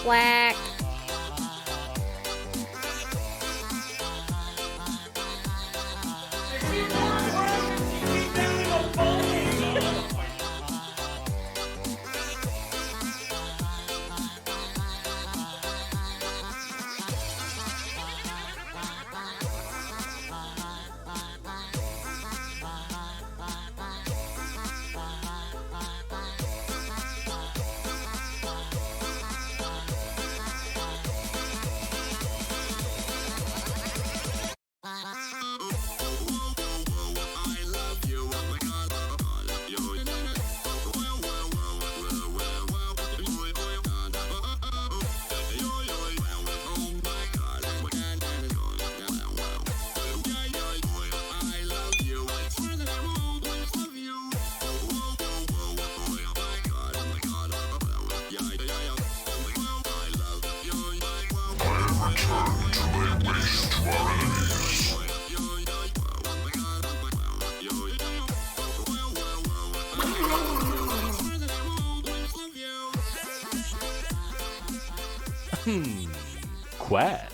Quack. Quack.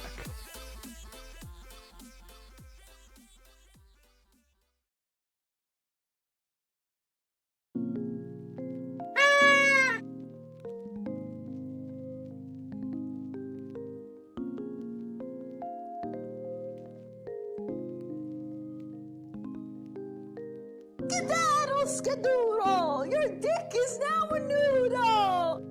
Skedaddle, skedoodle! Your dick is now a noodle!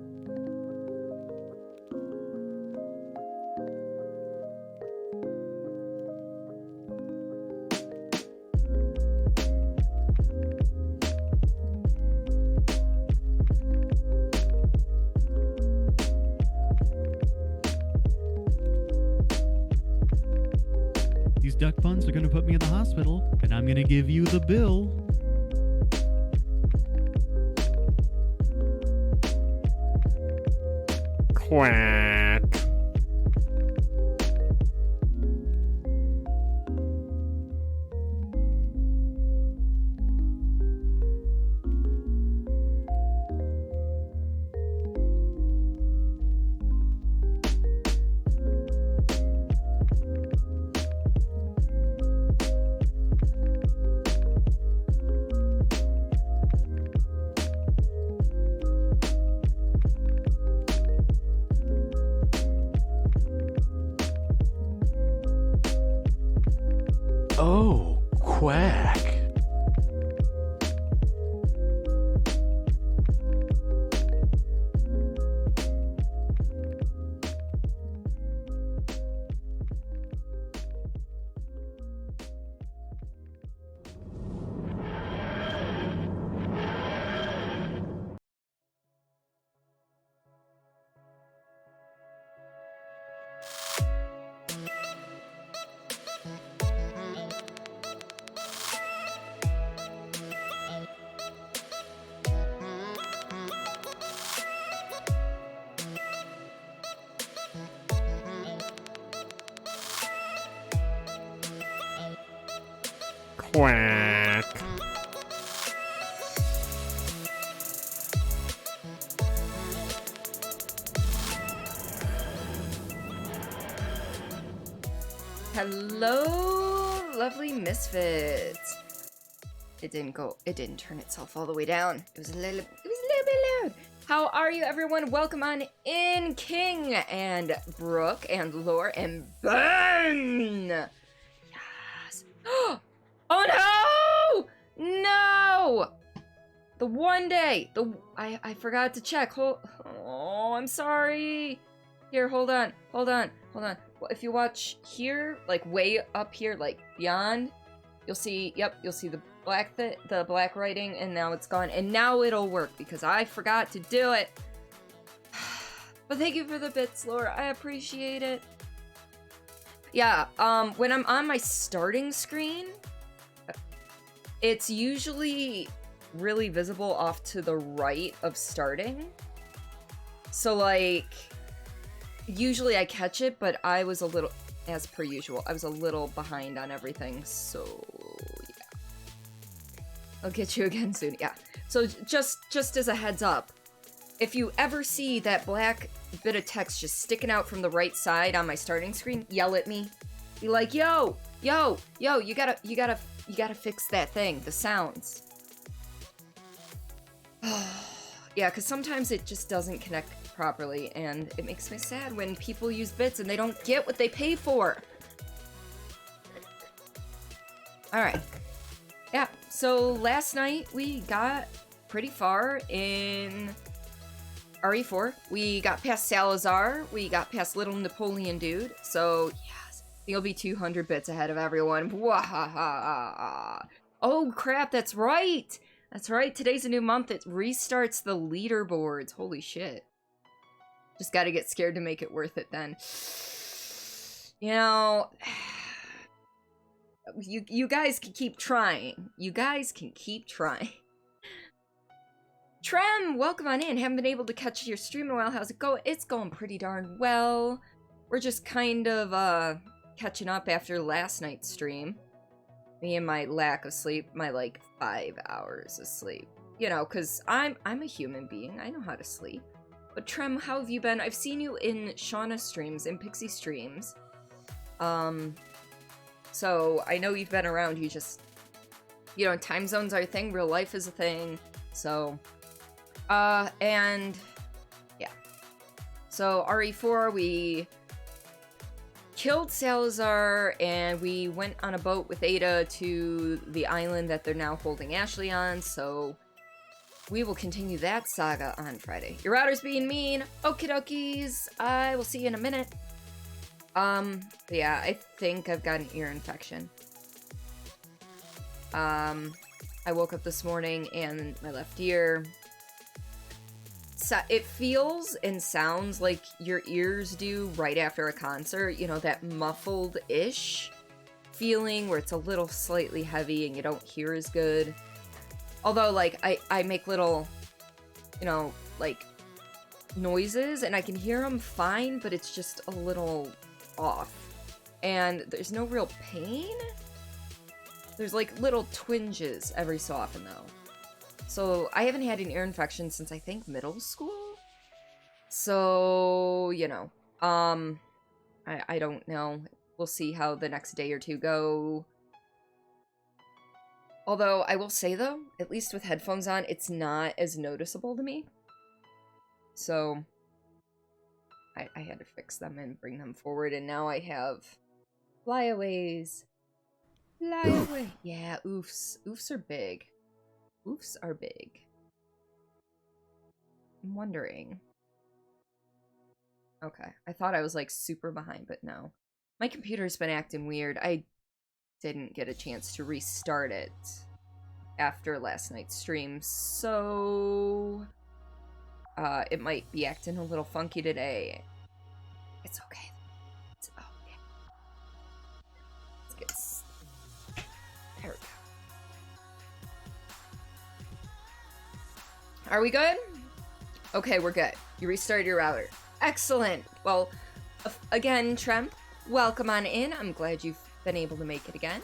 These duck funds are gonna put me in the hospital, and I'm gonna give you the bill. Quack. Oh, quack. Quack. Hello, lovely misfits. It didn't turn itself all the way down. It was a little bit loud. How are you, everyone? Welcome on in, King and Brooke and Lore and Ben. Yes. Oh no! No! The one day! I forgot to check. Oh, I'm sorry. Here, hold on. Well, if you watch here, like way up here, like beyond, you'll see, yep, you'll see the black writing, and now it's gone. And now it'll work because I forgot to do it. But thank you for the bits, Laura. I appreciate it. Yeah, when I'm on my starting screen, it's usually really visible off to the right of starting. So, like, usually I catch it, but I was a little, as per usual, I was a little behind on everything, so yeah. I'll get you again soon, yeah. So, just as a heads up, if you ever see that black bit of text just sticking out from the right side on my starting screen, yell at me. Be like, yo, you gotta fix that thing, the sounds. Yeah, because sometimes it just doesn't connect properly, and it makes me sad when people use bits and they don't get what they pay for. Alright. Yeah, so last night we got pretty far in RE4. We got past Salazar, we got past Little Napoleon Dude, so yes, you'll be 200 bits ahead of everyone. Wahaha. Oh crap, that's right! That's right, today's a new month, it restarts the leaderboards. Holy shit. Just gotta get scared to make it worth it then. You know, you guys can keep trying. You guys can keep trying. Trem, welcome on in. Haven't been able to catch your stream in a while. How's it going? It's going pretty darn well. We're just kind of, catching up after last night's stream. Me and my lack of sleep, my, like, 5 hours of sleep. You know, because I'm a human being. I know how to sleep. But Trem, how have you been? I've seen you in Shauna streams, in Pixie streams. So I know you've been around. You just, you know, time zones are a thing. Real life is a thing. So, and yeah. So RE4, we killed Salazar, and we went on a boat with Ada to the island that they're now holding Ashley on, so we will continue that saga on Friday. Your router's being mean. Okie dokies. I will see you in a minute. Yeah, I think I've got an ear infection. I woke up this morning and my left ear, it feels and sounds like your ears do right after a concert, you know, that muffled-ish feeling where it's a little slightly heavy and you don't hear as good. Although, like, I make little, you know, like, noises and I can hear them fine, but it's just a little off. And there's no real pain? There's, like, little twinges every so often, though. So, I haven't had an ear infection since, I think, middle school? So, you know, I don't know. We'll see how the next day or two go. Although, I will say, though, at least with headphones on, it's not as noticeable to me. So, I had to fix them and bring them forward, and now I have flyaways. Flyaway. Yeah, oofs. Oofs are big. Oofs are big. I'm wondering. Okay, I thought I was, like, super behind, but no. My computer's been acting weird. I didn't get a chance to restart it after last night's stream, so it might be acting a little funky today. It's okay. It's okay. Let's get there we go. Are we good? Okay, we're good. You restarted your router. Excellent. Well, again, Tremp, welcome on in. I'm glad you've been able to make it again.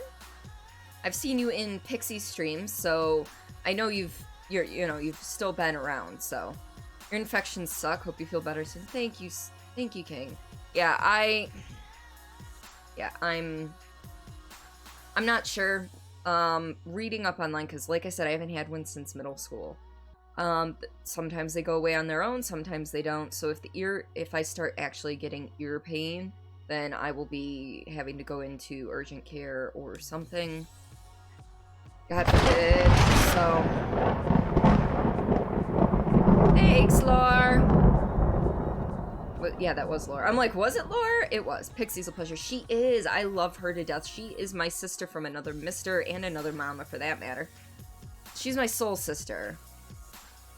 I've seen you in Pixie streams, so I know you've still been around, so your infections suck. Hope you feel better soon. Thank you, King. Yeah, I'm not sure. Reading up online, because like I said, I haven't had one since middle school. Sometimes they go away on their own, sometimes they don't. So if I start actually getting ear pain, then I will be having to go into urgent care or something. God forbid. So Thanks, Lore. Yeah, that was Lore. I'm like, was it Lore? It was. Pixie's a pleasure. She is. I love her to death. She is my sister from another mister and another mama, for that matter. She's my soul sister.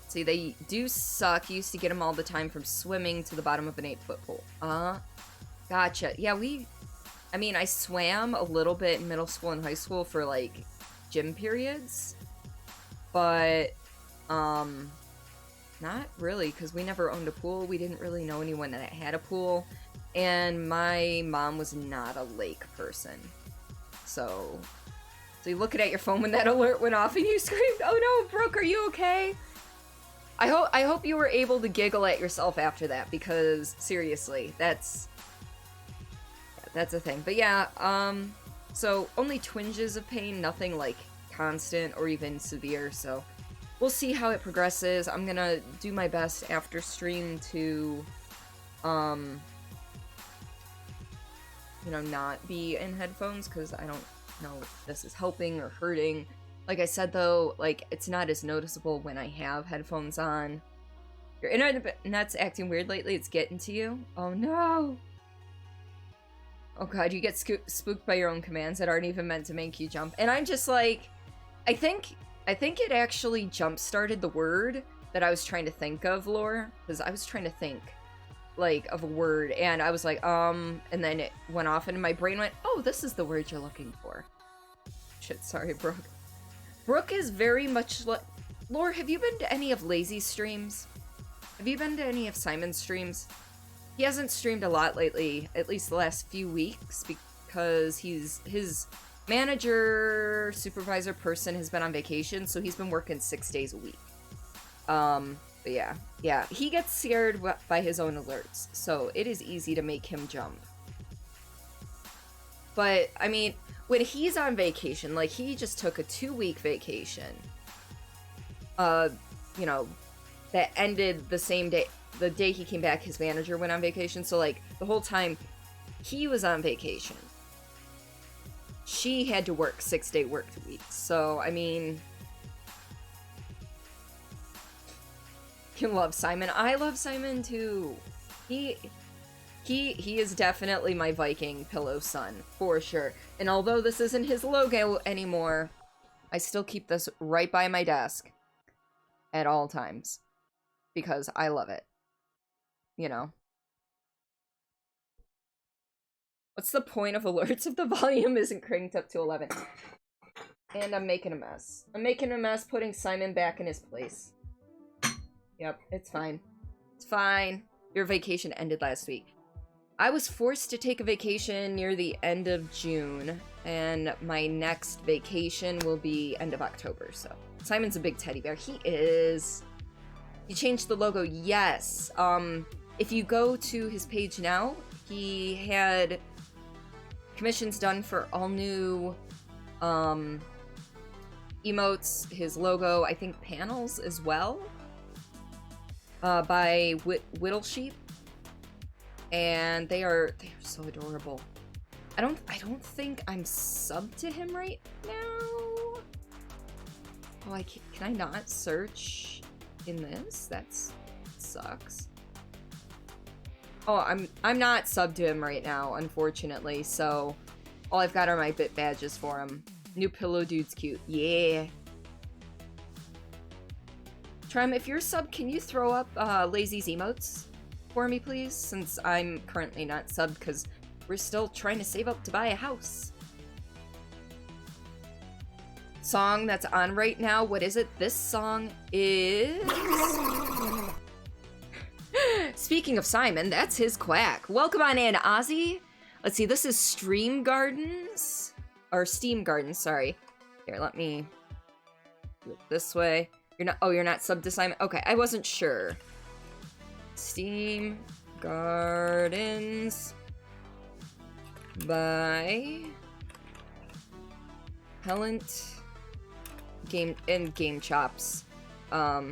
See, they do suck. You used to get them all the time from swimming to the bottom of an 8-foot pool. Gotcha. Yeah, I mean, I swam a little bit in middle school and high school for, like, gym periods. But, not really, because we never owned a pool. We didn't really know anyone that had a pool. And my mom was not a lake person. So you looking at your phone when that alert went off and you screamed, "Oh no, Brooke, are you okay?" I hope you were able to giggle at yourself after that, because seriously, that's a thing. But yeah, so only twinges of pain, nothing like constant or even severe, so we'll see how it progresses. I'm gonna do my best after stream to, you know, not be in headphones, because I don't know if this is helping or hurting. Like I said, though, like, it's not as noticeable when I have headphones on. Your internet's acting weird lately. It's getting to you. Oh, no. Oh, God, you get spooked by your own commands that aren't even meant to make you jump. And I'm just like, I think it actually jump-started the word that I was trying to think of, Lore. Because I was trying to think, like, of a word. And I was like, and then it went off and my brain went, oh, this is the word you're looking for. Shit, sorry, Brooke. Brooke is very much like... Lore, have you been to any of Lazy's streams? Have you been to any of Simon's streams? He hasn't streamed a lot lately, at least the last few weeks, because his manager, supervisor person has been on vacation, so he's been working 6 days a week. But yeah, he gets scared by his own alerts, so it is easy to make him jump. But, I mean, when he's on vacation, like, he just took a 2-week vacation, you know, that ended the same day, the day he came back, his manager went on vacation, so, like, the whole time he was on vacation, she had to work 6-day work weeks, so, I mean, you love Simon. I love Simon, too. He is definitely my Viking pillow son, for sure. And although this isn't his logo anymore, I still keep this right by my desk at all times, because I love it. You know. What's the point of alerts if the volume isn't cranked up to 11? And I'm making a mess. I'm making a mess putting Simon back in his place. Yep, it's fine. It's fine. Your vacation ended last week. I was forced to take a vacation near the end of June, and my next vacation will be end of October, so. Simon's a big teddy bear. He is. He changed the logo, yes. If you go to his page now, he had commissions done for all new, emotes, his logo, I think panels as well, by Whittle Sheep. And they are so adorable. I don't think I'm subbed to him right now. Oh, can I not search in this? That sucks. Oh, I'm not subbed to him right now, unfortunately. So all I've got are my bit badges for him. New pillow dude's cute. Yeah. Trem, if you're subbed, can you throw up Lazy's emotes for me, please, since I'm currently not subbed, because we're still trying to save up to buy a house. Song that's on right now, what is it? This song is... Speaking of Simon, that's his quack. Welcome on in, Ozzy. Let's see, this is Steam Gardens, sorry. Here, let me do it this way. You're not subbed to Simon? Okay, I wasn't sure. Steam Gardens by Hellant Game Chops. Yeah.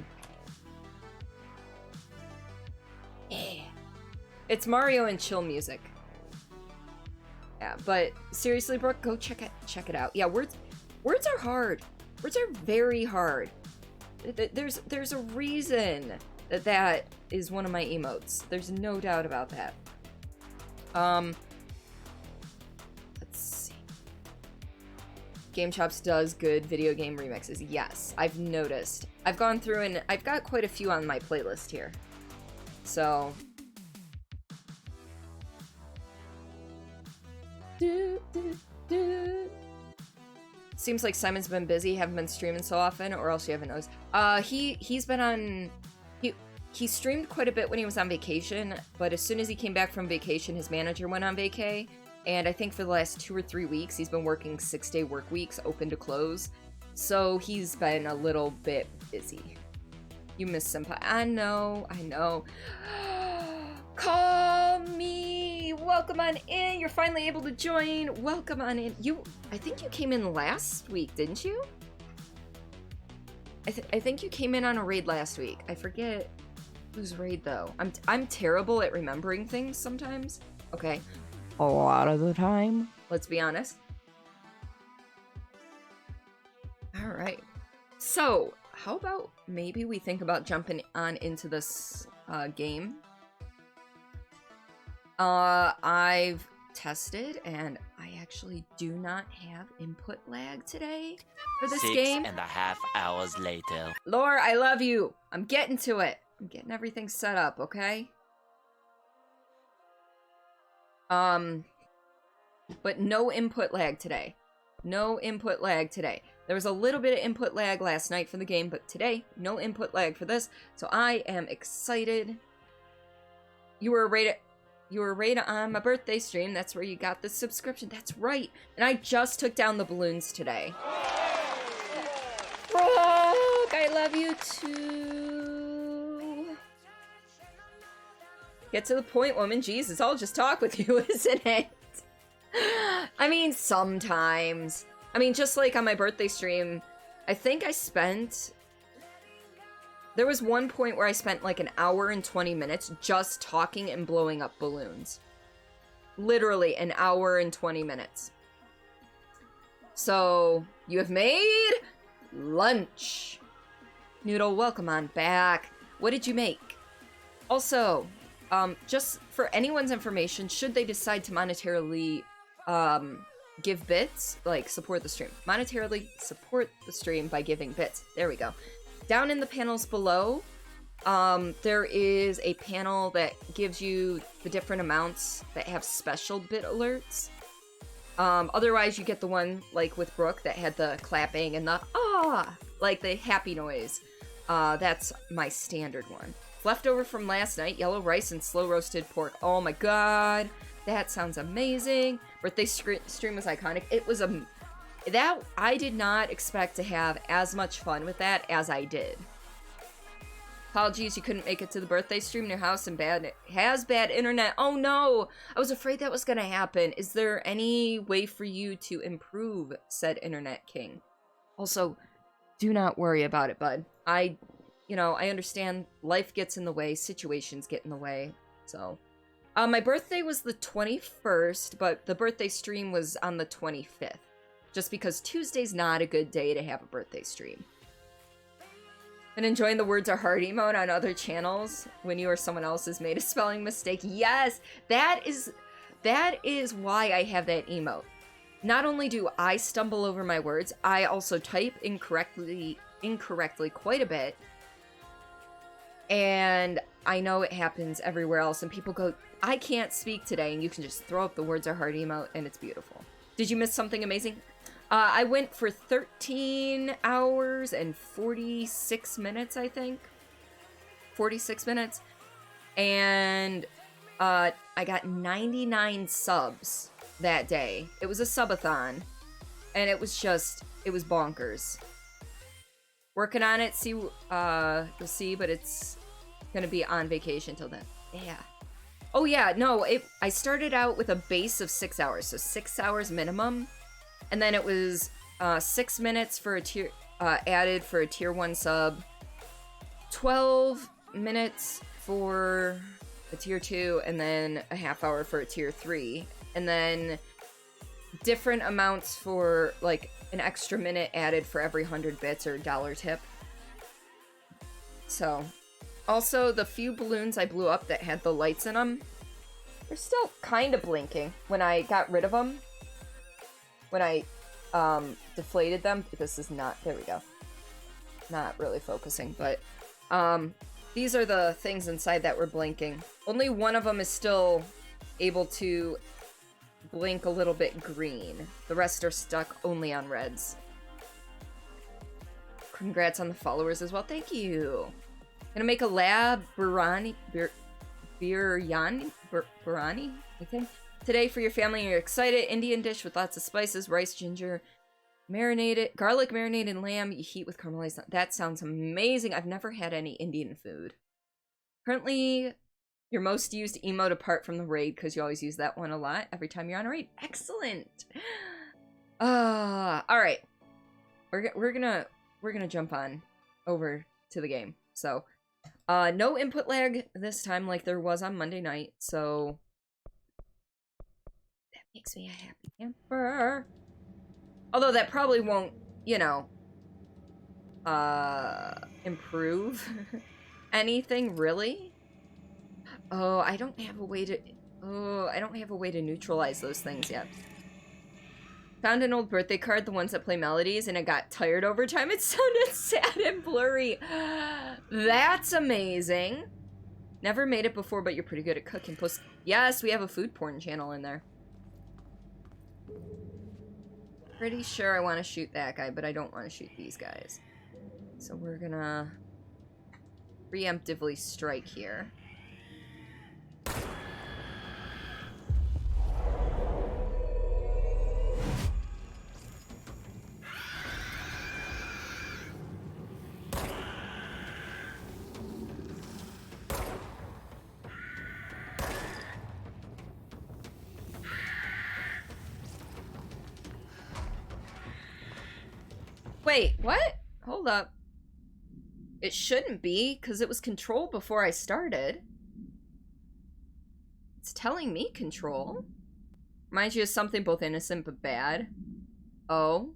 It's Mario and chill music. Yeah, but seriously, Brooke, go check it out. Yeah, words are hard. Words are very hard. There's a reason That is one of my emotes. There's no doubt about that. Let's see. Game Chops does good video game remixes. Yes, I've noticed. I've gone through and I've got quite a few on my playlist here. So... Seems like Simon's been busy, haven't been streaming so often, or else you haven't noticed. He's been on... He streamed quite a bit when he was on vacation, but as soon as he came back from vacation, his manager went on vacay, and I think for the last 2 or 3 weeks, he's been working 6-day work weeks, open to close, so he's been a little bit busy. You miss Senpai. I know. Call me! Welcome on in! You're finally able to join! Welcome on in. I think you came in last week, didn't you? I think you came in on a raid last week. I forget whose raid, though. I'm terrible at remembering things sometimes. Okay. A lot of the time. Let's be honest. Alright. So, how about maybe we think about jumping on into this game? I've tested, and I actually do not have input lag today for this game. 6.5 hours later. Lore, I love you. I'm getting to it. I'm getting everything set up, okay? But no input lag today. No input lag today. There was a little bit of input lag last night for the game, but today, no input lag for this. So I am excited. You were rated on my birthday stream. That's where you got the subscription. That's right. And I just took down the balloons today. Brooke, I love you too. Get to the point, woman. Jesus, I'll just talk with you, isn't it? I mean, sometimes. I mean, just like on my birthday stream, I think I spent... There was one point where I spent like an hour and 20 minutes just talking and blowing up balloons. Literally an hour and 20 minutes. So, you have made lunch. Noodle, welcome on back. What did you make? Also, just for anyone's information, should they decide to monetarily give bits, like support the stream. Monetarily support the stream by giving bits. There we go. Down in the panels below, there is a panel that gives you the different amounts that have special bit alerts. Otherwise, you get the one, like with Brooke, that had the clapping and the like the happy noise. That's my standard one. Leftover from last night, yellow rice and slow roasted pork. Oh my god, that sounds amazing. Birthday stream was iconic. It was that I did not expect to have as much fun with that as I did. Apologies, you couldn't make it to the birthday stream in your house and has bad internet. Oh no, I was afraid that was gonna happen. Is there any way for you to improve said internet king? Also, do not worry about it, bud. I understand life gets in the way, situations get in the way, so. My birthday was the 21st, but the birthday stream was on the 25th. Just because Tuesday's not a good day to have a birthday stream. And enjoying the words are hard emote on other channels when you or someone else has made a spelling mistake. Yes, that is why I have that emote. Not only do I stumble over my words, I also type incorrectly quite a bit. And I know it happens everywhere else, and people go, I can't speak today, and you can just throw up the words are hard emote, and it's beautiful. Did you miss something amazing? I went for 13 hours and 46 minutes, I think. 46 minutes. And I got 99 subs that day. It was a subathon. And it was bonkers. Working on it, you'll see, but it's gonna be on vacation till then. Yeah. Oh yeah, no, I started out with a base of 6 hours, so 6 hours minimum. And then it was 6 minutes for a tier, added for a tier 1 sub, 12 minutes for a tier 2, and then a half hour for a tier 3. And then different amounts for like an extra minute added for every 100 bits or dollar tip. So Also, the few balloons I blew up that had the lights in them, they're still kind of blinking. When I got rid of them, when I deflated them, this is not, there we go. Not really focusing, but these are the things inside that were blinking. Only one of them is still able to blink a little bit green. The rest are stuck only on reds. Congrats on the followers as well. Thank you. Gonna make a lab biryani, I think. Today for your family. You're excited. Indian dish with lots of spices, rice, ginger, garlic marinated lamb. You heat with caramelized. That sounds amazing. I've never had any Indian food. Currently, your most used emote apart from the raid, because you always use that one a lot every time you're on a raid. Excellent. All right. We're gonna jump on over to the game. So, no input lag this time like there was on Monday night. So that makes me a happy camper. Although that probably won't, you know, improve anything really. Oh, I don't have a way to neutralize those things yet. Found an old birthday card, the ones that play melodies, and it got tired over time. It sounded sad and blurry. That's amazing. Never made it before, but you're pretty good at cooking. Plus, yes, we have a food porn channel in there. Pretty sure I want to shoot that guy, but I don't want to shoot these guys. So we're gonna preemptively strike here. Wait, what? Hold up. It shouldn't be, because it was control before I started. It's telling me control. Reminds you of something both innocent but bad. Oh.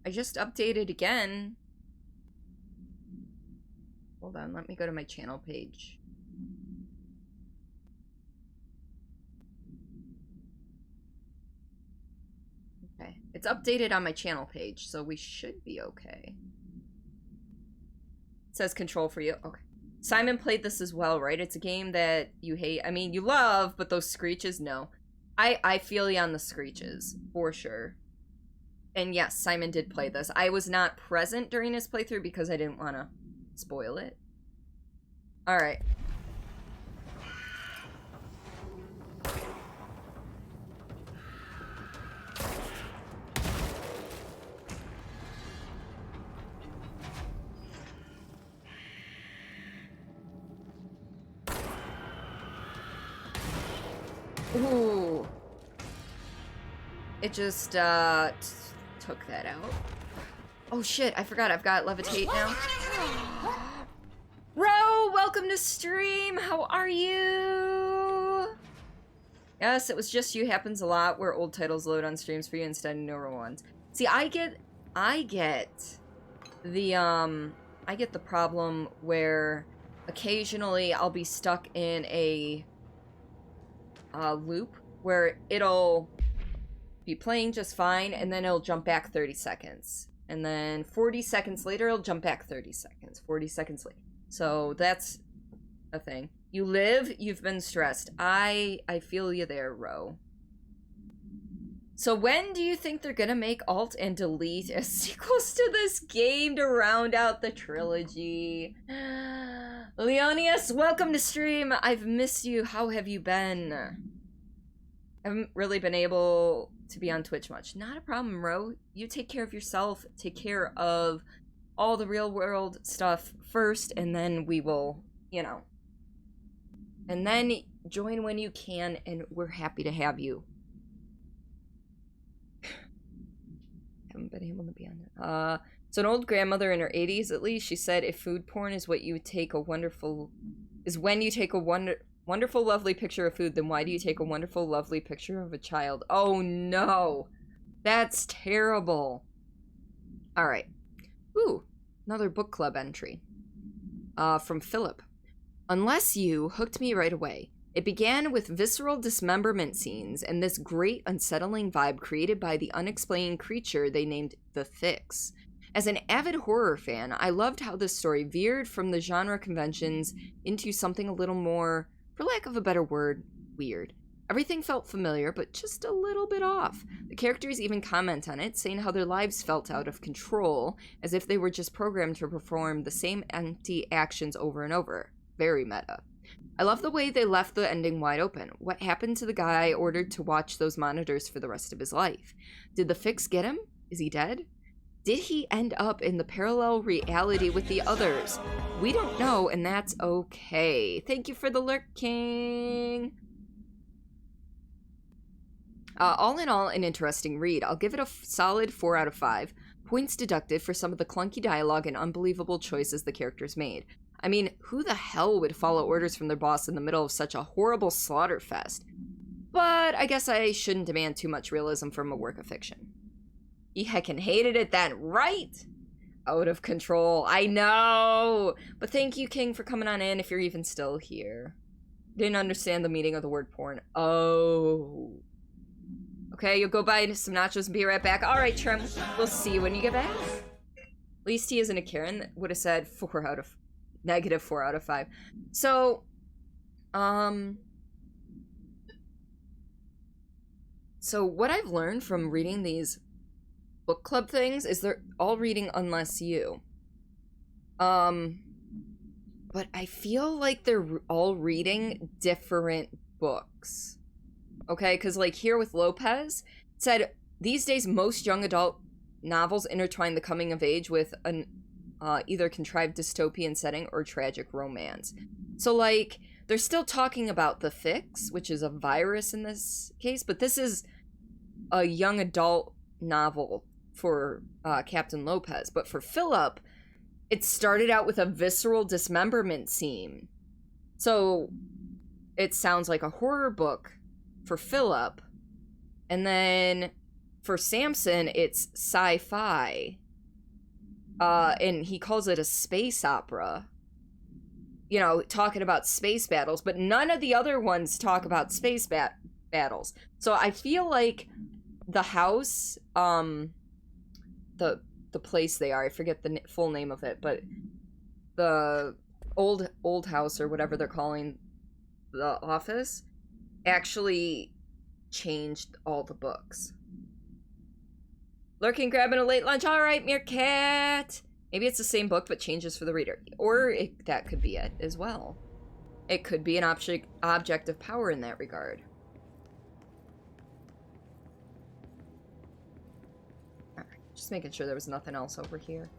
I just updated again. Hold on, let me go to my channel page. Okay, it's updated on my channel page, so we should be okay. It says control for you. Okay. Simon played this as well, right? It's a game that you hate. I mean, you love, but those screeches, no. I feel you on the screeches, for sure. And yes, Simon did play this. I was not present during his playthrough because I didn't want to spoil it. Alright. Ooh. It just, took that out. Oh shit, I forgot I've got levitate now. Ro, welcome to stream! How are you? Yes, it was just you. Happens a lot where old titles load on streams for you instead of newer ones. See, I get the problem where occasionally I'll be stuck in a loop where it'll be playing just fine and then it'll jump back 30 seconds. And then 40 seconds later, it'll jump back 30 seconds. 40 seconds later. So that's a thing. You live, you've been stressed. I feel you there, Ro. So when do you think they're gonna make Alt and Delete as sequels to this game to round out the trilogy? Leonius, welcome to stream. I've missed you. How have you been? I haven't really been able to be on Twitch much. Not a problem, Ro. You take care of yourself. Take care of all the real world stuff first, and then we will, you know. And then join when you can, and we're happy to have you. Haven't been able to be on it. So an old grandmother in her 80s, at least, she said if food porn is what you take a wonderful... is when you take a wonderful, lovely picture of food, then why do you take a wonderful, lovely picture of a child? Oh, no. That's terrible. All right. Ooh, another book club entry. from Philip. Unless you hooked me right away. It began with visceral dismemberment scenes and this great unsettling vibe created by the unexplained creature they named the Fix. As an avid horror fan, I loved how this story veered from the genre conventions into something a little more, for lack of a better word, weird. Everything felt familiar, but just a little bit off. The characters even comment on it, saying how their lives felt out of control, as if they were just programmed to perform the same empty actions over and over. Very meta. I love the way they left the ending wide open. What happened to the guy ordered to watch those monitors for the rest of his life? Did the Fix get him? Is he dead? Did he end up in the parallel reality with the others? We don't know, and that's okay. Thank you for the lurk, King. All in all, an interesting read. I'll give it a solid 4 out of 5. Points deducted for some of the clunky dialogue and unbelievable choices the characters made. I mean, who the hell would follow orders from their boss in the middle of such a horrible slaughter fest? But I guess I shouldn't demand too much realism from a work of fiction. You heckin' hated it then, right? Out of control, I know! But thank you, King, for coming on in if you're even still here. Didn't understand the meaning of the word porn. Oh. Okay, you'll go buy some nachos and be right back. Alright, Trim, we'll see you when you get back. At least he isn't a Karen that would have said -4 out of 5. So, so what I've learned from reading these book club things is they're all reading Unless You. But I feel like they're all reading different books. Okay, because like here with Lopez, it said, these days most young adult novels intertwine the coming of age with an either contrived dystopian setting or tragic romance. So like, they're still talking about the Fix, which is a virus in this case, but this is a young adult novel for Captain Lopez. But for Philip, it started out with a visceral dismemberment scene. So it sounds like a horror book for Philip. And then for Samson, it's sci-fi. And he calls it a space opera. You know, talking about space battles, but none of the other ones talk about space battles. So I feel like the house, the place they are, I forget the full name of it, but the old house or whatever they're calling the office actually changed all the books. Lurking, grabbing a late lunch. All right, Meerkat. Maybe it's the same book, but changes for the reader. Or that could be it as well. It could be an object of power in that regard. Alright, just making sure there was nothing else over here.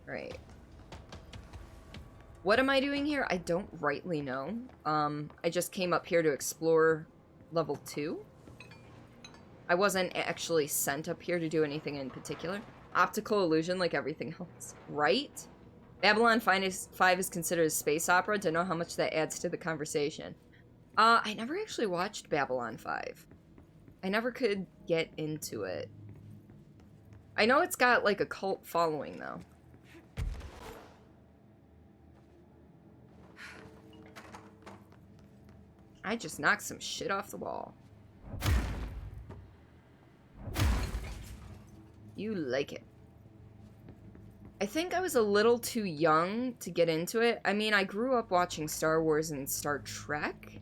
Right. What am I doing here? I don't rightly know. I just came up here to explore level 2. I wasn't actually sent up here to do anything in particular. Optical illusion like everything else, right? Babylon 5 is considered a space opera. Don't know how much that adds to the conversation. I never actually watched Babylon 5. I never could get into it. I know it's got like a cult following though. I just knocked some shit off the wall. You like it. I think I was a little too young to get into it. I mean, I grew up watching Star Wars and Star Trek.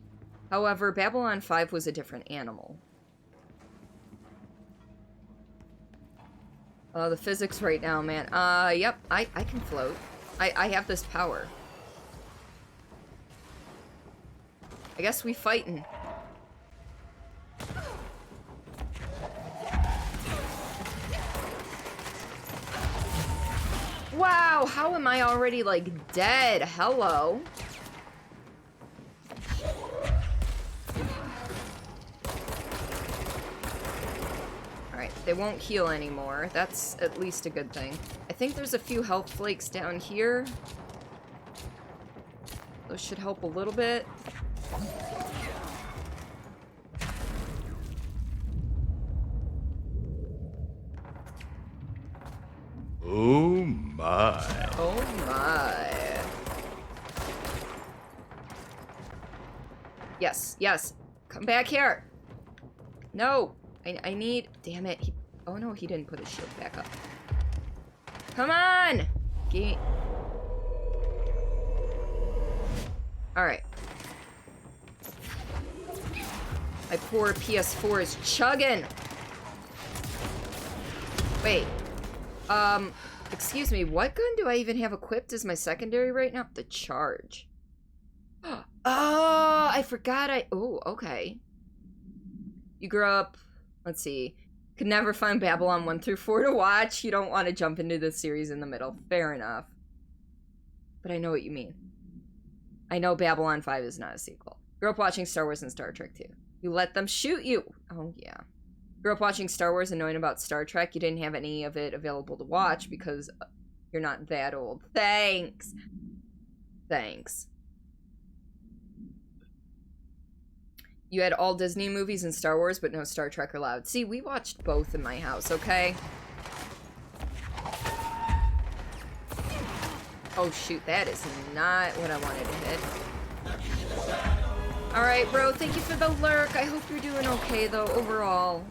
However, Babylon 5 was a different animal. The physics right now, man. Yep, I can float. I have this power. I guess we fightin'. Wow, how am I already, like, dead? Hello. Alright, they won't heal anymore. That's at least a good thing. I think there's a few health flakes down here. Those should help a little bit. Oh my. Oh my. Yes, yes. Come back here. No. I need... Damn it. Oh no, he didn't put his shield back up. Come on! Alright. My poor PS4 is chugging. Wait. Excuse me, what gun do I even have equipped as my secondary right now? The charge. Oh, I forgot oh, okay. You grew up, let's see, could never find Babylon 1 through 4 to watch. You don't want to jump into the series in the middle. Fair enough. But I know what you mean. I know Babylon 5 is not a sequel. Grew up watching Star Wars and Star Trek too. You let them shoot you. Oh, yeah. Grew up watching Star Wars and knowing about Star Trek. You didn't have any of it available to watch because you're not that old. Thanks. Thanks. You had all Disney movies and Star Wars, but no Star Trek allowed. See, we watched both in my house, okay? Oh, shoot, that is not what I wanted to hit. Alright, bro, thank you for the lurk. I hope you're doing okay, though, overall.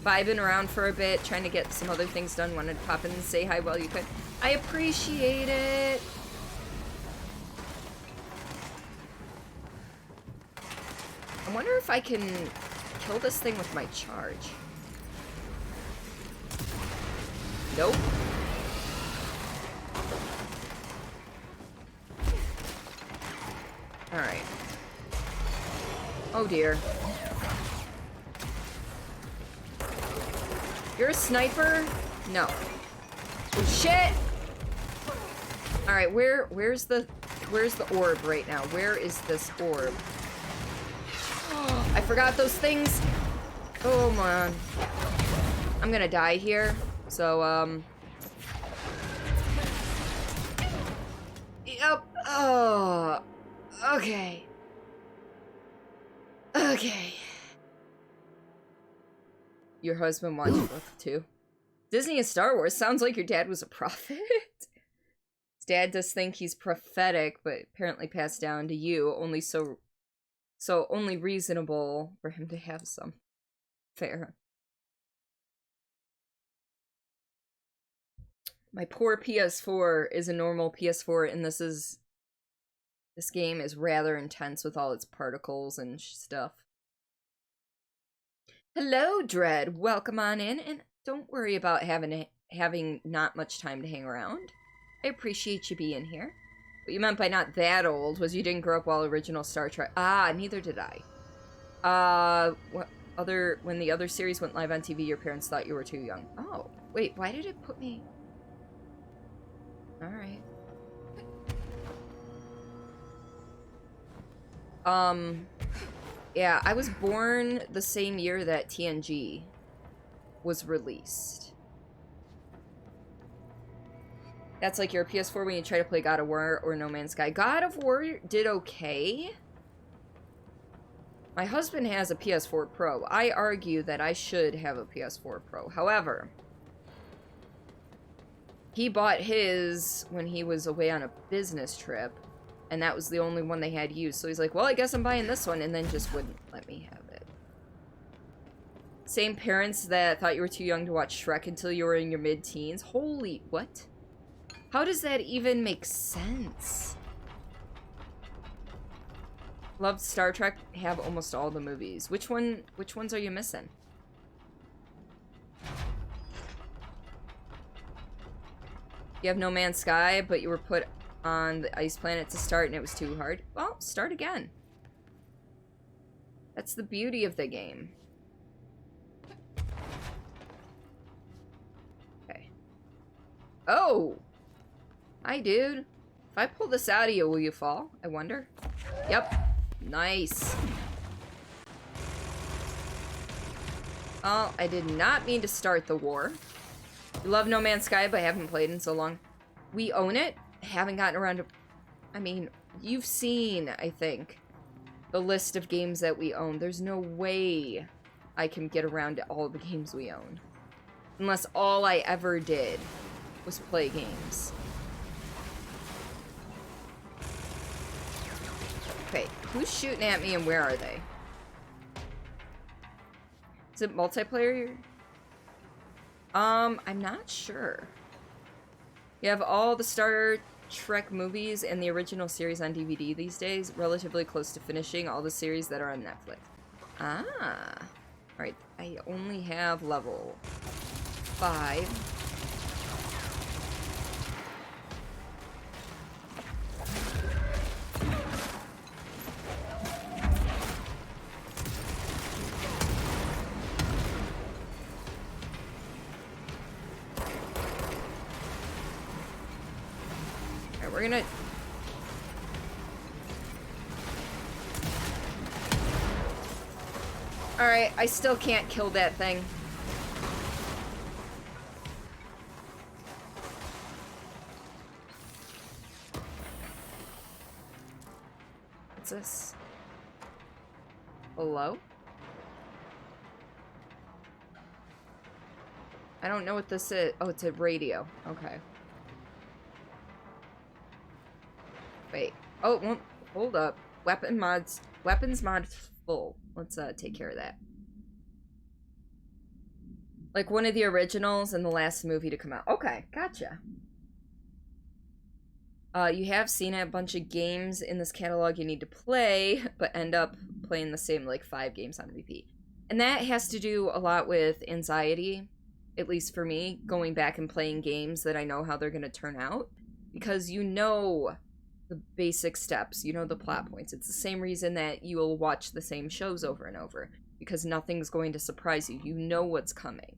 Vibing around for a bit, trying to get some other things done. Wanted to pop in and say hi while you could. I appreciate it. I wonder if I can kill this thing with my charge. Nope. Alright. Oh dear. You're a sniper? No. Oh shit! Alright, where's the orb right now? Where is this orb? I forgot those things. Oh man. I'm gonna die here. So, Yep. Oh. Okay. Okay. Your husband watched both too. Disney and Star Wars. Sounds like your dad was a prophet. His dad does think he's prophetic, but apparently passed down to you. Only reasonable for him to have some. Fair. My poor PS4 is a normal PS4, and this game is rather intense with all its particles and stuff. Hello, Dread. Welcome on in, and don't worry about having not much time to hang around. I appreciate you being here. What you meant by not that old was you didn't grow up while original Star Trek. Ah, neither did I. When the other series went live on TV, your parents thought you were too young. Oh, wait, why did it put me? Alright. Yeah, I was born the same year that TNG was released. That's like your PS4 when you try to play God of War or No Man's Sky. God of War did okay. My husband has a PS4 Pro. I argue that I should have a PS4 Pro. However, he bought his when he was away on a business trip, and that was the only one they had used. So he's like, well, I guess I'm buying this one, and then just wouldn't let me have it. Same parents that thought you were too young to watch Shrek until you were in your mid-teens. Holy, what? How does that even make sense? Loved Star Trek, have almost all the movies. Which ones are you missing? You have No Man's Sky, but you were put on the ice planet to start and it was too hard. Well, start again. That's the beauty of the game. Okay. Oh! Hi, dude. If I pull this out of you, will you fall? I wonder. Yep. Nice. Oh, I did not mean to start the war. You love No Man's Sky, but haven't played in so long. We own it. Haven't gotten around to... I mean, you've seen, I think, the list of games that we own. There's no way I can get around to all the games we own. Unless all I ever did was play games. Okay, who's shooting at me and where are they? Is it multiplayer? I'm not sure. You have all the Star Trek movies and the original series on DVD these days, relatively close to finishing all the series that are on Netflix. Ah. Alright, I only have level 5. Alright, we're gonna... Alright, I still can't kill that thing. What's this? Hello? I don't know what this is. Oh, it's a radio. Okay. Wait. Oh, well, hold up. Weapons mod full. Let's take care of that. Like one of the originals and the last movie to come out. Okay, gotcha. You have seen a bunch of games in this catalog you need to play, but end up playing the same like 5 games on repeat. And that has to do a lot with anxiety, at least for me, going back and playing games that I know how they're going to turn out. Because you know the basic steps, you know the plot points. It's the same reason that you will watch the same shows over and over, because nothing's going to surprise you. You know what's coming.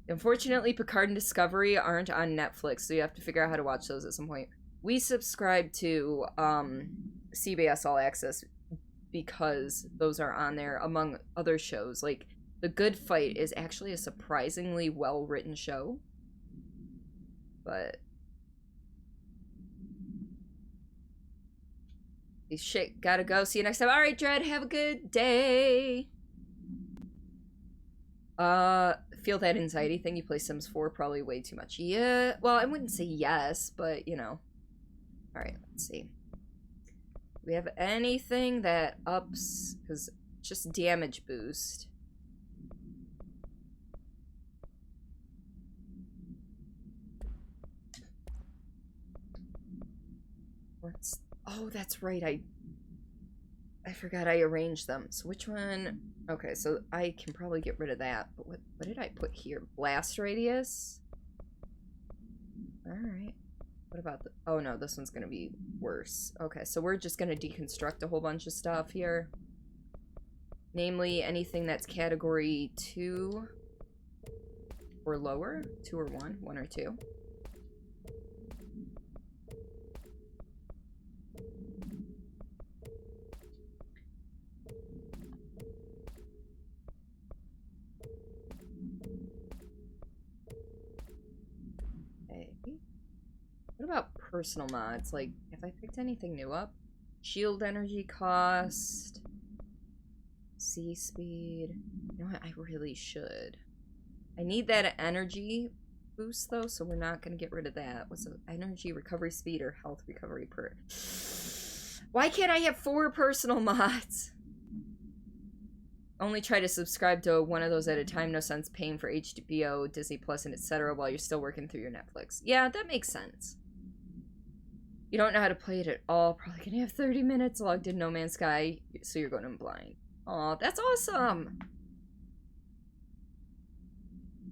Unfortunately, Picard and Discovery aren't on Netflix, so you have to figure out how to watch those at some point. We subscribe to CBS All Access because those are on there, among other shows. Like, The Good Fight is actually a surprisingly well-written show. But... shit, gotta go. See you next time. Alright, Dread, have a good day. Feel that anxiety thing? You play Sims 4 probably way too much. Yeah, well, I wouldn't say yes, but, you know. Alright, let's see. Do we have anything that ups... because just damage boost. What's... oh, that's right, I forgot I arranged them. So which one? Okay, so I can probably get rid of that. But what did I put here? Blast radius? Alright. What about the... oh no, this one's gonna be worse. Okay, so we're just gonna deconstruct a whole bunch of stuff here. Namely, anything that's category 2 or lower. 2 or 1. 1 or 2. What about personal mods? Like, have I picked anything new up? Shield energy cost. Sea speed. You know what? I really should. I need that energy boost, though, so we're not going to get rid of that. What's the energy recovery speed or health recovery per... why can't I have 4 personal mods? Only try to subscribe to one of those at a time. No sense paying for HBO, Disney Plus, and etc. while you're still working through your Netflix. Yeah, that makes sense. You don't know how to play it at all. Probably gonna have 30 minutes logged in No Man's Sky, so you're going in blind. Aw, that's awesome!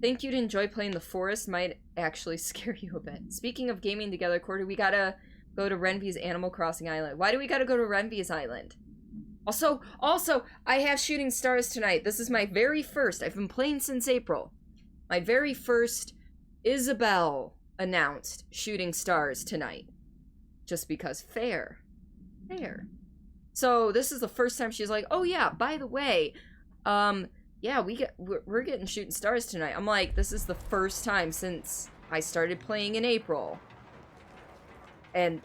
Think you'd enjoy playing The Forest might actually scare you a bit. Speaking of gaming together, Cordy, we gotta go to Renvi's Animal Crossing Island. Why do we gotta go to Renvi's Island? Also, I have Shooting Stars tonight. This is my very first. I've been playing since April. My very first Isabelle announced Shooting Stars tonight. Just because. Fair. So, this is the first time she's like, oh yeah, by the way, yeah, we're getting Shooting Stars tonight. I'm like, this is the first time since I started playing in April. And...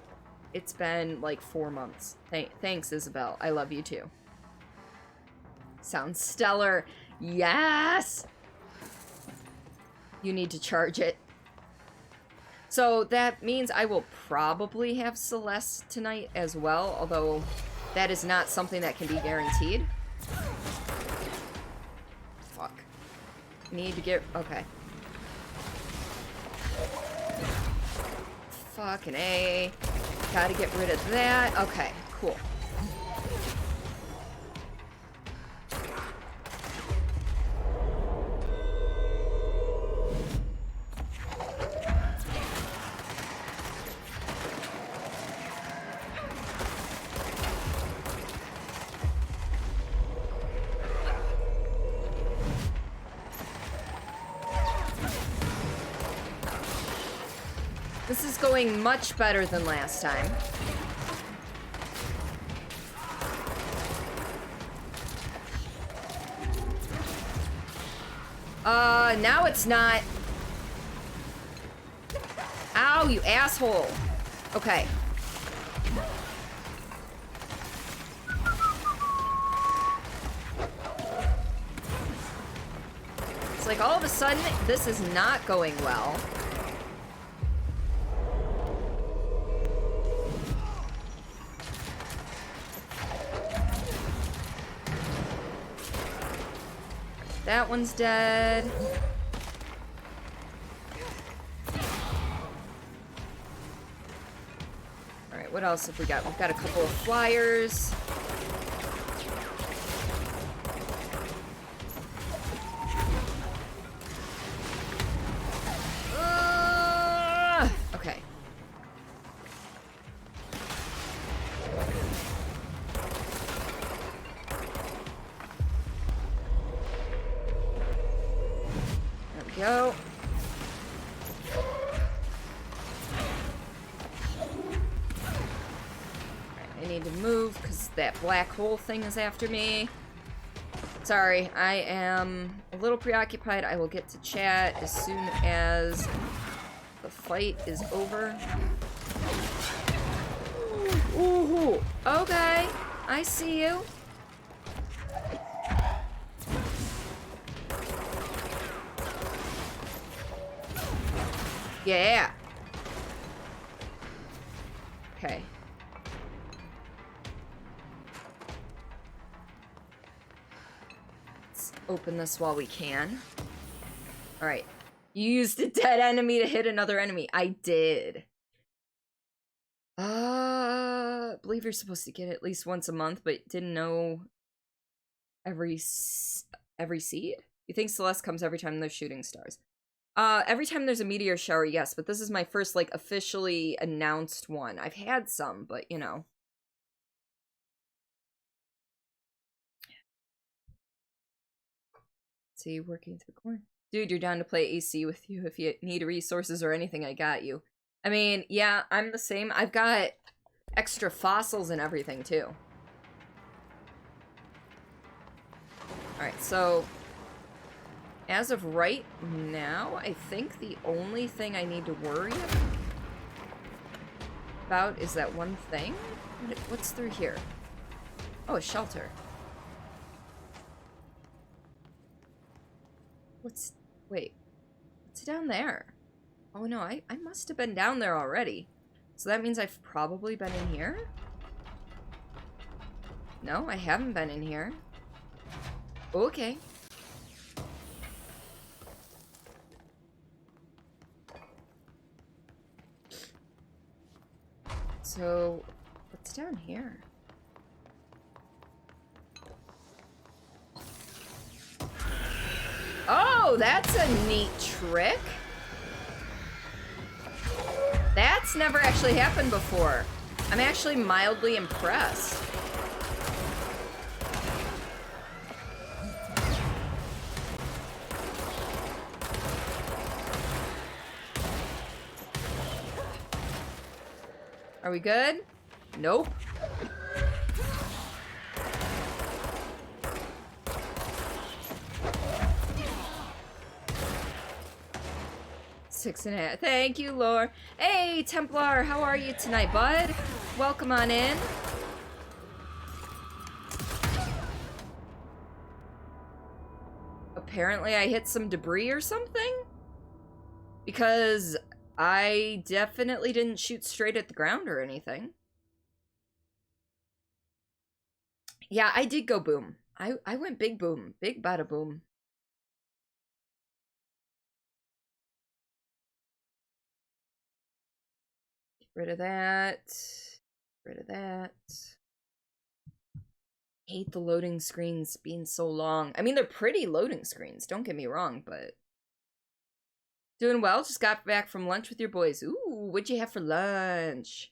it's been like 4 months. Thanks, Isabel. I love you too. Sounds stellar. Yes! You need to charge it. So that means I will probably have Celeste tonight as well, although that is not something that can be guaranteed. Fuck. Need to get... Okay. Fucking A. Gotta get rid of that. Okay, cool. This is going much better than last time. Now it's not. Ow, you asshole. Okay. It's like all of a sudden, this is not going well. That one's dead. Alright, what else have we got? We've got a couple of flyers. Okay. Go. I need to move because that black hole thing is after me. Sorry, I am a little preoccupied. I will get to chat as soon as the fight is over. Ooh, okay. I see you. Yeah. Okay. Let's open this while we can. Alright. You used a dead enemy to hit another enemy. I did. I believe you're supposed to get it at least once a month, but didn't know every seed? You think Celeste comes every time there's shooting stars? Every time there's a meteor shower, yes, but this is my first, like, officially announced one. I've had some, but, you know. See, working through corn. Dude, you're down to play AC with you. If you need resources or anything, I got you. I mean, yeah, I'm the same. I've got extra fossils and everything, too. Alright, so... as of right now, I think the only thing I need to worry about is that one thing. What's through here? Oh, a shelter. Wait. What's down there? Oh no, I must have been down there already. So that means I've probably been in here? No, I haven't been in here. Okay. So, what's down here? Oh, that's a neat trick. That's never actually happened before. I'm actually mildly impressed. Are we good? Nope. Six and a half. Thank you, Lore. Hey, Templar, how are you tonight, bud? Welcome on in. Apparently I hit some debris or something? Because I definitely didn't shoot straight at the ground or anything. Yeah, I did go boom. I went big boom. Big bada boom. Get rid of that. Get rid of that. Hate the loading screens being so long. I mean, they're pretty loading screens, don't get me wrong, but... Doing well, just got back from lunch with your boys. Ooh, what'd you have for lunch?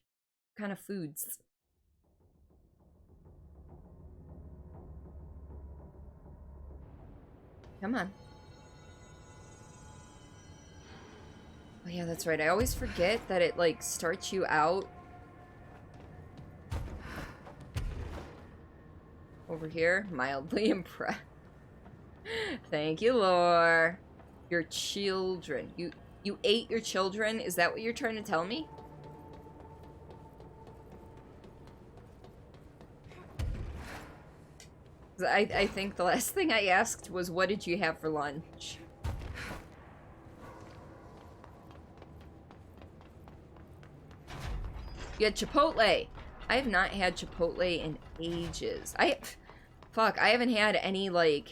What kind of foods? Come on. Oh yeah, that's right. I always forget that it, like, starts you out over here. Mildly impressed. Thank you, Lore. Your children. You ate your children? Is that what you're trying to tell me? I think the last thing I asked was, what did you have for lunch? You had Chipotle. I have not had Chipotle in ages. Fuck, I haven't had any, like,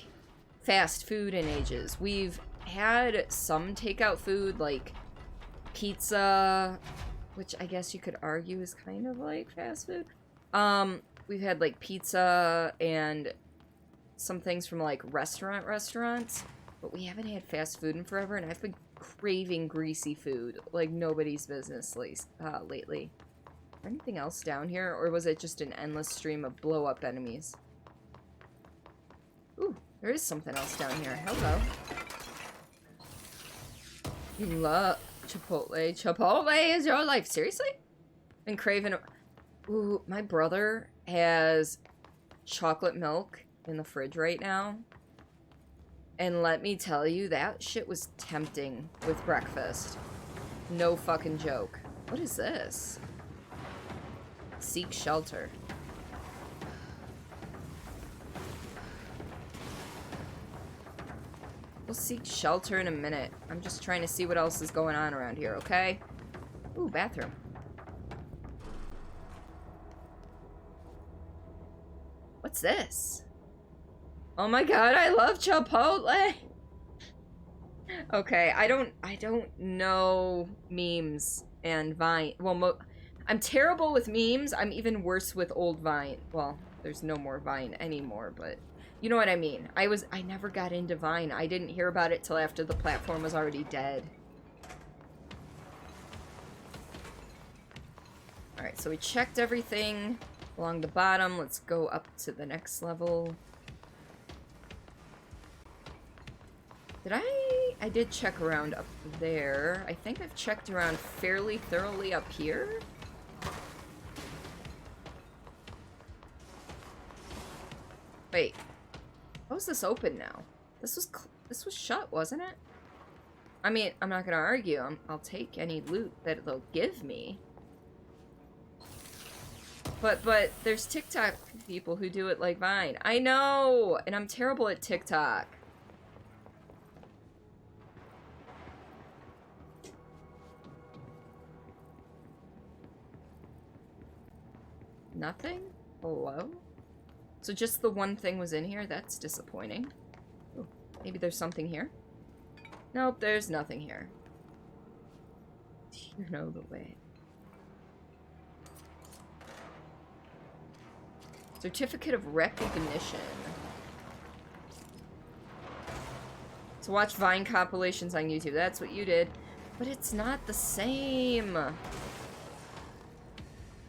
fast food in ages. We've had some takeout food, like pizza, which I guess you could argue is kind of like fast food. We've had, like, pizza and some things from, like, restaurants, but we haven't had fast food in forever, and I've been craving greasy food like nobody's business lately. Is there anything else down here, or was it just an endless stream of blow-up enemies? Ooh, there is something else down here. Hello. You love Chipotle. Chipotle is your life. Seriously? Been craving... Ooh, my brother has chocolate milk in the fridge right now. And let me tell you, that shit was tempting with breakfast. No fucking joke. What is this? Seek shelter. We'll seek shelter in a minute. I'm just trying to see what else is going on around here, okay? Ooh, bathroom. What's this? Oh my god, I love Chipotle! Okay, I don't know memes and Vine. Well, I'm terrible with memes. I'm even worse with old Vine. Well, there's no more Vine anymore, but you know what I mean. I never got into Vine. I didn't hear about it till after the platform was already dead. Alright, so we checked everything along the bottom. Let's go up to the next level. I did check around up there. I think I've checked around fairly thoroughly up here. Wait. How is this open now? This was shut, wasn't it? I mean, I'm not gonna argue. I'll take any loot that they'll give me. But there's TikTok people who do it like Vine. I know! And I'm terrible at TikTok. Nothing? Hello? So just the one thing was in here? That's disappointing. Ooh, maybe there's something here? Nope, there's nothing here. You know the way. Certificate of Recognition. To watch Vine compilations on YouTube. That's what you did. But it's not the same.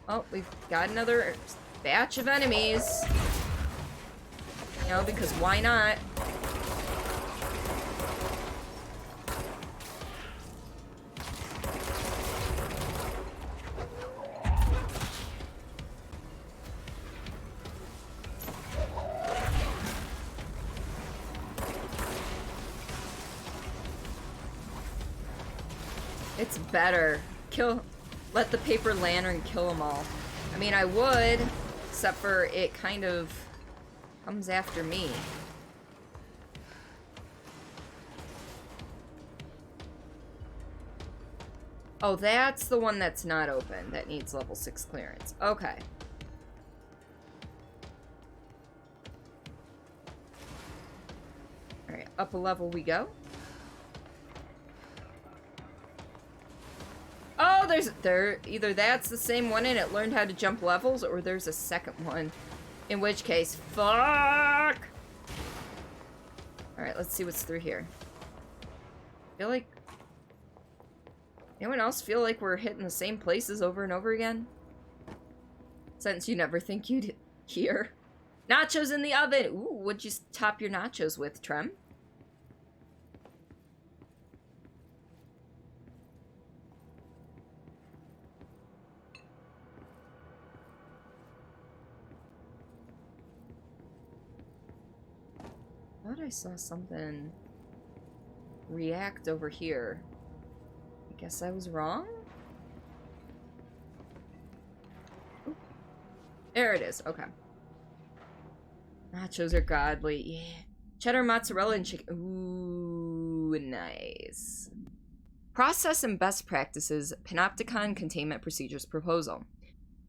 Oh, we've got another batch of enemies. You know, because why not? It's better. Let the paper lantern kill them all. I mean, I would, except for it kind of comes after me. Oh, that's the one that's not open. That needs level 6 clearance. Okay. Alright, up a level we go. Oh, either that's the same one and it learned how to jump levels, or there's a second one. In which case, fuck! Alright, let's see what's through here. I feel like... Anyone else feel like we're hitting the same places over and over again? Since you never think you'd hear. Nachos in the oven! Ooh, what'd you top your nachos with, Trem? I thought I saw something react over here. I guess I was wrong? Ooh. There it is, okay. Nachos are godly, yeah. Cheddar, mozzarella, and chicken. Ooh, nice. Process and best practices, Panopticon containment procedures proposal.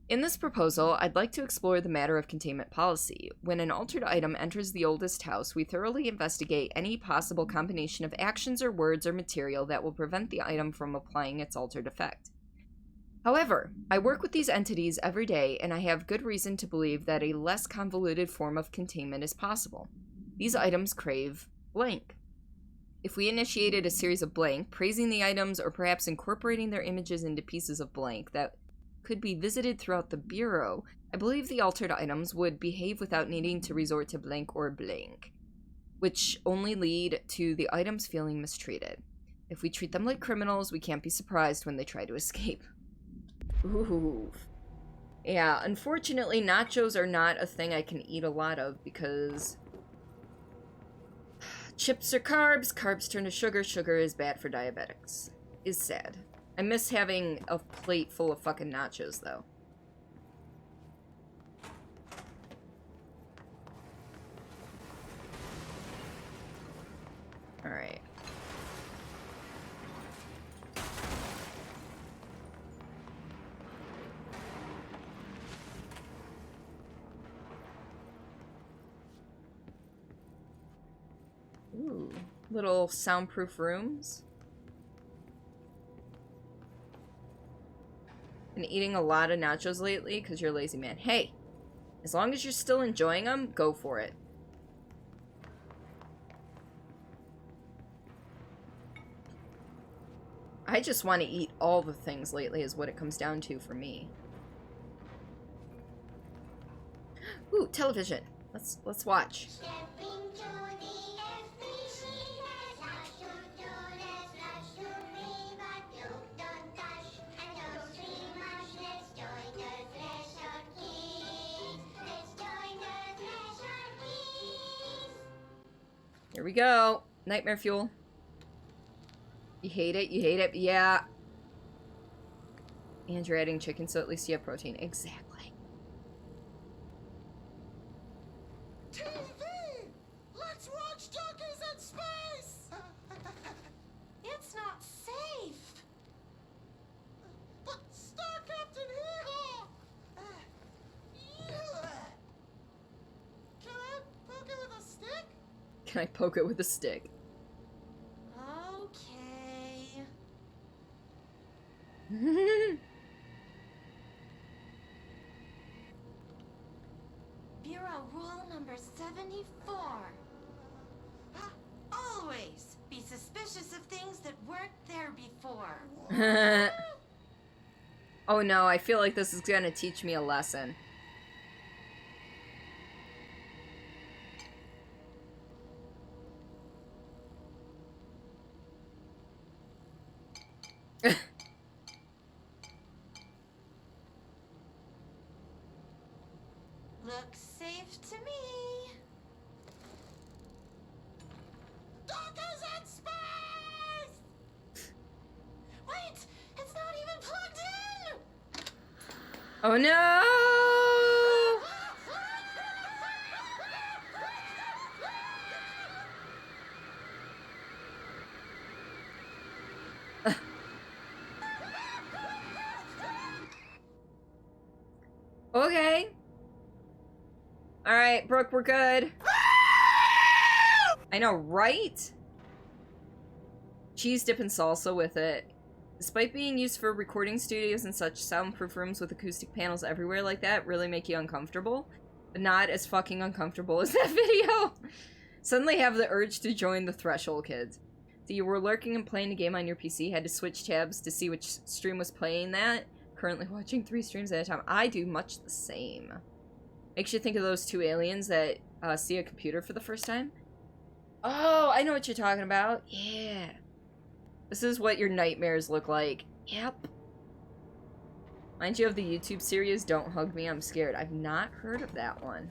In this proposal, I'd like to explore the matter of containment policy. When an altered item enters the oldest house, we thoroughly investigate any possible combination of actions or words or material that will prevent the item from applying its altered effect. However, I work with these entities every day, and I have good reason to believe that a less convoluted form of containment is possible. These items crave blank. If we initiated a series of blank, praising the items or perhaps incorporating their images into pieces of blank that could be visited throughout the bureau, I believe the altered items would behave without needing to resort to blank or blank, which only lead to the items feeling mistreated. If we treat them like criminals, we can't be surprised when they try to escape. Ooh. Yeah, unfortunately, nachos are not a thing I can eat a lot of because chips are carbs, carbs turn to sugar, sugar is bad for diabetics. Is sad. I miss having a plate full of fucking nachos, though. Alright. Ooh, little soundproof rooms. Been eating a lot of nachos lately because you're a lazy man. Hey, as long as you're still enjoying them, go for it. I just want to eat all the things lately is what it comes down to for me. Ooh, television. Let's watch. Here we go. Nightmare fuel. You hate it? You hate it? Yeah. And you're adding chicken, so at least you have protein. Exactly. TV! Let's watch Donkeys in Space! It's not safe! But Star Captain Hee-Haw! Can I poke it with a stick? Can I poke it with a stick? Okay. Bureau rule number 74. Always be suspicious of things that weren't there before. Oh no, I feel like this is gonna teach me a lesson. Looks safe to me. Donkeys in space! Wait, it's not even plugged in! Oh no! Okay. Alright, Brooke, we're good. I know, right? Cheese dip and salsa with it. Despite being used for recording studios and such, soundproof rooms with acoustic panels everywhere like that really make you uncomfortable. But not as fucking uncomfortable as that video. Suddenly have the urge to join the Threshold kids. So you were lurking and playing a game on your PC, had to switch tabs to see which stream was playing that. Currently watching 3 streams at a time. I do much the same. Makes you think of those 2 aliens that see a computer for the first time. Oh, I know what you're talking about. Yeah. This is what your nightmares look like. Yep. Mind you of the YouTube series Don't Hug Me, I'm Scared. I've not heard of that one.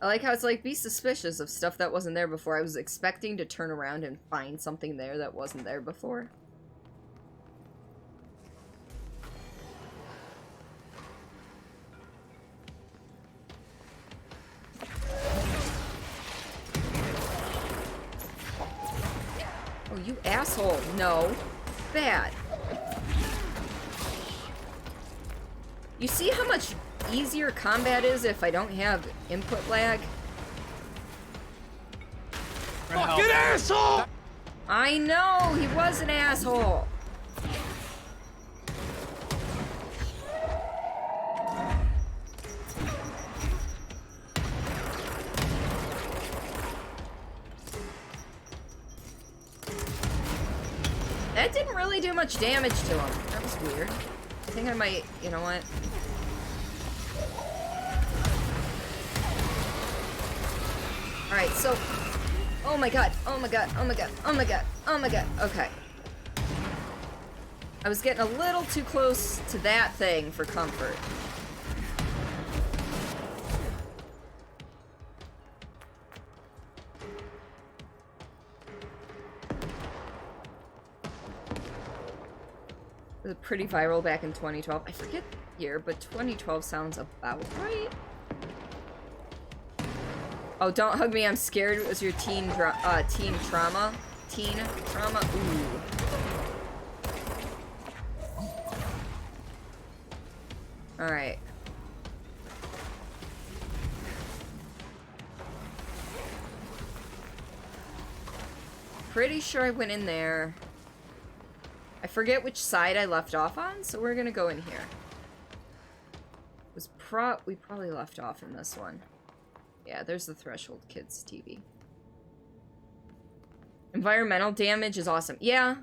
I like how it's like, be suspicious of stuff that wasn't there before. I was expecting to turn around and find something there that wasn't there before. Oh, you asshole. No. Bad. You see how much easier combat is if I don't have input lag? Fucking asshole! I know! He was an asshole! That didn't really do much damage to him. That was weird. I think I might, you know what? Alright, so... Oh my god, oh my god, oh my god, oh my god, oh my god. Okay. I was getting a little too close to that thing for comfort. It was pretty viral back in 2012. I forget the year, but 2012 sounds about right. Oh, Don't Hug Me, I'm Scared. It was your teen trauma. Teen trauma? Ooh. Alright. Pretty sure I went in there. I forget which side I left off on, so we're gonna go in here. We probably left off in this one. Yeah, there's the Threshold Kids TV. Environmental damage is awesome. Yeah,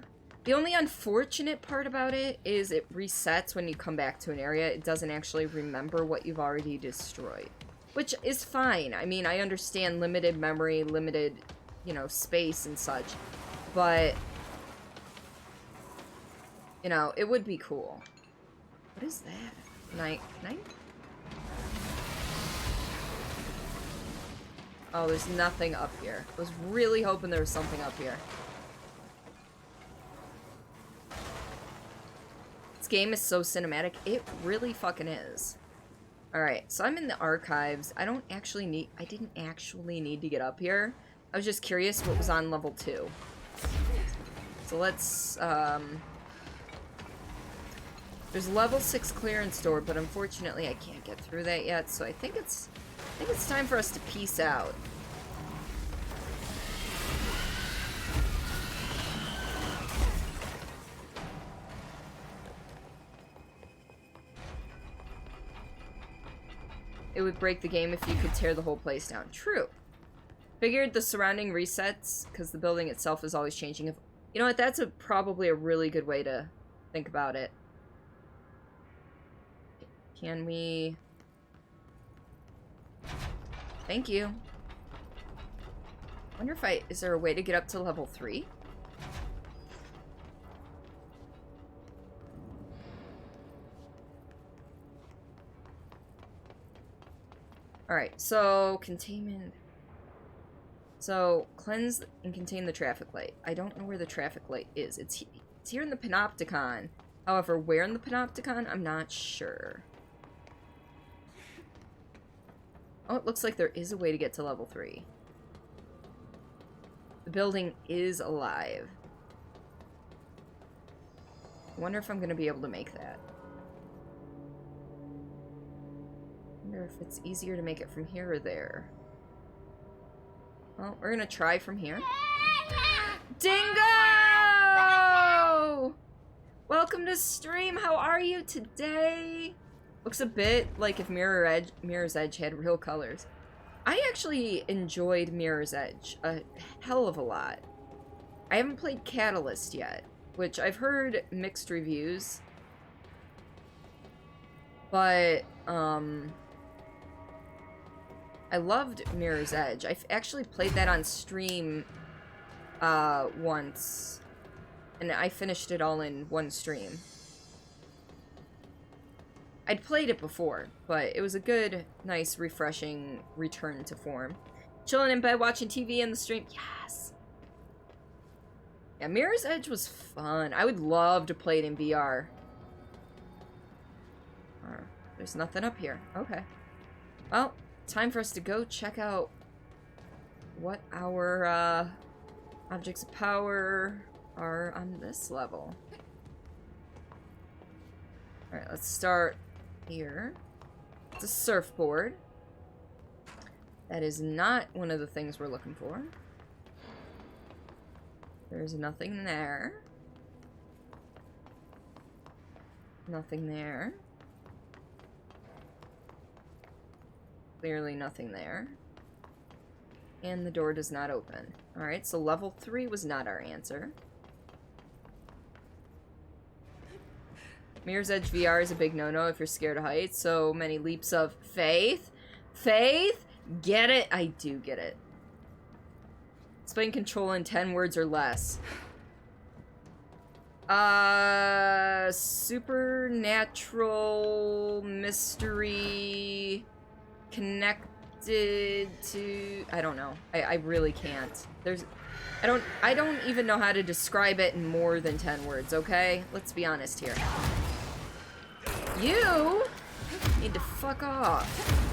the only unfortunate part about it is it resets when you come back to an area. It doesn't actually remember what you've already destroyed. Which is fine. I mean, I understand limited memory, limited, you know, space and such. But, you know, it would be cool. What is that? Night? Oh, there's nothing up here. I was really hoping there was something up here. This game is so cinematic. It really fucking is. Alright, so I'm in the archives. I didn't actually need to get up here. I was just curious what was on level 2. So let's, there's level 6 clearance door, but unfortunately I can't get through that yet, so I think it's time for us to peace out. It would break the game if you could tear the whole place down. True. Figured the surrounding resets, because the building itself is always changing. You know what, that's probably a really good way to think about it. Can we... Thank you. Wonder if is there a way to get up to level 3? Alright, so containment. So cleanse and contain the traffic light. I don't know where the traffic light is. It's here in the Panopticon. However, where in the Panopticon, I'm not sure. Oh, it looks like there is a way to get to level 3. The building is alive. I wonder if I'm going to be able to make that. Wonder if it's easier to make it from here or there. Well, we're gonna try from here. Dingo! Welcome to stream. How are you today? Looks a bit like if Mirror's Edge had real colors. I actually enjoyed Mirror's Edge a hell of a lot. I haven't played Catalyst yet, which I've heard mixed reviews. But, I loved Mirror's Edge. I've actually played that on stream once, and I finished it all in one stream. I'd played it before, but it was a good, nice, refreshing return to form. Chilling in bed, watching TV in the stream. Yes! Yeah, Mirror's Edge was fun. I would love to play it in VR. There's nothing up here. Okay. Well, time for us to go check out what our objects of power are on this level. Alright, let's start here. It's a surfboard. That is not one of the things we're looking for. There's nothing there. Nothing there. Clearly nothing there. And the door does not open. Alright, so level 3 was not our answer. Mirror's Edge VR is a big no-no if you're scared of heights. So many leaps of faith. Faith? Get it? I do get it. Explain control in 10 words or less. Supernatural mystery connected to... I don't know. I really can't. I don't even know how to describe it in more than 10 words, okay? Let's be honest here. You need to fuck off.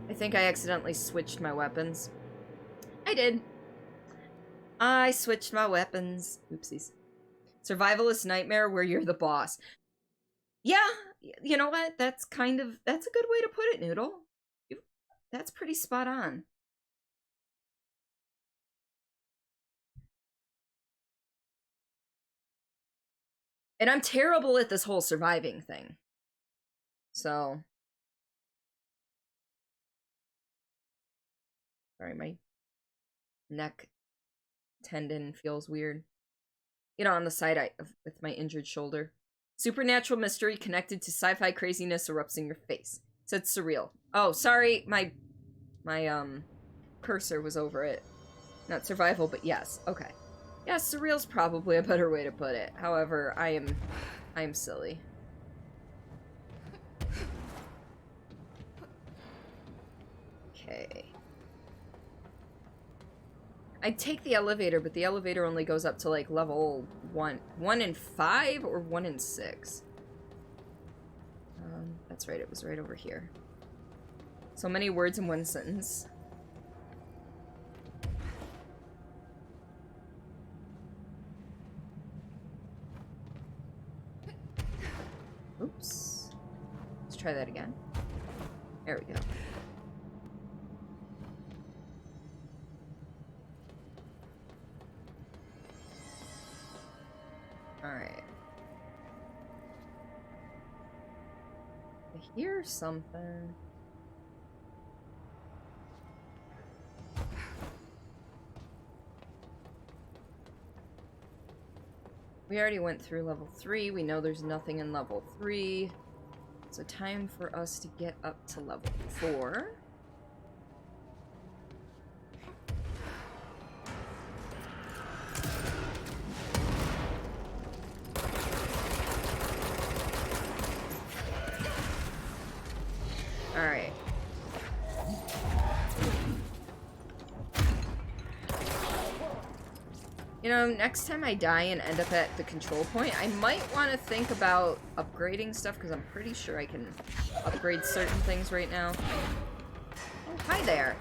I think I accidentally switched my weapons. I did. I switched my weapons. Oopsies. Survivalist nightmare where you're the boss. Yeah, you know what? That's a good way to put it, Noodle. That's pretty spot on. And I'm terrible at this whole surviving thing. So. Sorry, my neck tendon feels weird. You know, on the side with my injured shoulder. Supernatural mystery connected to sci-fi craziness erupts in your face. Said surreal. Oh, sorry, my cursor was over it. Not survival, but yes. Okay. Yeah, surreal's probably a better way to put it. However, I am silly. Okay. I'd take the elevator, but the elevator only goes up to, like, level 1. 1 in 5 or 1 in 6? That's right, it was right over here. So many words in one sentence. Oops. Let's try that again. There we go. Alright. I hear something. We already went through level 3. We know there's nothing in level 3. So time for us to get up to level 4. Alright. You know, next time I die and end up at the control point, I might want to think about upgrading stuff, because I'm pretty sure I can upgrade certain things right now. Oh, hi there.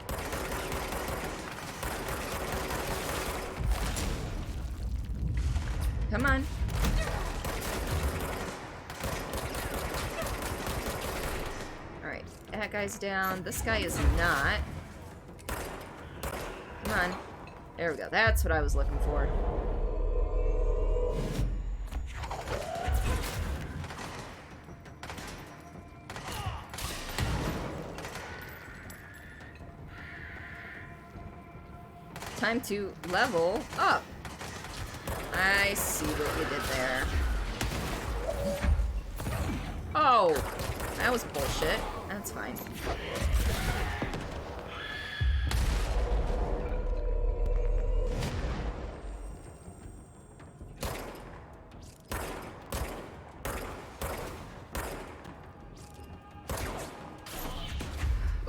Come on. Alright, that guy's down. This guy is not. Come on. There we go. That's what I was looking for. Time to level up. I see what you did there. Oh, that was bullshit. That's fine.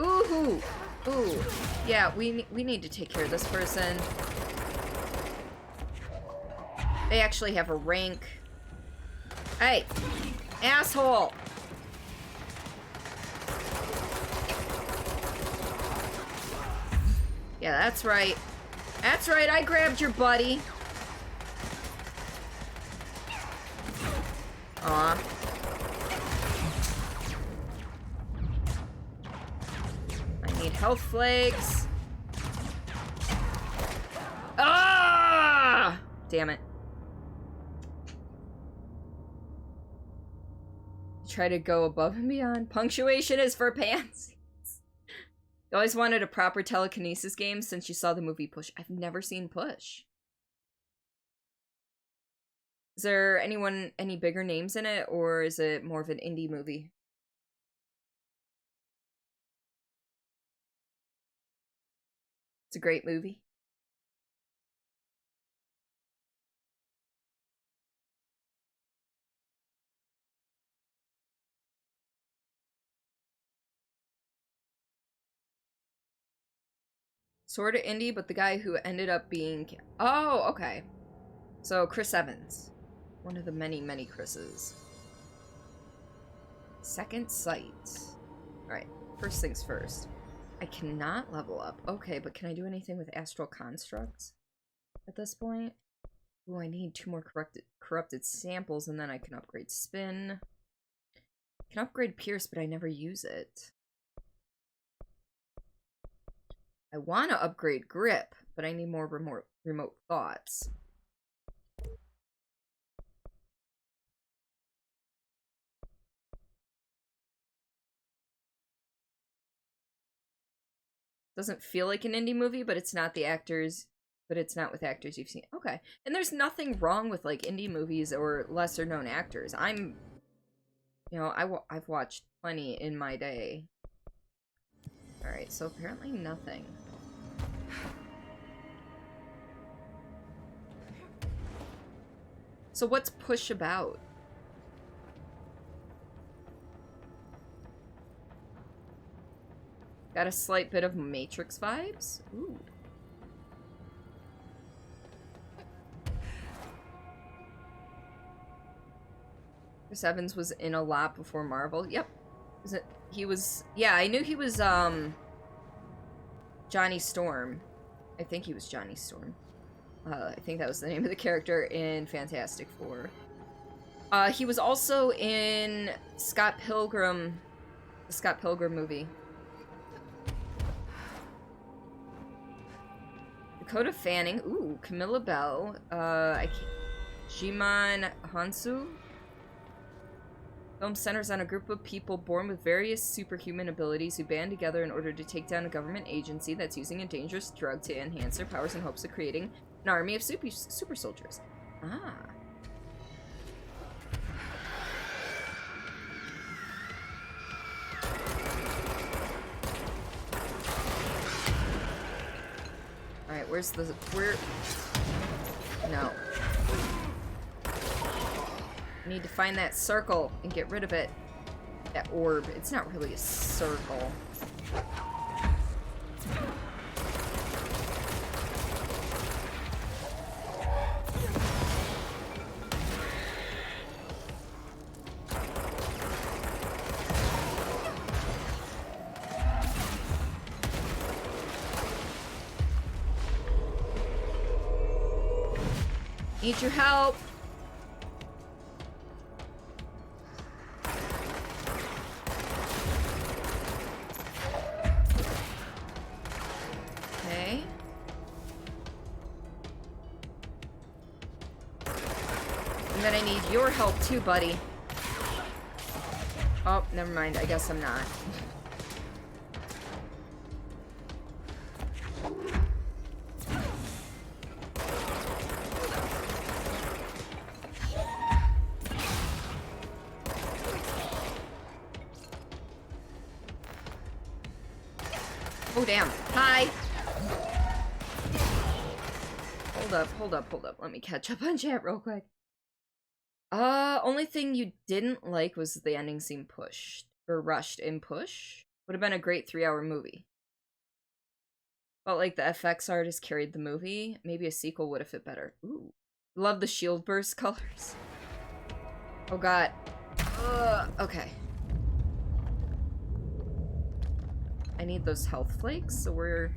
Ooh, ooh, yeah. We need to take care of this person. They actually have a rank. Hey, asshole! Yeah, that's right. That's right. I grabbed your buddy. Aw. I need health flakes. Ah! Damn it. Try to go above and beyond. Punctuation is for pansies. You always wanted a proper telekinesis game since you saw the movie Push. I've never seen Push. Is there any bigger names in it, or is it more of an indie movie? It's a great movie. Sort of indie, but the guy who ended up being... Oh, okay. So, Chris Evans. One of the many, many Chris's. Second Sight. Alright, first things first. I cannot level up. Okay, but can I do anything with Astral Constructs at this point? Oh, I need 2 more corrupted samples, and then I can upgrade Spin. I can upgrade Pierce, but I never use it. I want to upgrade Grip, but I need more remote thoughts. Doesn't feel like an indie movie, but it's not the actors, but it's not with actors you've seen. Okay. And there's nothing wrong with, like, indie movies or lesser known actors. You know, I've watched plenty in my day. Alright, so apparently nothing. So what's Push about? Got a slight bit of Matrix vibes? Ooh. Chris Evans was in a lot before Marvel. Yep. Yeah, I knew he was, Johnny Storm. I think he was Johnny Storm. I think that was the name of the character in Fantastic Four. He was also in Scott Pilgrim, the Scott Pilgrim movie. Dakota Fanning. Ooh, Camilla Bell. Jimon Hansu. Film centers on a group of people born with various superhuman abilities who band together in order to take down a government agency that's using a dangerous drug to enhance their powers in hopes of creating an army of super soldiers. Ah. Alright, No. I need to find that circle and get rid of it. That orb. It's not really a circle. Need your help. And then I need your help too, buddy. Oh, never mind. I guess I'm not. Oh, damn. Hi. Hold up. Let me catch up on chat real quick. Only thing you didn't like was the ending seemed pushed. Or rushed in push. Would have been a great 3-hour movie. Felt like the FX artist carried the movie. Maybe a sequel would have fit better. Ooh. Love the shield burst colors. Oh god. Okay. I need those health flakes, so we're...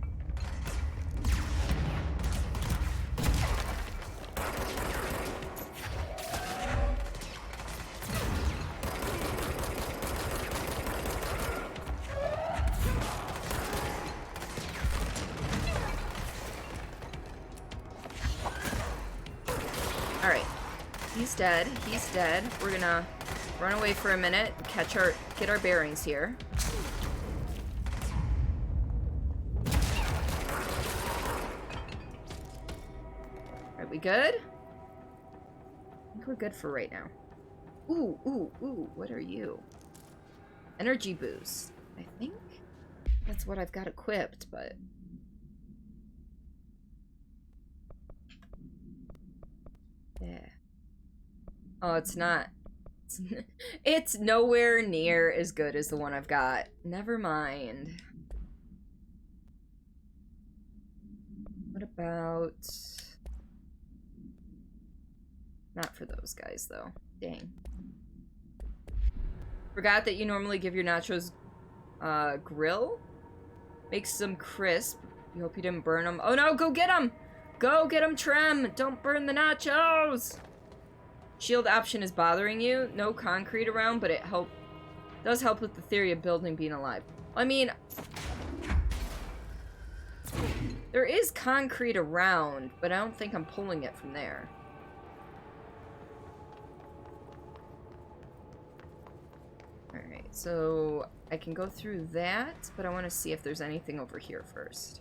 Alright. He's dead. He's dead. We're gonna run away for a minute, get our bearings here. Are we good? I think we're good for right now. Ooh, what are you? Energy boost, I think. That's what I've got equipped, but... Yeah. Oh, it's not. It's nowhere near as good as the one I've got. Never mind. What about... Not for those guys, though. Dang. Forgot that you normally give your nachos, grill? Makes them crisp. You hope you didn't burn them. Oh no, go get them! Go get them, Trem! Don't burn the nachos! Shield option is bothering you. No concrete around, but it does help with the theory of building being alive. I mean... There is concrete around, but I don't think I'm pulling it from there. Alright, so I can go through that, but I want to see if there's anything over here first.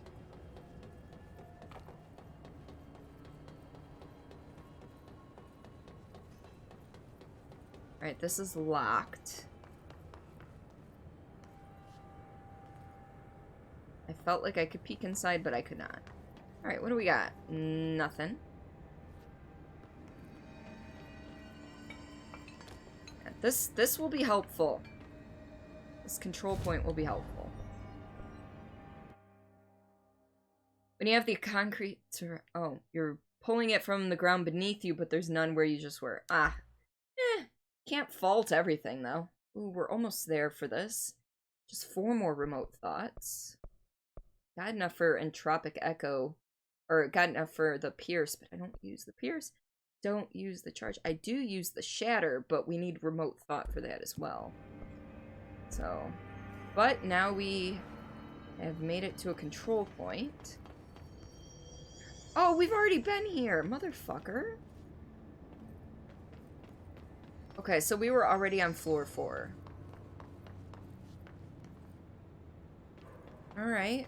Alright, this is locked. I felt like I could peek inside, but I could not. Alright, what do we got? Nothing. This will be helpful. This control point will be helpful. When you have the concrete... Oh, you're pulling it from the ground beneath you, but there's none where you just were. Ah. Can't fault everything, though. Ooh, we're almost there for this. Just 4 more remote thoughts. Got enough for Entropic Echo. Or got enough for the Pierce, but I don't use the Pierce. Don't use the charge. I do use the Shatter, but we need remote thought for that as well. So, but now we have made it to a control point. Oh, we've already been here, motherfucker. Okay, so we were already on floor 4. Alright.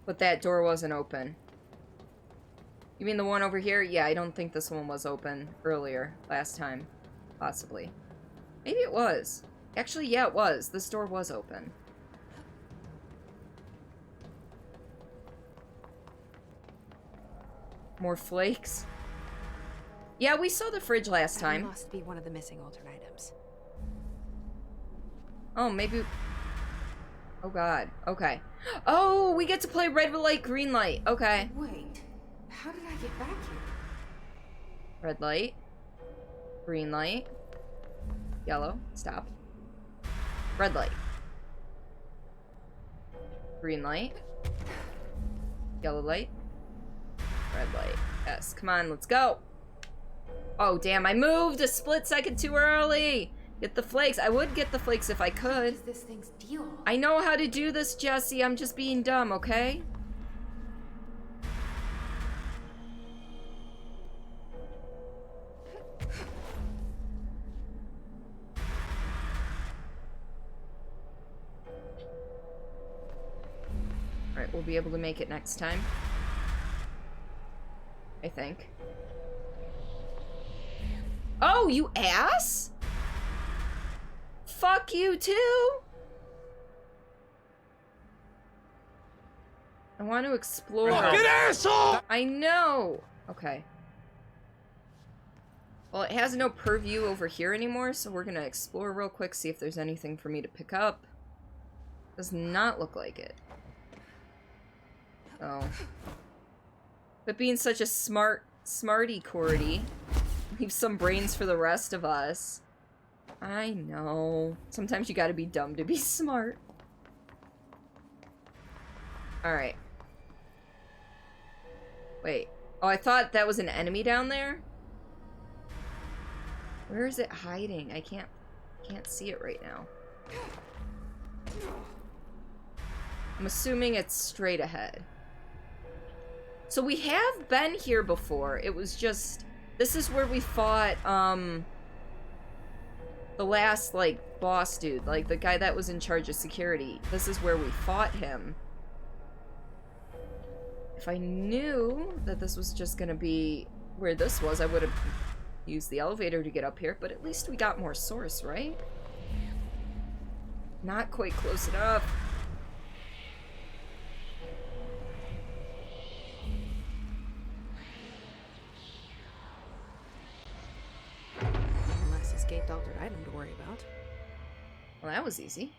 But that door wasn't open. You mean the one over here? Yeah, I don't think this one was open earlier, last time. Possibly. Maybe it was. Actually, yeah, it was. This door was open. More flakes? Yeah, we saw the fridge last time. That must be one of the missing alternate items. Oh, maybe... Oh god. Okay. Oh, we get to play red light, green light. Okay. Wait, how did I get back here? Red light. Green light. Yellow. Stop. Red light. Green light. Yellow light. Red light. Yes, come on, let's go. Oh, damn, I moved a split second too early. Get the flakes. I would get the flakes if I What could. is this thing's deal? I know how to do this, Jesse. I'm just being dumb, okay? Alright, we'll be able to make it next time. I think. Oh, you ass? Fuck you too? I want to explore. Fucking asshole! I know. Okay. Well, it has no purview over here anymore, so we're gonna explore real quick, see if there's anything for me to pick up. Does not look like it. Oh. But being such a smarty Cordy, leave some brains for the rest of us. I know. Sometimes you gotta be dumb to be smart. Alright. Wait. Oh, I thought that was an enemy down there? Where is it hiding? I can't see it right now. I'm assuming it's straight ahead. So we have been here before. It was just... This is where we fought, the last, like, boss dude. Like, the guy that was in charge of security. This is where we fought him. If I knew that this was just gonna be where this was, I would have used the elevator to get up here, but at least we got more source, right? Not quite close enough. Unless escaped altered item to worry about. Well, that was easy.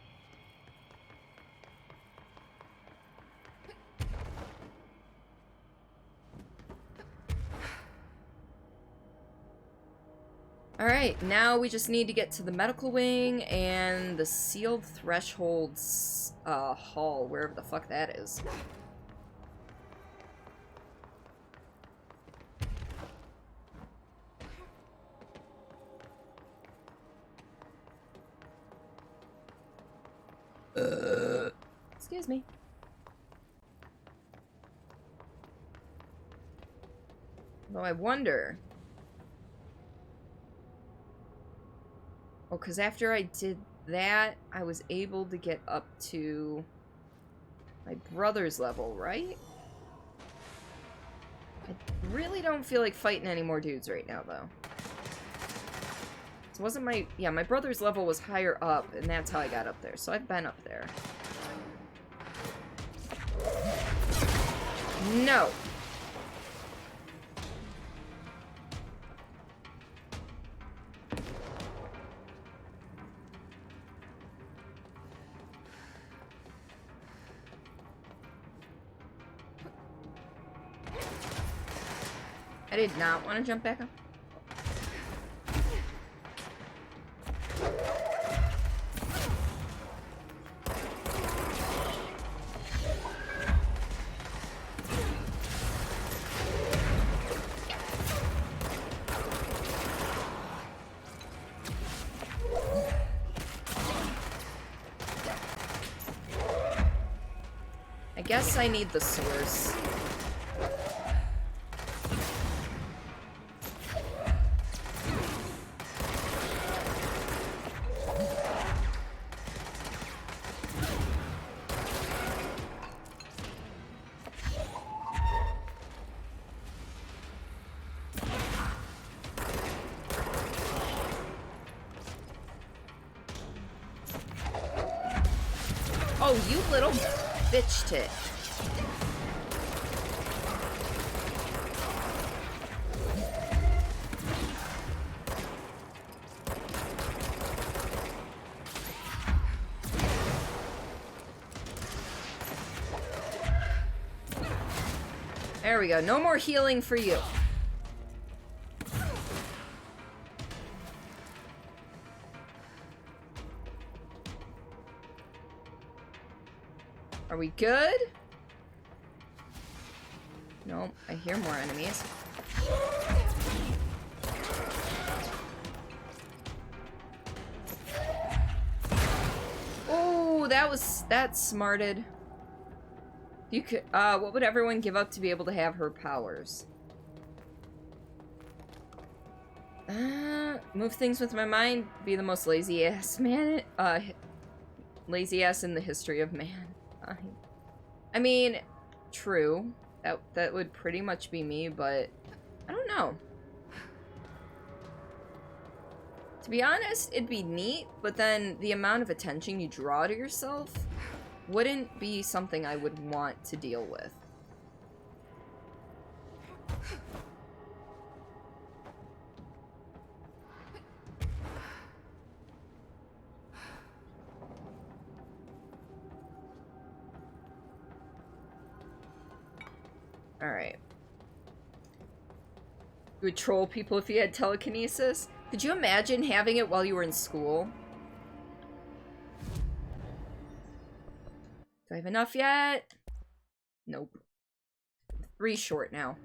Alright, now we just need to get to the medical wing and the sealed thresholds hall, wherever the fuck that is. Excuse me. Though I wonder... Oh, because after I did that, I was able to get up to my brother's level, right? I really don't feel like fighting any more dudes right now, though. So wasn't my... Yeah, my brother's level was higher up, and that's how I got up there. So I've been up there. No! I did not want to jump back up. I guess I need the source. Oh, you little bitch tit. There we go. No more healing for you. Are we good? No, I hear more enemies. that's smarted. You could, what would everyone give up to be able to have her powers? Move things with my mind, be the most lazy ass man, lazy ass in the history of man. I mean, true. That would pretty much be me, but I don't know. To be honest, it'd be neat, but then the amount of attention you draw to yourself wouldn't be something I would want to deal with. Alright. You would troll people if you had telekinesis? Could you imagine having it while you were in school? Do I have enough yet? Nope. 3 short now.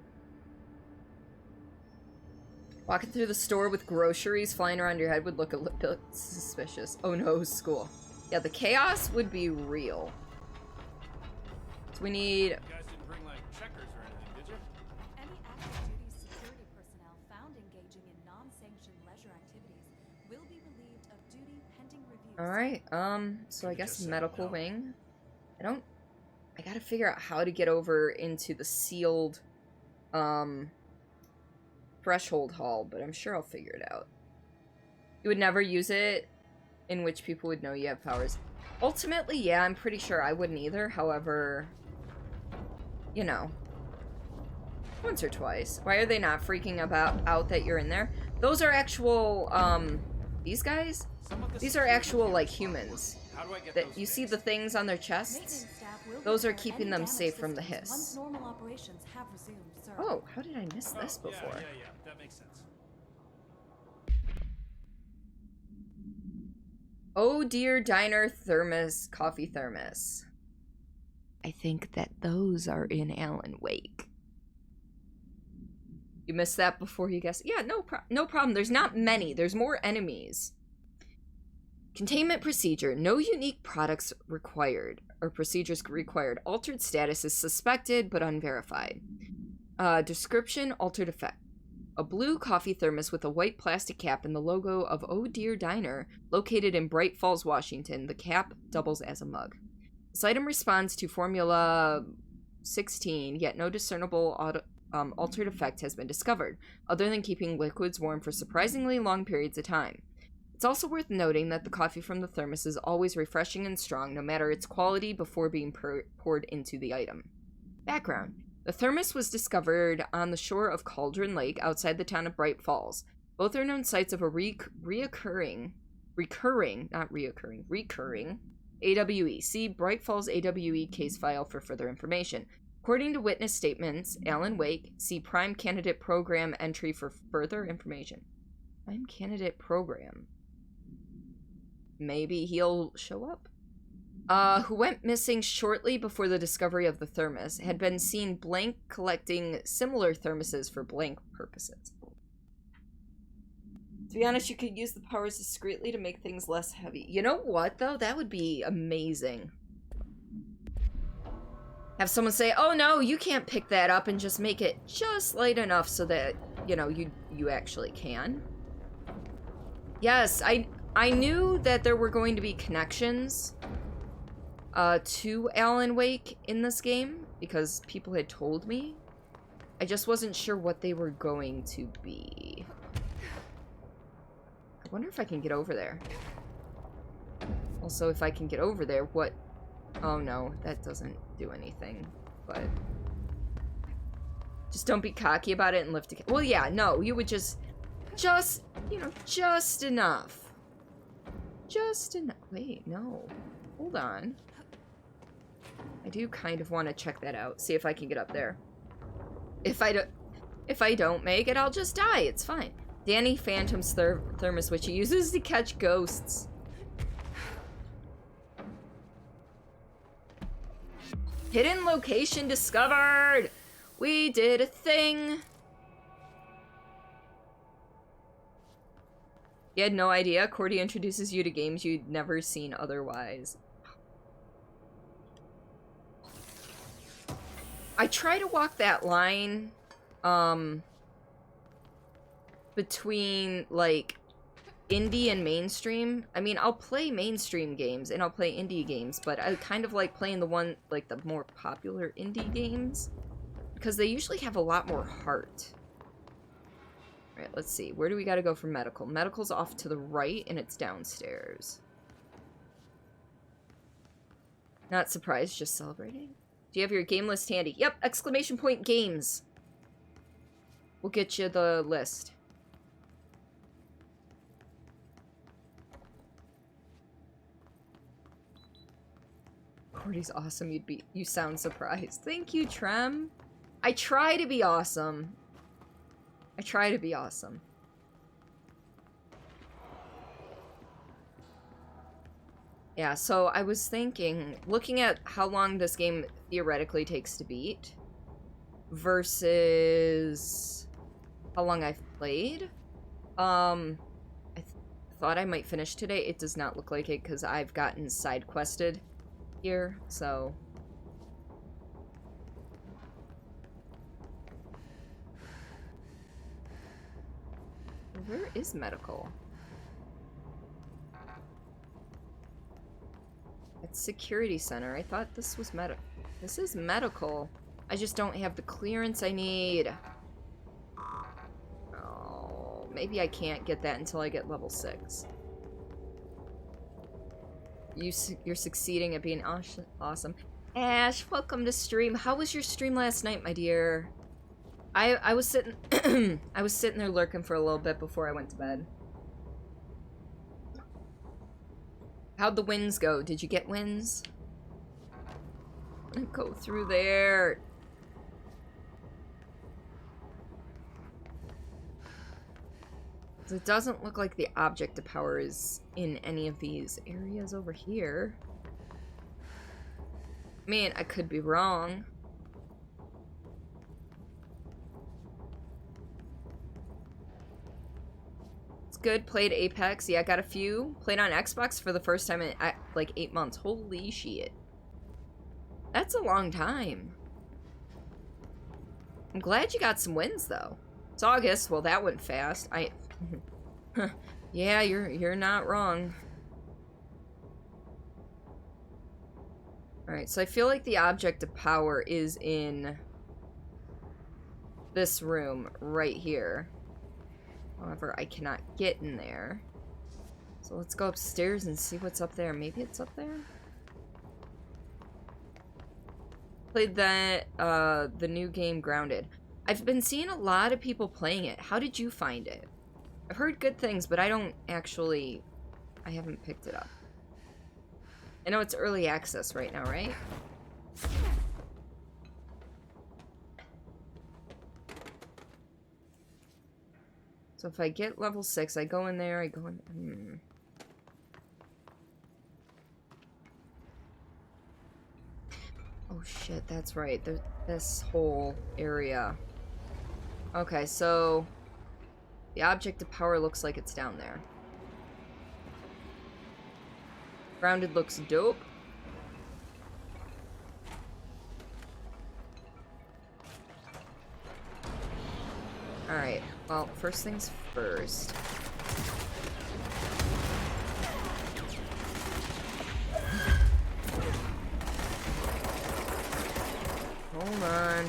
Walking through the store with groceries flying around your head would look a little bit suspicious. Oh no, school. Yeah, the chaos would be real. So we need... You guys didn't bring, like, checkers or anything, did you? Any active duty security personnel found engaging in non-sanctioned leisure activities will be relieved of duty pending review. Alright, so I guess medical wing. I gotta figure out how to get over into the sealed, threshold hall, but I'm sure I'll figure it out. You would never use it in which people would know you have powers. Ultimately, yeah, I'm pretty sure I wouldn't either, however, you know, once or twice. Why are they not freaking out that you're in there? Those are actual, these guys? These are actual, like, humans. That you see the things on their chests? Those are keeping them safe from the hiss. Oh, how did I miss this before? Yeah, that makes sense. Oh dear diner thermos, coffee thermos. I think that those are in Alan Wake. You missed that before you guessed? Yeah, no problem. There's not many. There's more enemies. Containment procedure. No unique products required, or procedures required. Altered status is suspected, but unverified. Description, altered effect. A blue coffee thermos with a white plastic cap and the logo of Oh Dear Diner, located in Bright Falls, Washington. The cap doubles as a mug. This item responds to Formula 16, yet no discernible altered effect has been discovered, other than keeping liquids warm for surprisingly long periods of time. It's also worth noting that the coffee from the thermos is always refreshing and strong, no matter its quality, before being poured into the item. Background. The thermos was discovered on the shore of Cauldron Lake outside the town of Bright Falls. Both are known sites of a recurring AWE. See Bright Falls AWE case file for further information. According to witness statements, Alan Wake, see Prime Candidate Program entry for further information. Prime Candidate Program. Maybe he'll show up. Who went missing shortly before the discovery of the thermos, had been seen blank collecting similar thermoses for blank purposes. To be honest, you could use the powers discreetly to make things less heavy. You know what, though? That would be amazing. Have someone say, oh no, you can't pick that up, and just make it just light enough so that, you know, you actually can. Yes, I knew that there were going to be connections to Alan Wake in this game, because people had told me. I just wasn't sure what they were going to be. I wonder if I can get over there. Also, if I can get over there, what... Oh no, that doesn't do anything, but... Just don't be cocky about it and lift it. Well, yeah, no, you would just, you know, just enough. Just enough. Wait, no. Hold on. I do kind of want to check that out. See if I can get up there. If I don't make it, I'll just die. It's fine. Danny Phantom's thermos, which he uses to catch ghosts. Hidden location discovered! We did a thing! You had no idea? Cordy introduces you to games you'd never seen otherwise. I try to walk that line, between, like, indie and mainstream. I mean, I'll play mainstream games and I'll play indie games, but I kind of like playing the more popular indie games because they usually have a lot more heart. All right, let's see. Where do we got to go for medical? Medical's off to the right and it's downstairs. Not surprised, just celebrating. Do you have your game list handy? Yep, exclamation point games. We'll get you the list. Cordy's awesome. You sound surprised. Thank you, Trem. I try to be awesome. I try to be awesome. Yeah, so I was thinking, looking at how long this game theoretically takes to beat versus how long I've played, I thought I might finish today. It does not look like it because I've gotten side quested here, so where is medical? It's security center. I thought this was this is medical. I just don't have the clearance I need. Oh, maybe I can't get that until I get level 6. You're succeeding at being awesome. Ash, welcome to stream. How was your stream last night, my dear? I was sitting I was sitting there lurking for a little bit before I went to bed. How'd the wins go? Did you get wins? Go through there. It doesn't look like the object of power is in any of these areas over here. I mean, I could be wrong. It's good. Played Apex. Yeah, I got a few. Played on Xbox for the first time in like 8 months. Holy shit. That's a long time. I'm glad you got some wins, though. It's August. Well, that went fast. Yeah, you're not wrong. Alright, so I feel like the object of power is in this room right here. However, I cannot get in there. So let's go upstairs and see what's up there. Maybe it's up there? Played that, the new game Grounded. I've been seeing a lot of people playing it. How did you find it? I've heard good things, but I haven't picked it up. I know it's early access right now, right? So if I get level 6, I go in there, Oh shit, that's right. This whole area. Okay, so the object of power looks like it's down there. Grounded looks dope. Alright, well, first things first. Hold on.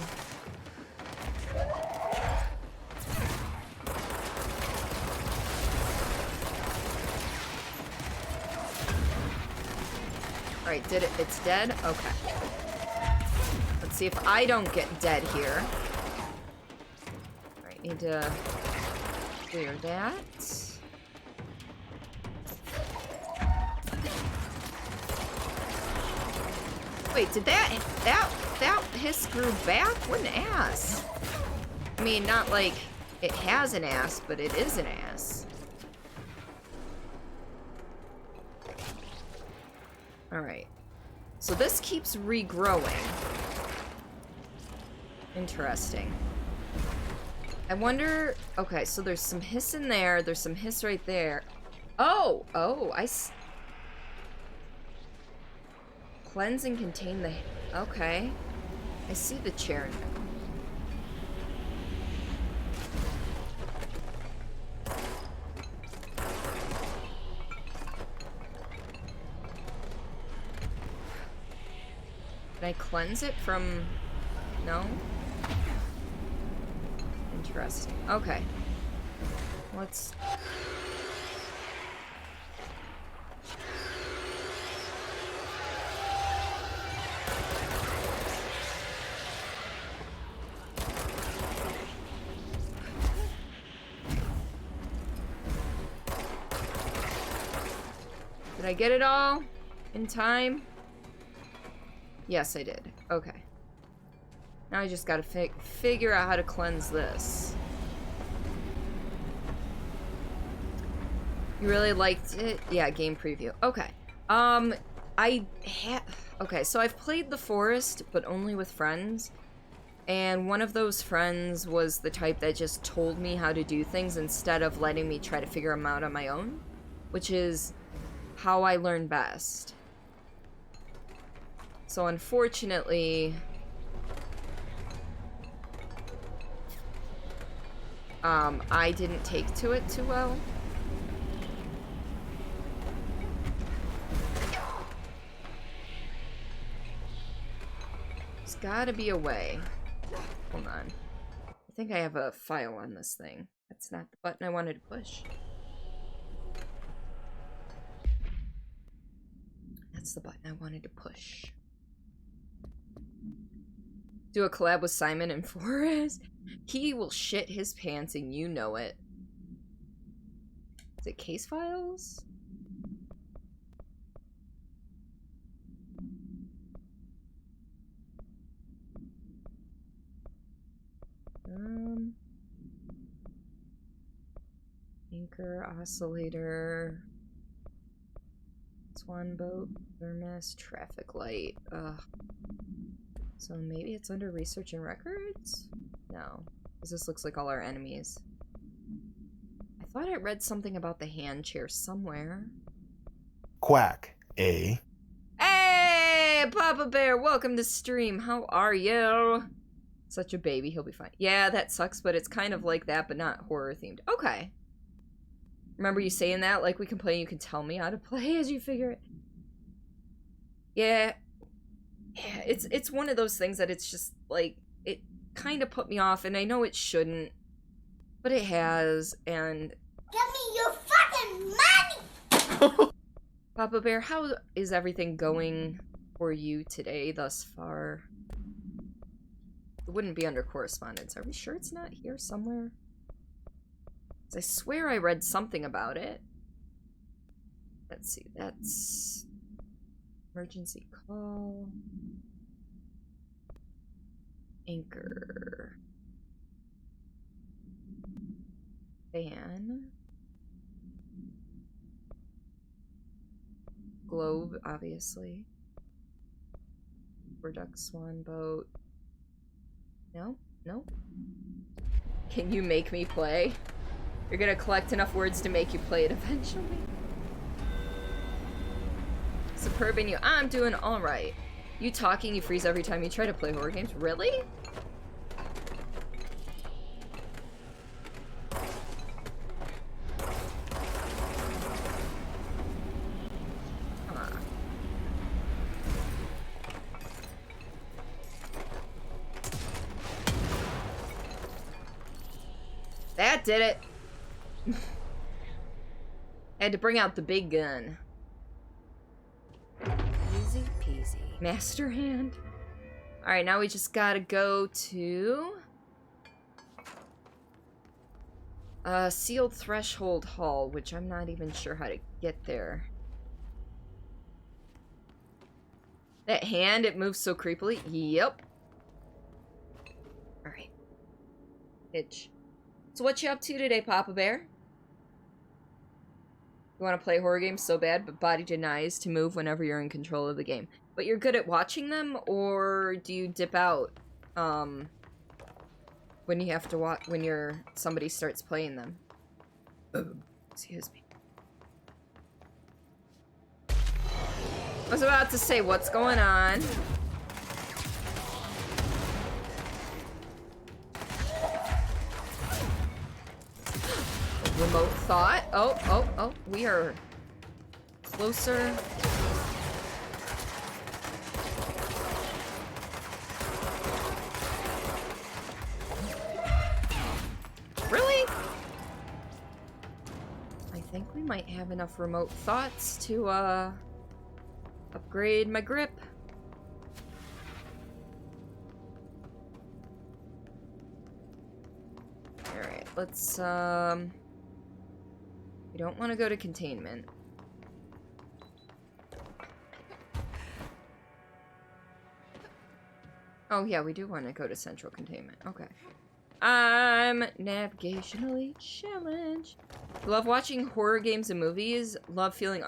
Alright, did it? It's dead? Okay. Let's see if I don't get dead here. Alright, need to clear that. Wait, did that hiss grew back? What an ass. I mean, not like it has an ass, but it is an ass. Alright. So this keeps regrowing. Interesting. I wonder... Okay, so there's some hiss in there. There's some hiss right there. Oh! Oh, Cleanse and contain the... Okay. I see the chair now. Can I cleanse it from... No? Interesting. Okay. Let's... Did I get it all in time? Yes, I did. Okay. Now I just gotta figure out how to cleanse this. You really liked it? Yeah, game preview. Okay. Okay, so I've played The Forest, but only with friends. And one of those friends was the type that just told me how to do things instead of letting me try to figure them out on my own. Which is how I learn best. So unfortunately... I didn't take to it too well. There's gotta be a way. Hold on. I think I have a file on this thing. That's not the button I wanted to push. That's the button I wanted to push. Do a collab with Simon and Forrest? He will shit his pants and you know it. Is it case files? Anchor, oscillator, swan boat, thermos, traffic light. Ugh. So maybe it's under research and records? No, because this looks like all our enemies. I thought I read something about the hand chair somewhere. Quack, eh? Hey, Papa Bear, welcome to stream. How are you? Such a baby, he'll be fine. Yeah, that sucks, but it's kind of like that, but not horror themed. Okay. Remember you saying that? Like we can play and you can tell me how to play as you figure it. Yeah. Yeah, it's one of those things that it's just, like, it kind of put me off, and I know it shouldn't, but it has, and... Give me your fucking money! Papa Bear, how is everything going for you today thus far? It wouldn't be under correspondence. Are we sure it's not here somewhere? 'Cause I swear I read something about it. Let's see, that's... Emergency call. Anchor. Fan. Globe, obviously. Reduct swan boat. No? No? Can you make me play? You're gonna collect enough words to make you play it eventually? Superb and you. I'm doing alright. You talking, you freeze every time you try to play horror games? Really? Come on. That did it. I had to bring out the big gun. Easy peasy. Master hand. Alright, now we just gotta go to... Sealed Threshold Hall, which I'm not even sure how to get there. That hand, it moves so creepily. Yep. Alright. Itch. So what you up to today, Papa Bear? You want to play horror games so bad, but body denies to move whenever you're in control of the game. But you're good at watching them, or do you dip out when you have to watch when somebody starts playing them? Excuse me. I was about to say, what's going on? Remote thought. Oh, we are closer. Really? I think we might have enough remote thoughts to, upgrade my grip. Alright, let's, we don't want to go to containment. Oh, yeah, we do want to go to central containment. Okay. I'm navigationally challenged. Love watching horror games and movies. Love feeling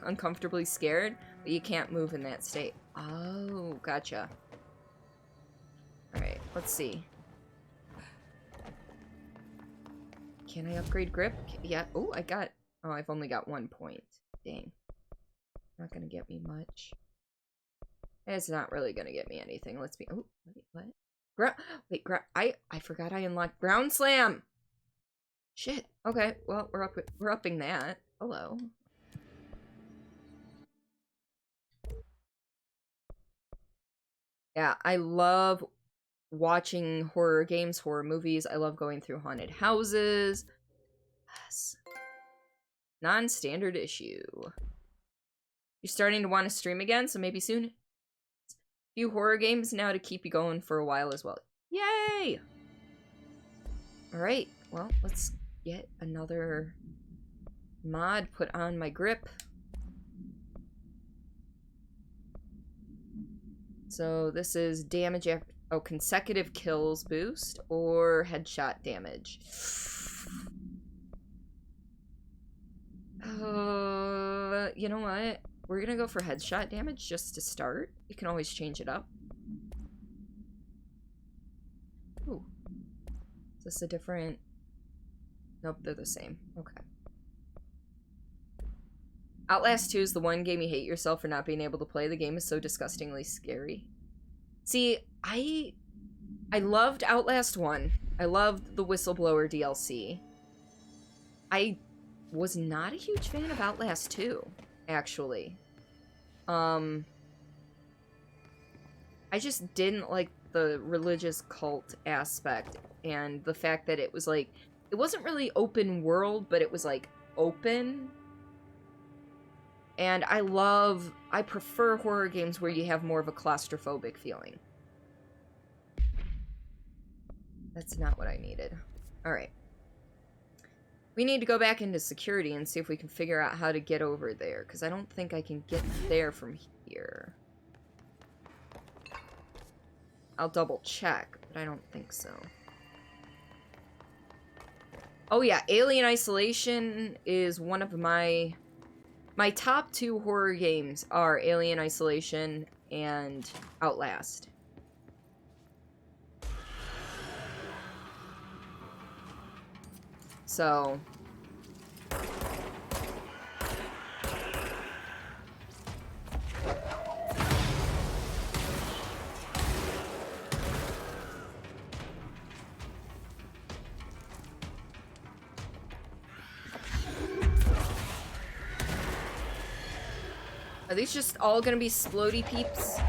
uncomfortably scared, but you can't move in that state. Oh, gotcha. Alright, let's see. Can I upgrade grip? Yeah. Oh, I got... Oh, I've only got 1 point. Dang. Not gonna get me much. It's not really gonna get me anything. Let's be... Oh, wait, what? Wait, I forgot I unlocked Ground Slam! Shit. Okay, well, we're upping that. Hello. Yeah, I love watching horror games, horror movies. I love going through haunted houses. Yes. Non-standard issue. You're starting to want to stream again, so maybe soon. A few horror games now to keep you going for a while as well. Yay! Alright, well, let's get another mod put on my grip. So this is damage after... Oh, consecutive kills boost or headshot damage. You know what? We're gonna go for headshot damage just to start. You can always change it up. Ooh. Is this a different... Nope, they're the same. Okay. Outlast 2 is the one game you hate yourself for not being able to play. The game is so disgustingly scary. See, I loved Outlast 1. I loved the Whistleblower DLC. I was not a huge fan of Outlast 2, actually. I just didn't like the religious cult aspect and the fact that it was like, it wasn't really open world, but it was like open. And I prefer horror games where you have more of a claustrophobic feeling. That's not what I needed. Alright. We need to go back into security and see if we can figure out how to get over there, because I don't think I can get there from here. I'll double check, but I don't think so. Oh yeah, Alien Isolation is one of my top 2 horror games are Alien Isolation and Outlast. So... Are these just all gonna be splody peeps?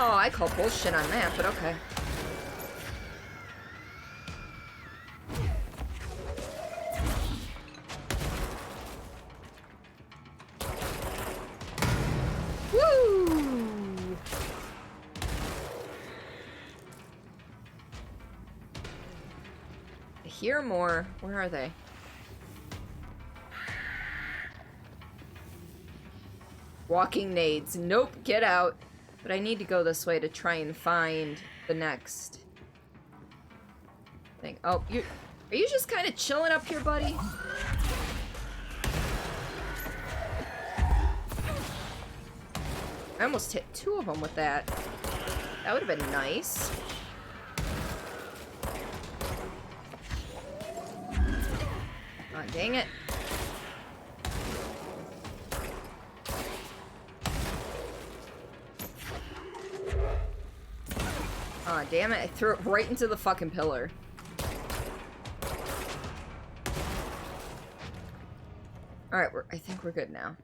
Oh, I call bullshit on that, but okay. Hear more. Where are they? Walking nades. Nope, get out. But I need to go this way to try and find the next thing. Oh, are you just kind of chilling up here, buddy? I almost hit 2 of them with that. That would have been nice. Oh, dang it. Aw, damn it. I threw it right into the fucking pillar. Alright, I think we're good now.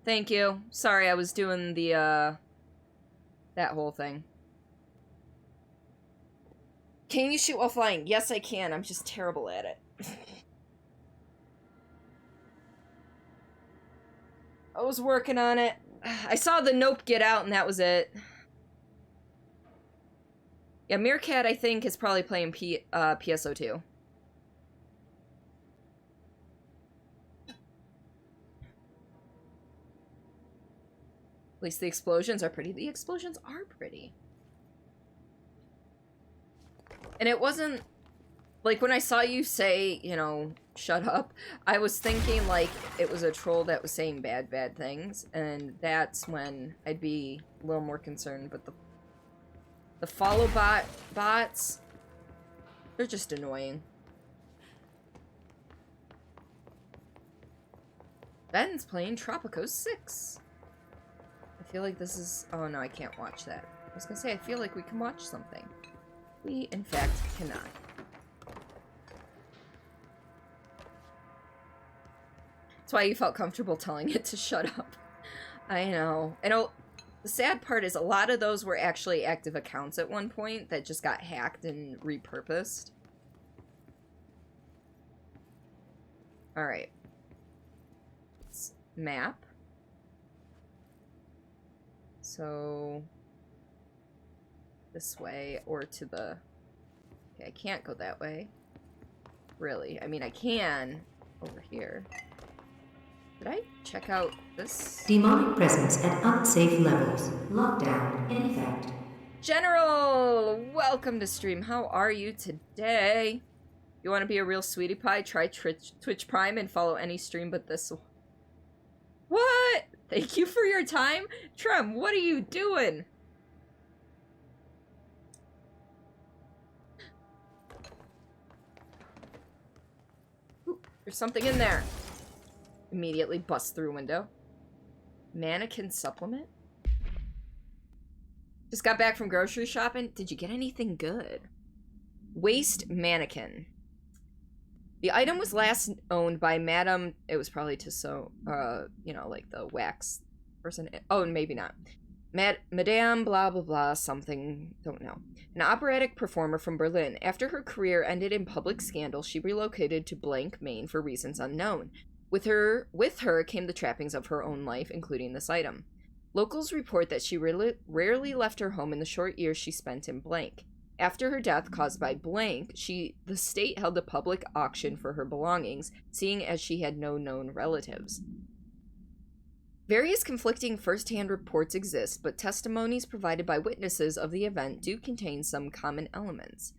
Thank you. Sorry, I was doing the, that whole thing. Can you shoot while flying? Yes, I can. I'm just terrible at it. I was working on it. I saw the Nope get out, and that was it. Yeah, Meerkat, I think, is probably playing PSO2. At least the explosions are pretty. The explosions are pretty. And it wasn't... Like, when I saw you say, you know, shut up, I was thinking, like, it was a troll that was saying bad things. And that's when I'd be a little more concerned. But the follow bots, they're just annoying. Ben's playing Tropico 6. I feel like this is... Oh, no, I can't watch that. I was gonna say, I feel like we can watch something. We, in fact, cannot. That's why you felt comfortable telling it to shut up. I know. And the sad part is a lot of those were actually active accounts at one point that just got hacked and repurposed. Alright. Map. So... this way, or to the... Okay, I can't go that way. Really. I mean, I can over here. Did I check out this? Demonic presence at unsafe levels. Lockdown in effect. General! Welcome to stream. How are you today? You want to be a real sweetie pie? Try Twitch Prime and follow any stream but this one. What? Thank you for your time? Trem, what are you doing? Ooh, there's something in there. Immediately bust through window. Mannequin supplement? Just got back from grocery shopping. Did you get anything good? Waste mannequin. The item was last owned by Madame... It was probably Tissot, you know, like the wax person. Oh, maybe not. Madame blah blah blah something, don't know. An operatic performer from Berlin. After her career ended in public scandal, she relocated to blank Maine for reasons unknown. With her came the trappings of her own life, including this item. Locals report that she rarely left her home in the short years she spent in blank. After her death caused by blank, the state held a public auction for her belongings, seeing as she had no known relatives. Various conflicting first-hand reports exist, but testimonies provided by witnesses of the event do contain some common elements.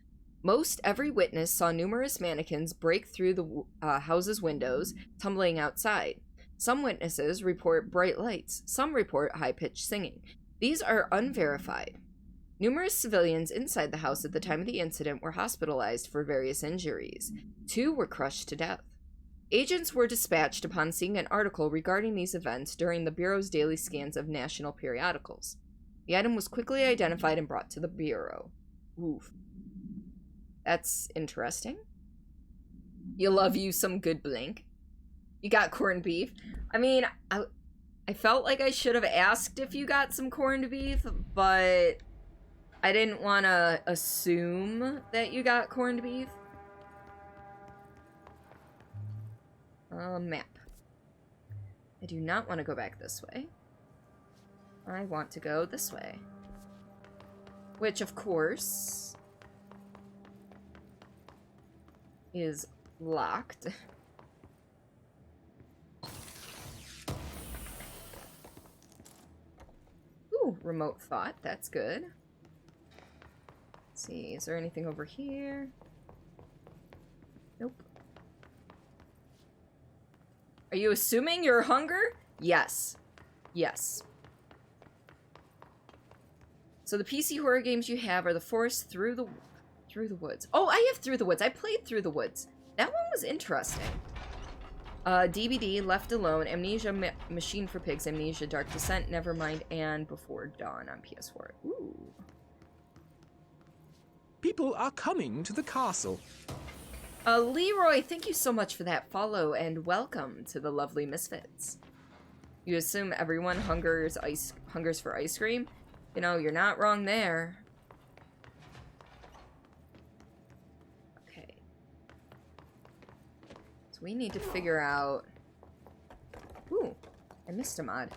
Most every witness saw numerous mannequins break through the house's windows, tumbling outside. Some witnesses report bright lights. Some report high-pitched singing. These are unverified. Numerous civilians inside the house at the time of the incident were hospitalized for various injuries. 2 were crushed to death. Agents were dispatched upon seeing an article regarding these events during the Bureau's daily scans of national periodicals. The item was quickly identified and brought to the Bureau. Oof. That's interesting. You love you some good blank. You got corned beef. I mean, I felt like I should have asked if you got some corned beef, but I didn't want to assume that you got corned beef. Map. I do not want to go back this way. I want to go this way. Which, of course, is locked. Ooh, remote thought. That's good. Let's see, is there anything over here? Nope. Are you assuming your hunger? Yes. Yes. So the PC horror games you have are The Forest, Through Through the Woods. Oh, I have Through the Woods. I played Through the Woods. That one was interesting. DBD, Left Alone, Amnesia, Machine for Pigs, Amnesia, Dark Descent, Nevermind, and Before Dawn on PS4. Ooh. People are coming to the castle. Leroy, thank you so much for that follow, and welcome to the lovely Misfits. You assume everyone hungers for ice cream? You know, you're not wrong there. Okay. So we need to figure out... Ooh, I missed a mod.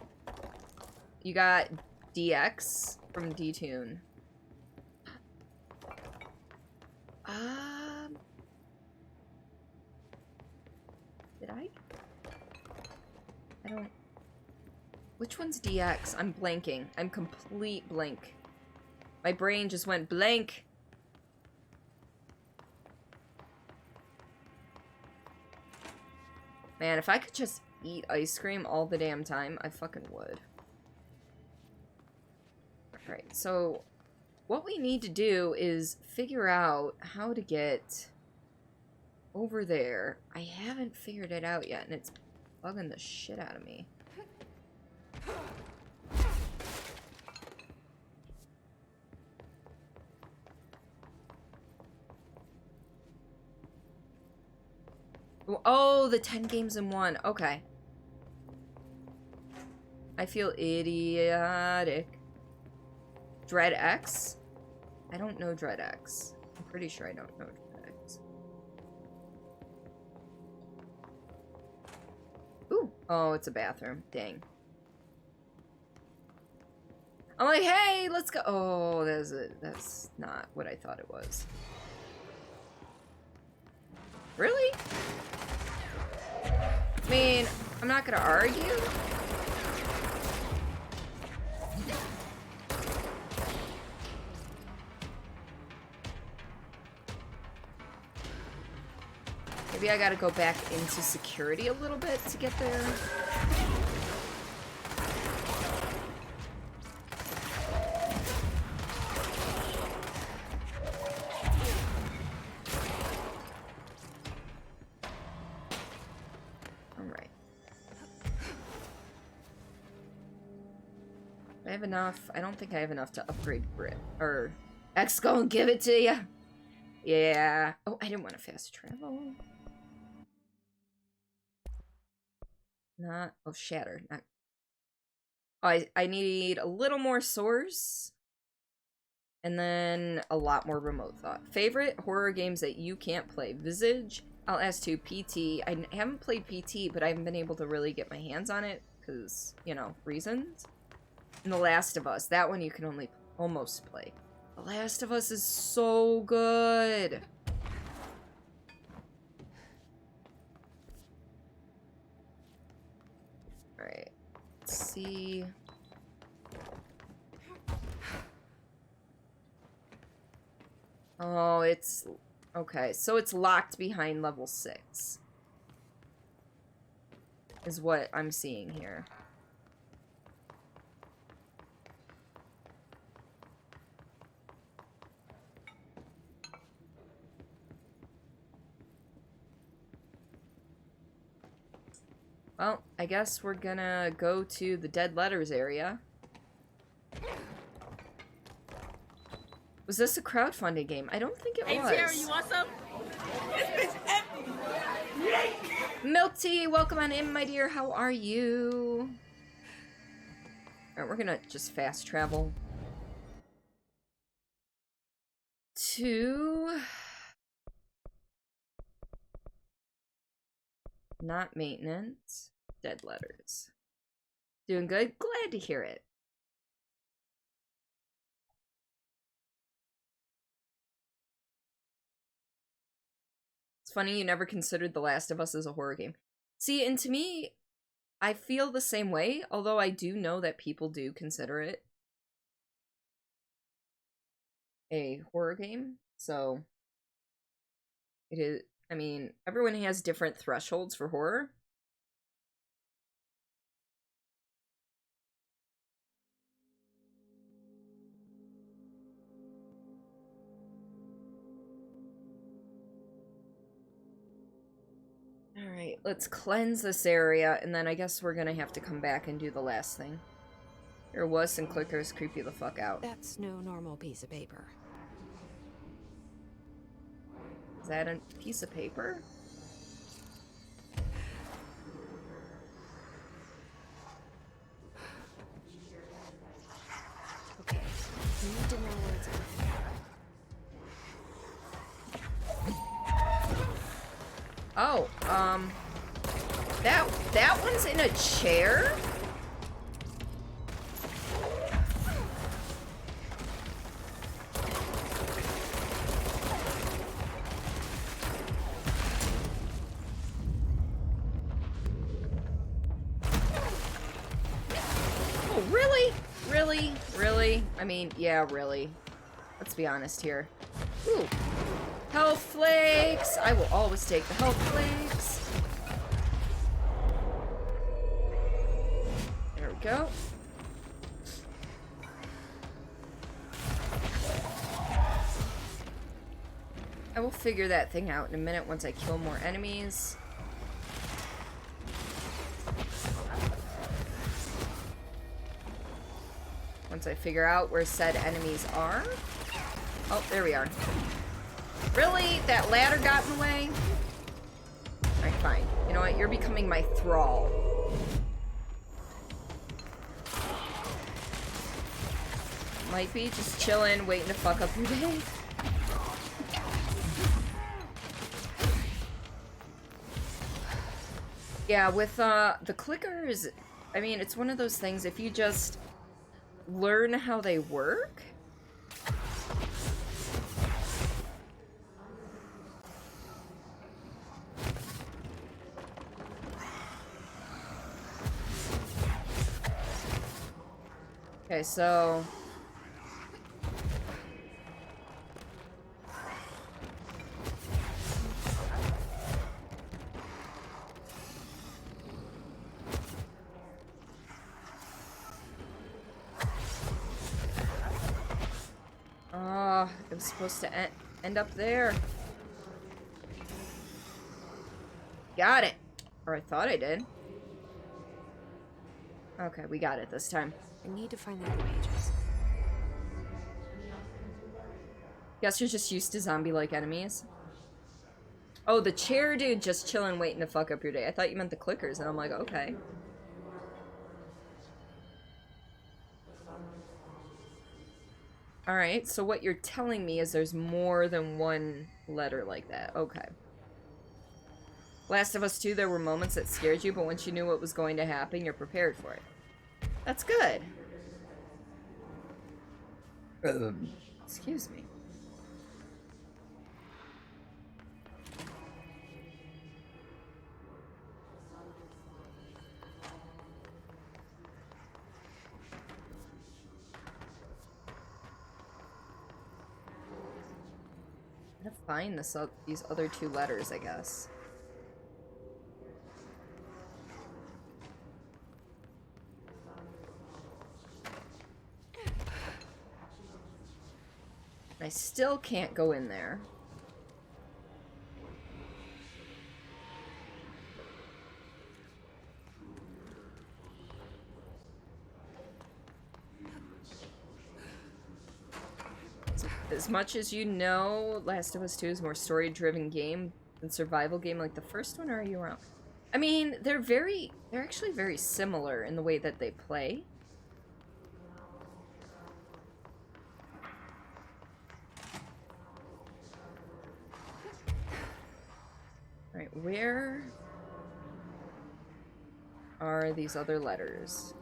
You got DX from D-Tune. Did I don't... Which one's DX? I'm blanking. I'm complete blank. My brain just went blank. Man, if I could just eat ice cream all the damn time, I fucking would. Alright, so what we need to do is figure out how to get over there. I haven't figured it out yet, and it's bugging the shit out of me. Oh, the 10 games in one. Okay. I feel idiotic. Dread X? I don't know Dread X. I'm pretty sure I don't know Dread X. Ooh. Oh, it's a bathroom. Dang. I'm like, hey, let's go. Oh, that's not what I thought it was. Really? I mean, I'm not gonna argue. Maybe I gotta go back into security a little bit to get there. I have enough. I don't think I have enough to upgrade grip. Or X gonna give it to ya. Yeah. Oh, I didn't want to fast travel. Not. Oh, shatter. Not. Oh, I need a little more source. And then a lot more remote thought. Favorite horror games that you can't play? Visage. I'll ask to PT. I haven't played PT, but I haven't been able to really get my hands on it because, you know, reasons. And The Last of Us. That one you can only almost play. The Last of Us is so good. Alright. Let's see. Oh, it's... Okay, so it's locked behind level 6. Is what I'm seeing here. Well, I guess we're gonna go to the Dead Letters area. Was this a crowdfunding game? I don't think it was. Hey, Jerry, you want some? This bitch empty. Milk Tea, welcome on in, my dear. How are you? Alright, we're gonna just fast travel to... Not maintenance. Dead Letters. Doing good? Glad to hear it. It's funny you never considered The Last of Us as a horror game. See, and to me, I feel the same way, although I do know that people do consider it a horror game. So, it is... I mean, everyone has different thresholds for horror. let's cleanse this area, and then I guess we're gonna have to come back and do the last thing. Your wuss and clickers creep you the fuck out. That's no normal piece of paper. Is that a piece of paper? Okay, you need to know where it's going. Oh, that one's in a chair? Oh, really? Really? Really? I mean, yeah, really. Let's be honest here. Ooh. Health flakes! I will always take the health flakes. There we go. I will figure that thing out in a minute once I kill more enemies. Once I figure out where said enemies are. Oh, there we are. Really? That ladder got in the way? Alright, fine. You know what? You're becoming my thrall. Might be just chilling, waiting to fuck up your day. Yeah, with the clickers, I mean, it's one of those things, if you just learn how they work. Okay, so it was supposed to end up there. Got it. Or I thought I did. Okay, we got it this time. I need to find the other pages. Guess you're just used to zombie-like enemies. Oh, the chair dude just chilling waiting to fuck up your day. I thought you meant the clickers, and I'm like, okay. Alright, so what you're telling me is there's more than one letter like that. Okay. Last of Us 2, there were moments that scared you, but once you knew what was going to happen, you're prepared for it. That's good. Excuse me. I'm gonna find these other two letters, I guess. I still can't go in there. As much as you know, Last of Us 2 is more story-driven game than survival game like the first one, or are you wrong? I mean, they're actually very similar in the way that they play. Alright, where are these other letters?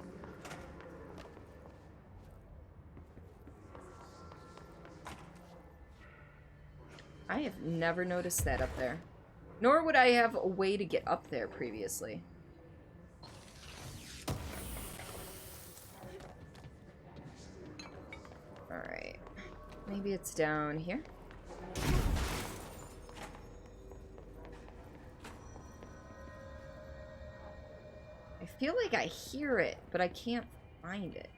I have never noticed that up there. Nor would I have a way to get up there previously. Alright. Maybe it's down here? I feel like I hear it, but I can't find it.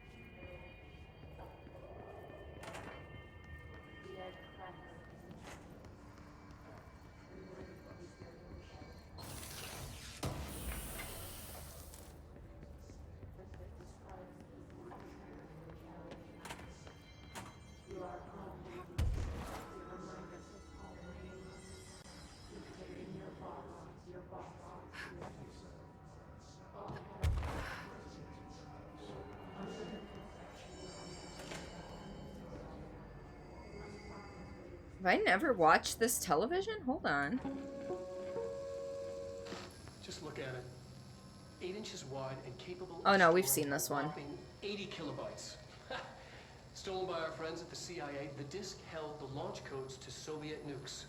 Have I never watched this television? Hold on. Just look at it. 8 inches wide and capable Oh of no, we've storing seen this a one. whopping 80 kilobytes. Stolen by our friends at the CIA, the disk held the launch codes to Soviet nukes.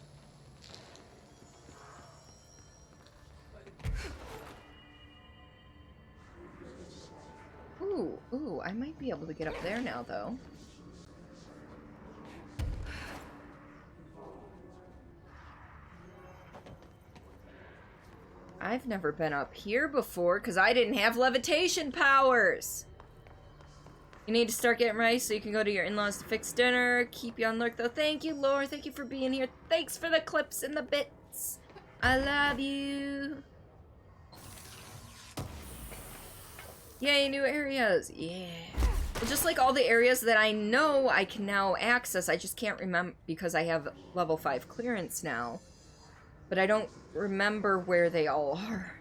Ooh, I might be able to get up there now, though. I've never been up here before because I didn't have levitation powers. You need to start getting ready so you can go to your in-laws to fix dinner. Keep you on lurk, though. Thank you, Laura. Thank you for being here. Thanks for the clips and the bits. I love you. Yay, new areas. Yeah. Well, just like all the areas that I know I can now access, I just can't remember because I have level 5 clearance now. But I don't remember where they all are.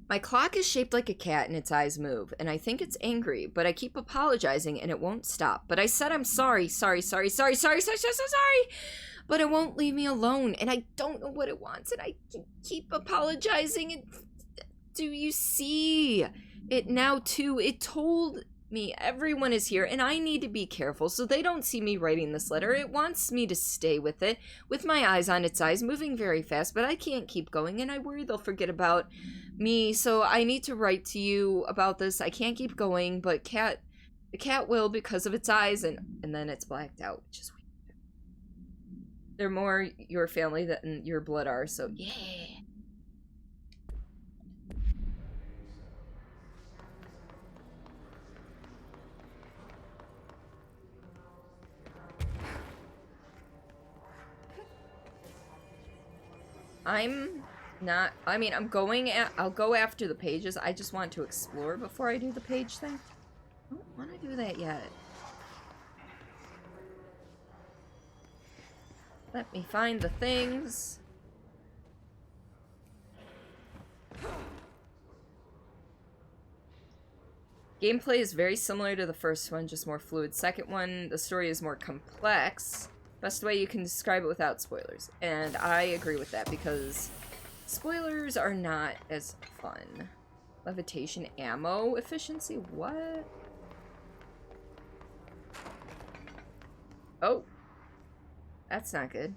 My clock is shaped like a cat and its eyes move, and I think it's angry, but I keep apologizing and it won't stop. But I said I'm sorry. But it won't leave me alone, and I don't know what it wants, and I keep apologizing. And do you see it now too? It told me everyone is here, and I need to be careful so they don't see me writing this letter. It wants me to stay with it, with my eyes on its eyes, moving very fast, but I can't keep going, and I worry they'll forget about me, so I need to write to you about this. I can't keep going, but the cat will because of its eyes, and then it's blacked out, which is weird. They're more your family than your blood are, so yeah. I'll go after the pages. I just want to explore before I do the page thing. I don't want to do that yet. Let me find the things. Gameplay is very similar to the first one, just more fluid. Second one, the story is more complex. Best way you can describe it without spoilers. And I agree with that because spoilers are not as fun. Levitation ammo efficiency? What? Oh. That's not good.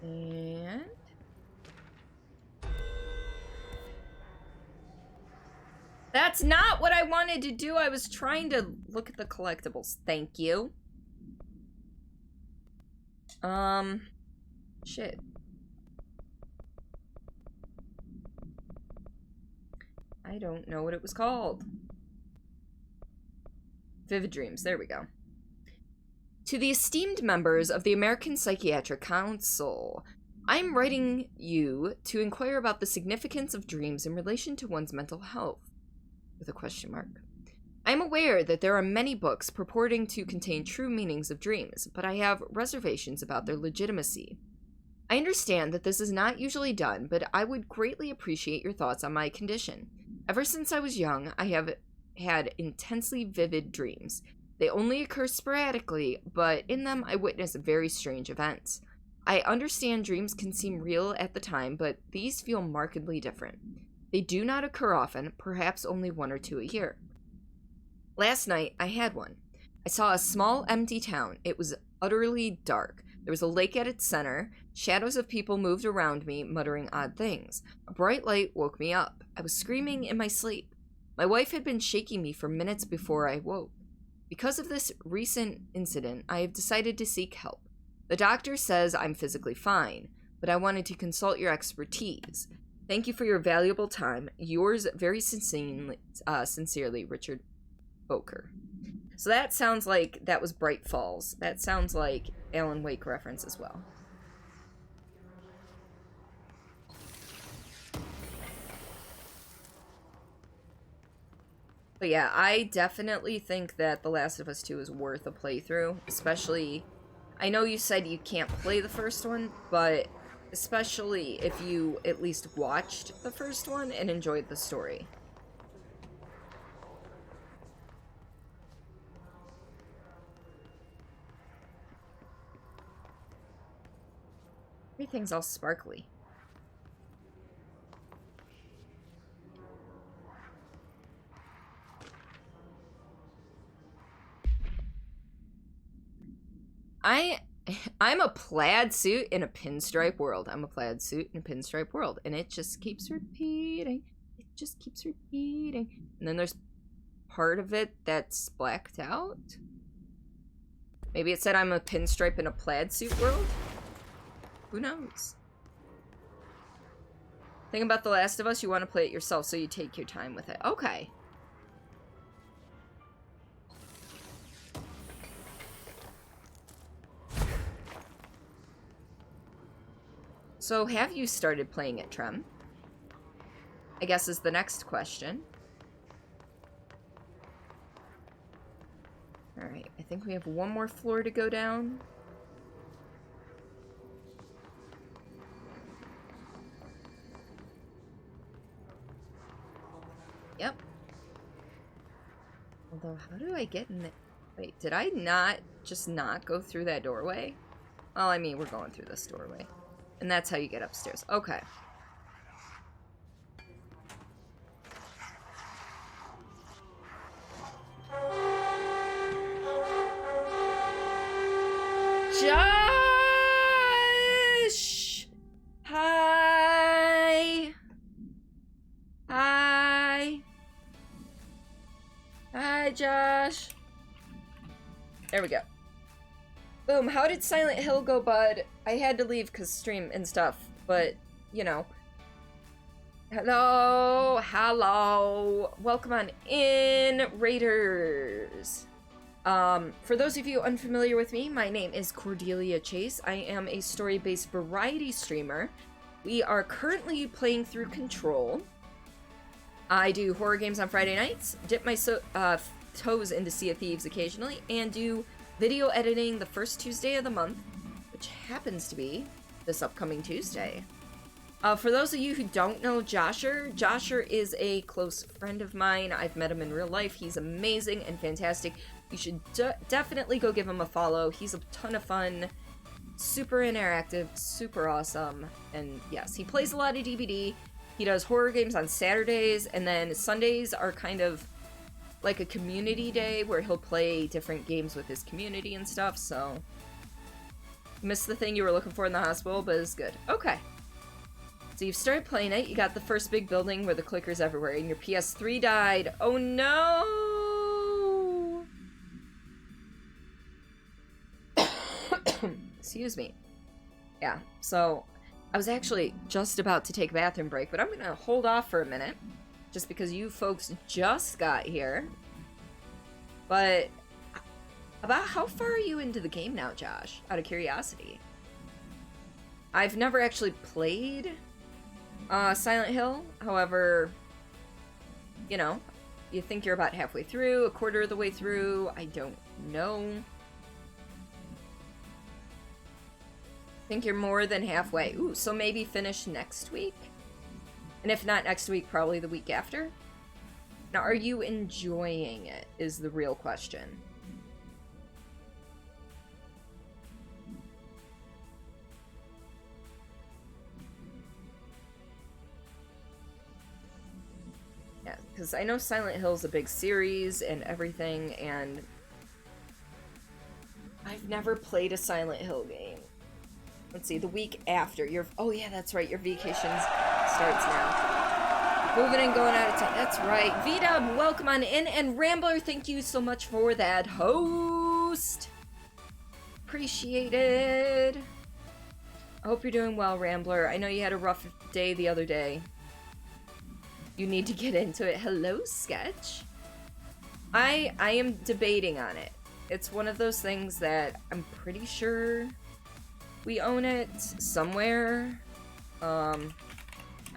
And... that's not what I wanted to do. I was trying to look at the collectibles. Thank you. Shit. I don't know what it was called. Vivid Dreams. There we go. To the esteemed members of the American Psychiatric Council, I'm writing you to inquire about the significance of dreams in relation to one's mental health. With a question mark. I'm aware that there are many books purporting to contain true meanings of dreams, but I have reservations about their legitimacy. I understand that this is not usually done, but I would greatly appreciate your thoughts on my condition. Ever since I was young, I have had intensely vivid dreams. They only occur sporadically, but in them I witness very strange events. I understand dreams can seem real at the time, but these feel markedly different. They do not occur often, perhaps only 1 or 2 a year. Last night, I had one. I saw a small, empty town. It was utterly dark. There was a lake at its center. Shadows of people moved around me, muttering odd things. A bright light woke me up. I was screaming in my sleep. My wife had been shaking me for minutes before I woke. Because of this recent incident, I have decided to seek help. The doctor says I'm physically fine, but I wanted to consult your expertise. Thank you for your valuable time. Yours very sincerely, Richard Boker. So that sounds like that was Bright Falls. That sounds like Alan Wake reference as well. But yeah, I definitely think that The Last of Us 2 is worth a playthrough. Especially, I know you said you can't play the first one, but especially if you at least watched the first one and enjoyed the story. Everything's all sparkly. I'm a plaid suit in a pinstripe world. I'm a plaid suit in a pinstripe world. And it just keeps repeating. It just keeps repeating. And then there's part of it that's blacked out. Maybe it said I'm a pinstripe in a plaid suit world? Who knows? Thing about The Last of Us, you want to play it yourself, so you take your time with it. Okay. So, have you started playing it, Trem? I guess is the next question. Alright, I think we have one more floor to go down. Yep. Although, how do I get in there? Wait, did I not go through that doorway? Well, I mean, we're going through this doorway. And that's how you get upstairs. Okay. Josh! Hi! Hi! Hi, Josh. There we go. Boom, how did Silent Hill go, bud? I had to leave because stream and stuff, but, you know. Hello, hello. Welcome on in, Raiders. For those of you unfamiliar with me, my name is Cordelia Chase. I am a story-based variety streamer. We are currently playing through Control. I do horror games on Friday nights, dip my toes into Sea of Thieves occasionally, and do video editing the first Tuesday of the month, which happens to be this upcoming Tuesday. For those of you who don't know Josher is a close friend of mine. I've met him in real life. He's amazing and fantastic. You should definitely go give him a follow. He's a ton of fun, super interactive, super awesome, and yes, he plays a lot of DBD. He does horror games on Saturdays, and then Sundays are kind of like a community day where he'll play different games with his community and stuff, so missed the thing you were looking for in the hospital, but it's good. Okay. So you've started playing it, you got the first big building where the clicker's everywhere, and your PS3 died. Oh no! Excuse me. Yeah, so I was actually just about to take a bathroom break, but I'm gonna hold off for a minute. Just because you folks just got here. But about how far are you into the game now, Josh? Out of curiosity. I've never actually played Silent Hill. However, you know, you think you're about halfway through, a quarter of the way through. I don't know. Think you're more than halfway. Ooh, so maybe finish next week? And if not next week, probably the week after? Now, are you enjoying it, is the real question. Yeah, because I know Silent Hill's a big series and everything, and I've never played a Silent Hill game. Let's see, the week after. Oh yeah, that's right, your vacations starts now. Moving and going out of town. That's right. V-Dub, welcome on in. And Rambler, thank you so much for that host. Appreciated. I hope you're doing well, Rambler. I know you had a rough day the other day. You need to get into it. Hello, Sketch. I am debating on it. It's one of those things that I'm pretty sure we own it somewhere.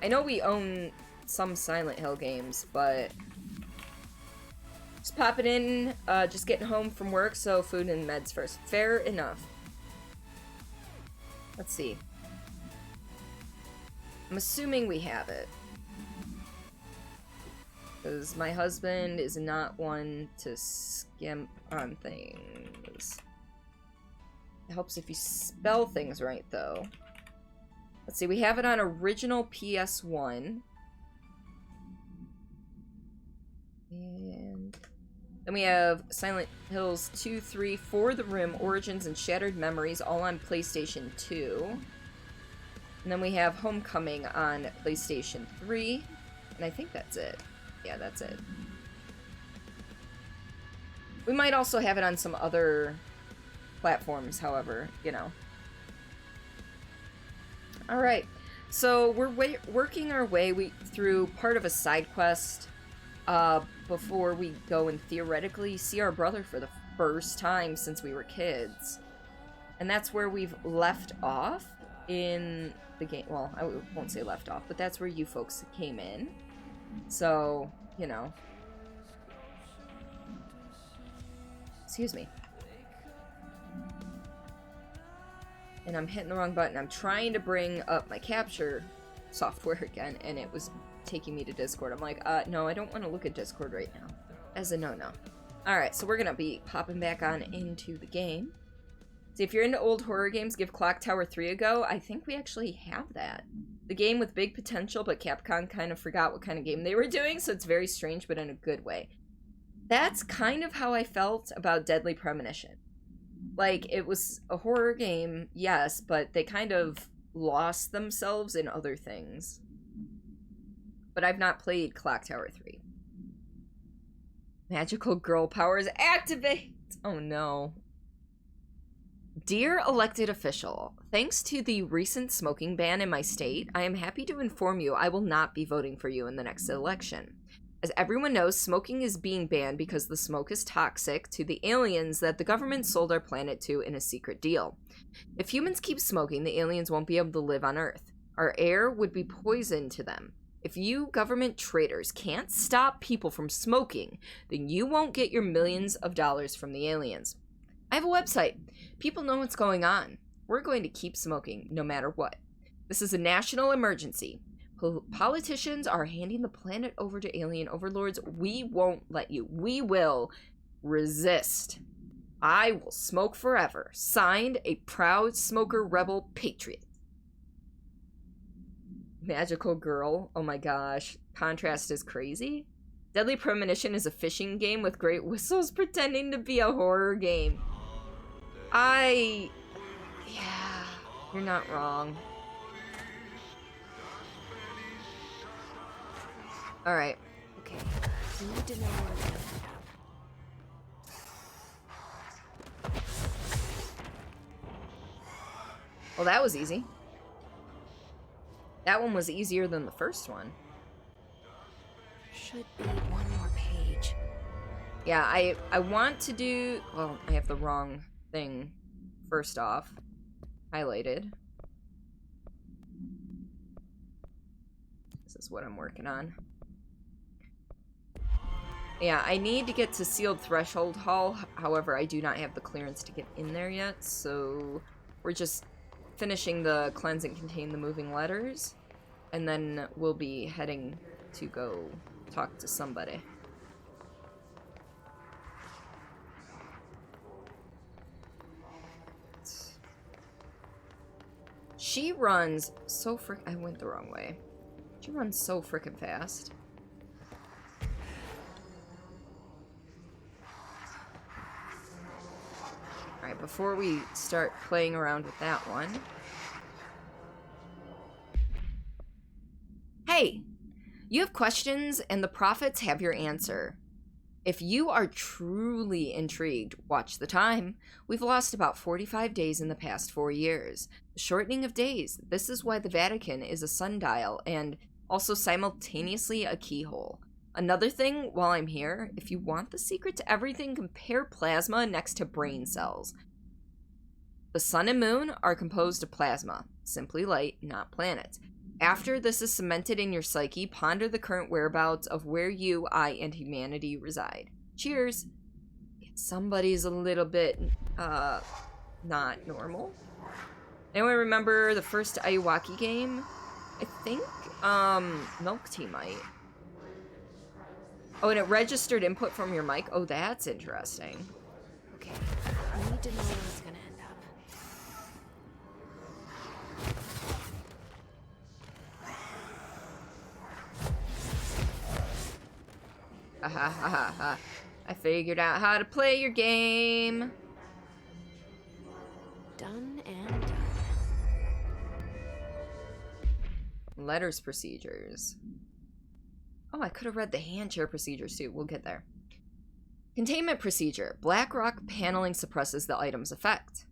I know we own some Silent Hill games, but just popping in, just getting home from work, so food and meds first. Fair enough. Let's see. I'm assuming we have it. Because my husband is not one to skimp on things. It helps if you spell things right, though. Let's see, we have it on original PS1. And then we have Silent Hills 2, 3, For the Rim, Origins, and Shattered Memories, all on PlayStation 2. And then we have Homecoming on PlayStation 3. And I think that's it. Yeah, that's it. We might also have it on some other platforms, however, you know. Alright, so we're working our way through part of a side quest before we go and theoretically see our brother for the first time since we were kids. And that's where we've left off in the game. Well, I won't say left off, but that's where you folks came in. So, you know. Excuse me. And I'm hitting the wrong button. I'm trying to bring up my capture software again, and it was taking me to Discord. I'm like, no, I don't want to look at Discord right now. As a no-no. Alright, so we're gonna be popping back on into the game. See, if you're into old horror games, give Clock Tower 3 a go. I think we actually have that. The game with big potential, but Capcom kind of forgot what kind of game they were doing, so it's very strange, but in a good way. That's kind of how I felt about Deadly Premonition. Like, it was a horror game, yes, but they kind of lost themselves in other things. But I've not played Clock Tower 3. Magical girl powers activate! Oh no. Dear elected official, thanks to the recent smoking ban in my state, I am happy to inform you I will not be voting for you in the next election. As everyone knows, smoking is being banned because the smoke is toxic to the aliens that the government sold our planet to in a secret deal. If humans keep smoking, the aliens won't be able to live on Earth. Our air would be poison to them. If you government traitors can't stop people from smoking, then you won't get your millions of dollars from the aliens. I have a website. People know what's going on. We're going to keep smoking no matter what. This is a national emergency. Politicians are handing the planet over to alien overlords. We won't let you. We will resist. I will smoke forever. Signed, a proud smoker rebel patriot. Magical girl. Oh my gosh. Contrast is crazy. Deadly Premonition is a fishing game with great whistles pretending to be a horror game. Yeah, you're not wrong. Alright. Okay, we need to know where we're gonna end up. Well, that was easy. That one was easier than the first one. Should be one more page. Yeah, I want to do... Well, I have the wrong thing first off. Highlighted. This is what I'm working on. Yeah, I need to get to Sealed Threshold Hall. However, I do not have the clearance to get in there yet, so we're just finishing the cleanse and contain the moving letters, and then we'll be heading to go talk to somebody. She runs so I went the wrong way. She runs so frickin' fast. Alright, before we start playing around with that one. Hey! You have questions, and the prophets have your answer. If you are truly intrigued, watch the time. We've lost about 45 days in the past 4 years. The shortening of days. This is why the Vatican is a sundial, and also simultaneously a keyhole. Another thing, while I'm here, if you want the secret to everything, compare plasma next to brain cells. The sun and moon are composed of plasma, simply light, not planets. After this is cemented in your psyche, ponder the current whereabouts of where you, I, and humanity reside. Cheers! Somebody's a little bit, not normal. Anyone remember the first Ayuwaki game? I think, Milk Tea might. Oh, and it registered input from your mic? Oh, that's interesting. Okay, we need to know where it's gonna end up. Ha ha ha ha ha. I figured out how to play your game. Done and done. Letters procedures. Oh, I could have read the hand chair procedures too. We'll get there. Containment procedure. Black rock paneling suppresses the item's effect.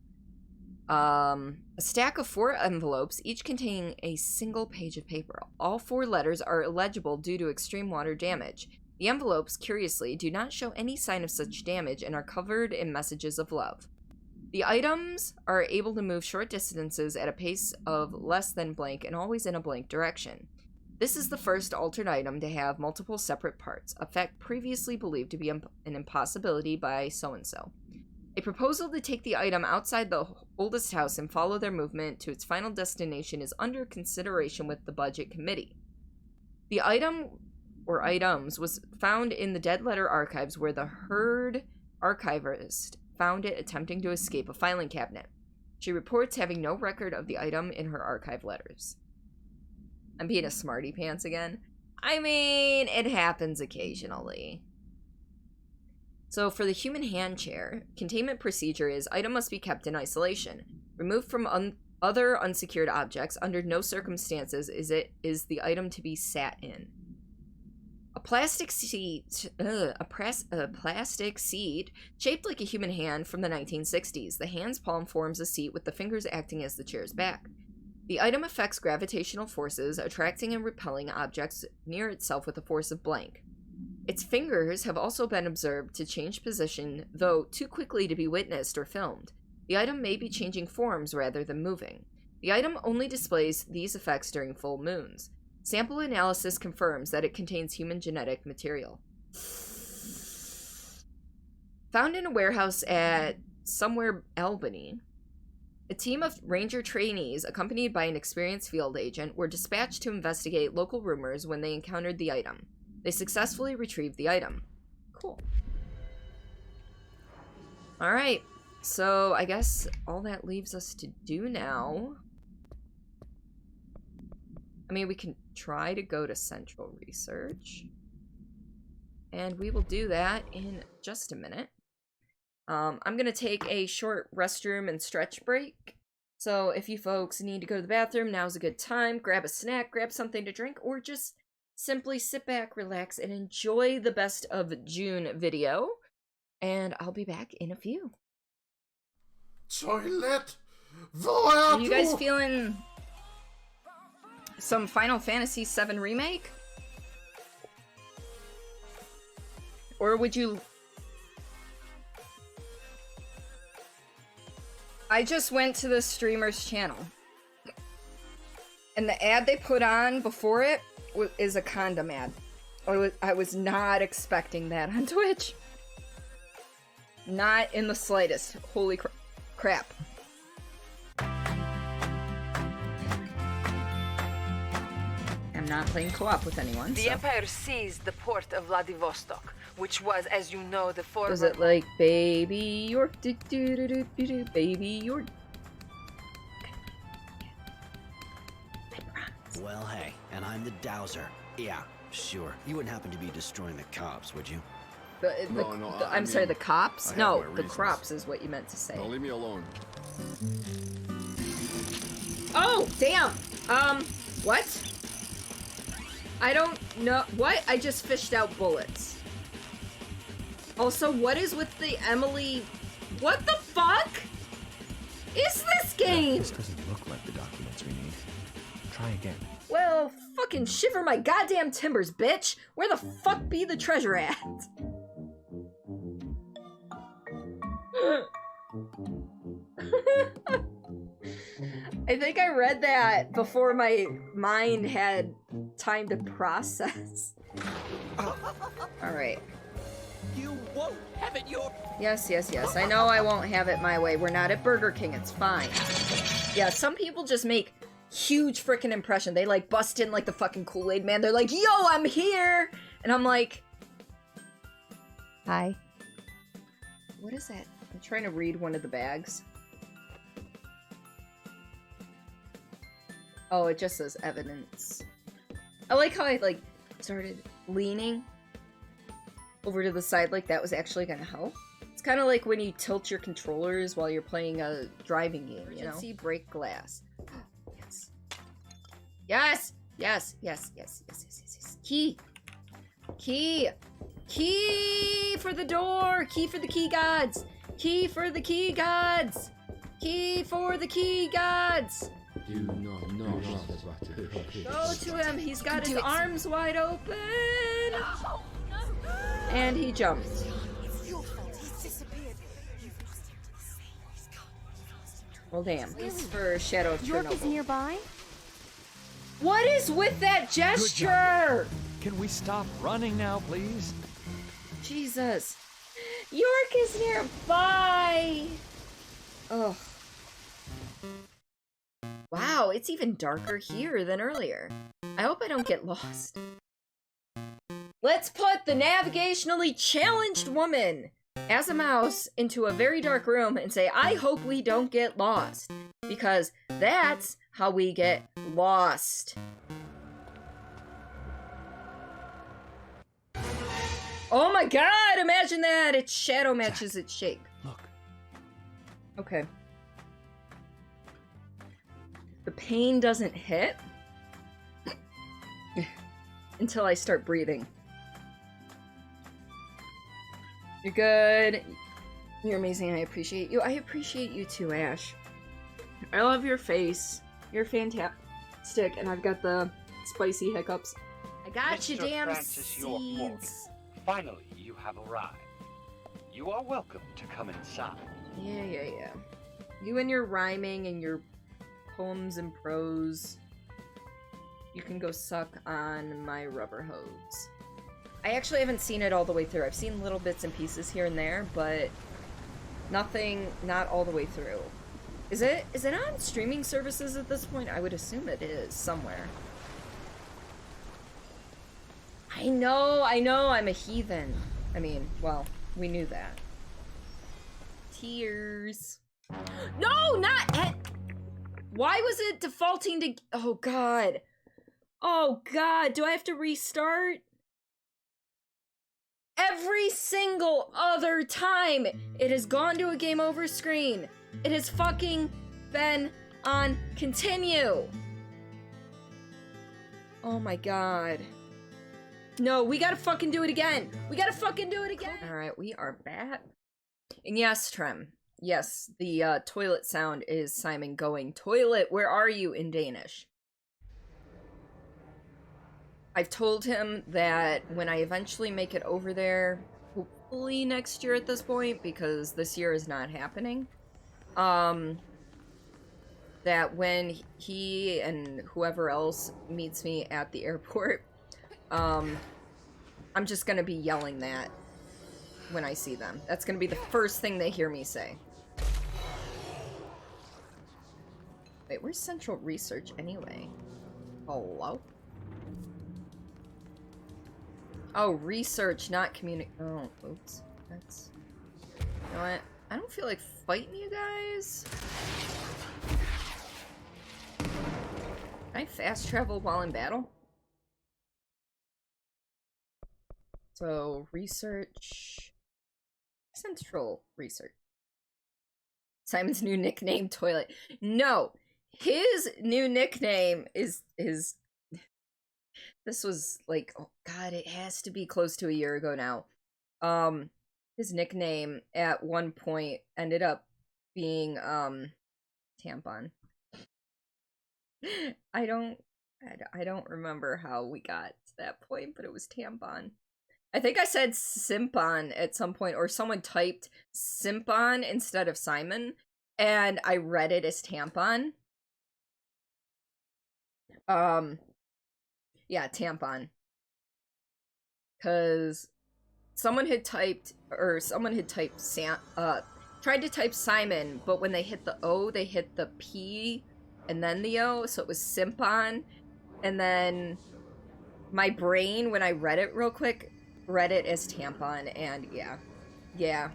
A stack of 4 envelopes, each containing a single page of paper. All 4 letters are illegible due to extreme water damage. The envelopes, curiously, do not show any sign of such damage and are covered in messages of love. The items are able to move short distances at a pace of less than blank and always in a blank direction. This is the first altered item to have multiple separate parts, a fact previously believed to be an impossibility by so-and-so. A proposal to take the item outside the oldest house and follow their movement to its final destination is under consideration with the budget committee. The item, or items, was found in the dead letter archives where the Herd archivist found it attempting to escape a filing cabinet. She reports having no record of the item in her archive letters. I'm being a smarty pants again. I mean, it happens occasionally. So for the human hand chair, containment procedure is item must be kept in isolation. Removed from other unsecured objects. Under no circumstances is the item to be sat in. A plastic seat, a plastic seat shaped like a human hand from the 1960s. The hand's palm forms a seat with the fingers acting as the chair's back. The item affects gravitational forces, attracting and repelling objects near itself with a force of blank. Its fingers have also been observed to change position, though too quickly to be witnessed or filmed. The item may be changing forms rather than moving. The item only displays these effects during full moons. Sample analysis confirms that it contains human genetic material. Found in a warehouse at somewhere Albany, a team of ranger trainees, accompanied by an experienced field agent, were dispatched to investigate local rumors when they encountered the item. They successfully retrieved the item. Cool. Alright, so I guess all that leaves us to do now... I mean, we can try to go to Central Research. And we will do that in just a minute. I'm going to take a short restroom and stretch break. So if you folks need to go to the bathroom, now's a good time. Grab a snack, grab something to drink, or just simply sit back, relax, and enjoy the Best of June video. And I'll be back in a few. Toilet! Are you guys feeling some Final Fantasy VII Remake? Or would you... I just went to the streamer's channel. And the ad they put on before it is a condom ad. I was not expecting that on Twitch. Not in the slightest. Holy crap. I'm not playing co-op with anyone. The Empire seized the port of Vladivostok, which was, as you know, the former... Was it like Baby York? Do, do, do, do, do, do, Baby York. Well, hey, and I'm the Dowser. Yeah, sure. You wouldn't happen to be destroying the cops, would you? I'm sorry, the cops? No, the crops is what you meant to say. Don't leave me alone. Oh, damn! What? I don't know. What? I just fished out bullets. Also, what is with the Emily... What the fuck is this game? This doesn't look like the documents we need. Try again. Well, fucking shiver my goddamn timbers, bitch! Where the fuck be the treasure at? I think I read that before my mind had time to process. Alright. You won't have it your... Yes, yes, yes. I know I won't have it my way. We're not at Burger King. It's fine. Yeah, some people just make huge freaking impression. They like bust in like the fucking Kool-Aid man. They're like, yo, I'm here! And I'm like... Hi. What is that? I'm trying to read one of the bags. Oh, it just says evidence. I like how I, like, started leaning. over to the side like that was actually gonna help. It's kind of like when you tilt your controllers while you're playing a driving game, you know? Emergency brake glass. Yes. Yes! Yes, yes, yes, yes, yes, yes, yes. Key! Key! Key for the door! Key for the key gods! Key for the key gods! Key for the key gods! Do not know. Go to him! He's got his arms wide open! And he jumps. Well, damn. This is for Shadow of York is Chernobyl. nearby? What is with that gesture? Can we stop running now, please? Jesus. York is nearby! Ugh. Wow, it's even darker here than earlier. I hope I don't get lost. Let's put the navigationally challenged woman as a mouse into a very dark room and say, I hope we don't get lost. Because that's how we get lost. Oh my god, imagine that! Its shadow matches its shape. Look. Okay. The pain doesn't hit until I start breathing. You're good. You're amazing. I appreciate you. I appreciate you too, Ash. I love your face. You're fantastic, and I've got the spicy hiccups. I got you, damn seeds. Finally, you have arrived. You are welcome to come inside. Yeah. You and your rhyming and your poems and prose. You can go suck on my rubber hose. I actually haven't seen it all the way through. I've seen little bits and pieces here and there, but not all the way through. Is it on streaming services at this point? I would assume it is somewhere. I know, I'm a heathen. I mean, well, we knew that. Tears. No, not Why was it defaulting to... Oh, God. Oh, God. Do I have to restart? Every single other time it has gone to a game over screen, it has fucking been on continue. Oh, my God. No, we gotta fucking do it again. We gotta fucking do it again. All right, we are back. And yes, Trem. Yes, the toilet sound is Simon going, "Toilet, where are you?" in Danish. I've told him that when I eventually make it over there, hopefully next year at this point, because this year is not happening, that when he and whoever else meets me at the airport, I'm just gonna be yelling that when I see them. That's gonna be the first thing they hear me say. Wait, where's Central Research anyway? Hello? Oh, research, not community. Oh, oops. That's... You know what? I don't feel like fighting you guys. Can I fast travel while in battle? So, research... Central Research. Simon's new nickname, Toilet. No! His new nickname is... This was, like, oh god, it has to be close to a year ago now. His nickname at one point ended up being, Tampon. I don't remember how we got to that point, but it was Tampon. I think I said Simpon at some point, or someone typed Simpon instead of Simon, and I read it as Tampon. Yeah, Tampon. Cause someone had typed tried to type Simon, but when they hit the O, they hit the P and then the O, so it was Simpon. And then my brain, when I read it real quick, read it as Tampon, and yeah.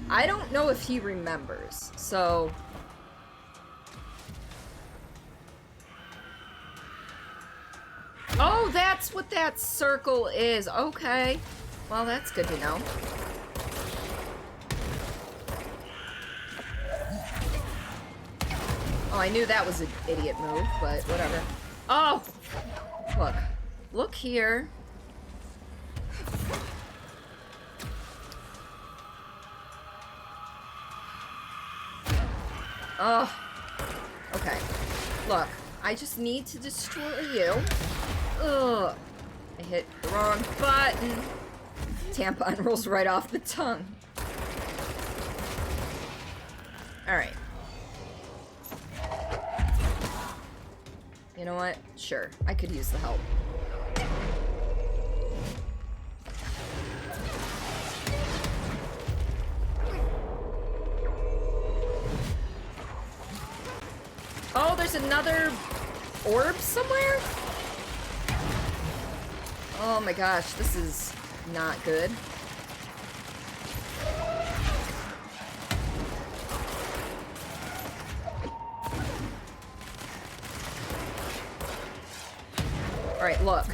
I don't know if he remembers, so... Oh, that's what that circle is. Okay. Well, that's good to know. Oh, I knew that was an idiot move, but whatever. Oh! Look. Look here. Oh. Okay. Look. I just need to destroy you. Ugh. I hit the wrong button. Tampon rolls right off the tongue. Alright. You know what? Sure. I could use the help. Oh, there's another orb somewhere? Oh my gosh, this is not good. Alright, look.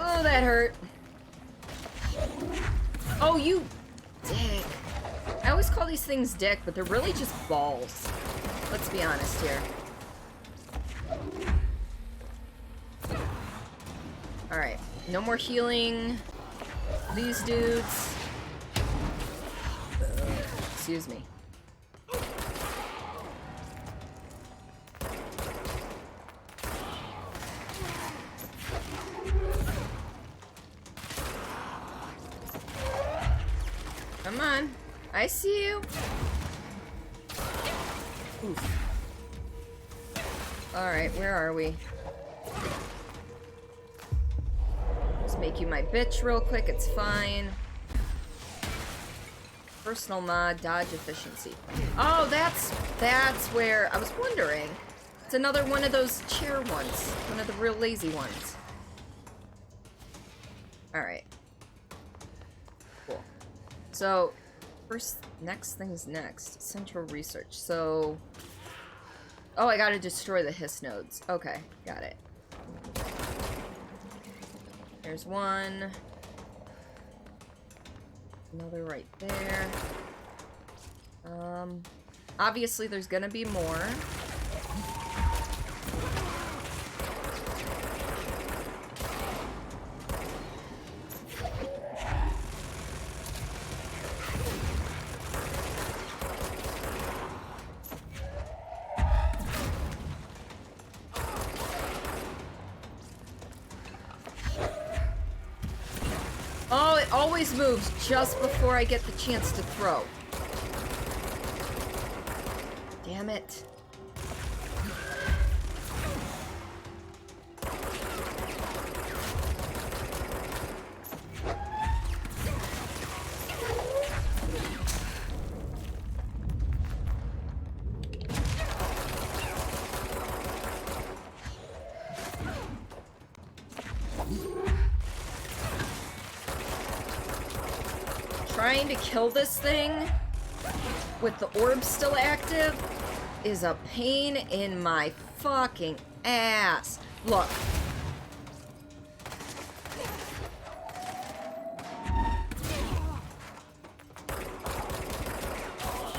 Oh, that hurt. Oh, you dick. I always call these things dick, but they're really just balls. Let's be honest here. Alright, no more healing these dudes. Excuse me. Come on. I see you. Oof. Alright, where are we? Just make you my bitch real quick, it's fine. Personal mod, dodge efficiency. Oh, that's where I was wondering. It's another one of those chair ones. One of the real lazy ones. Alright. Cool. So, next thing's next. Central research. So, oh, I gotta destroy the hiss nodes. Okay, got it. There's one. Another right there. Obviously there's gonna be more. Oh, it always moves just before I get the chance to throw. Damn it. Trying to kill this thing with the orb still active is a pain in my fucking ass. Look.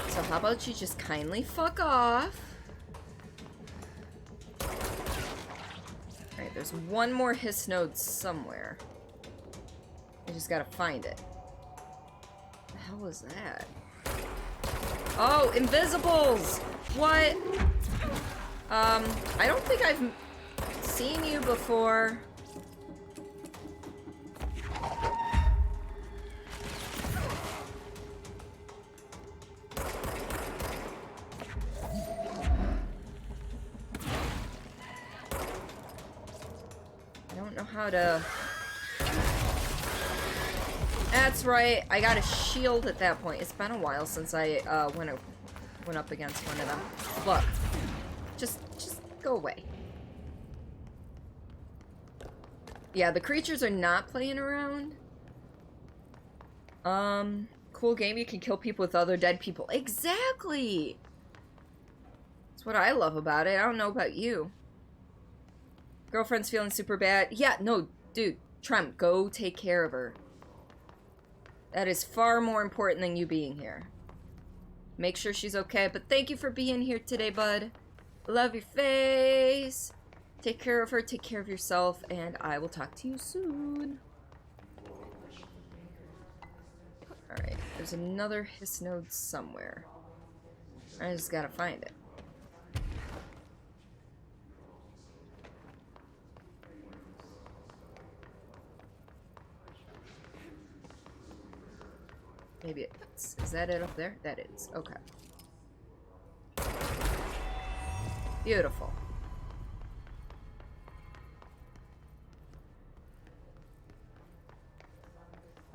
So how about you just kindly fuck off? Alright, there's one more hiss node somewhere. I just gotta find it. What the hell was that? Oh, invisibles! What? I don't think I've seen you before. I don't know how to... That's right. I got a shield at that point. It's been a while since I went up against one of them. Look, just go away. Yeah, the creatures are not playing around. Cool game. You can kill people with other dead people. Exactly. That's what I love about it. I don't know about you. Girlfriend's feeling super bad. Yeah, no, dude. Trem, go take care of her. That is far more important than you being here. Make sure she's okay. But thank you for being here today, bud. Love your face. Take care of her. Take care of yourself. And I will talk to you soon. Alright. There's another hiss node somewhere. I just gotta find it. Maybe it's... Is that it up there? That is. Okay. Beautiful.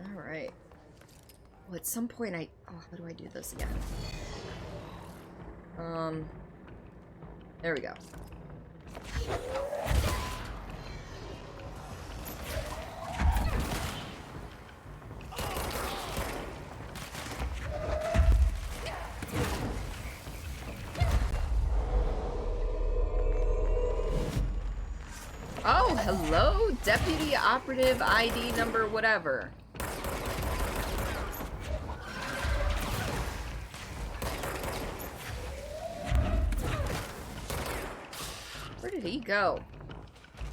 Alright. Well, at some point I... Oh, how do I do this again? There we go. Oh, hello, Deputy Operative ID number whatever. Where did he go?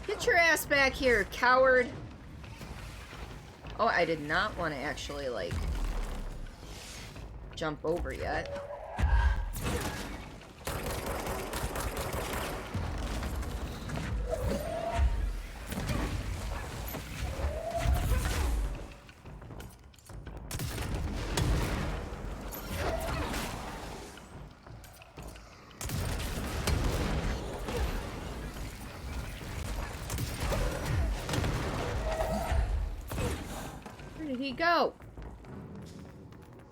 Get your ass back here, coward! Oh, I did not want to actually, like, jump over yet. He go?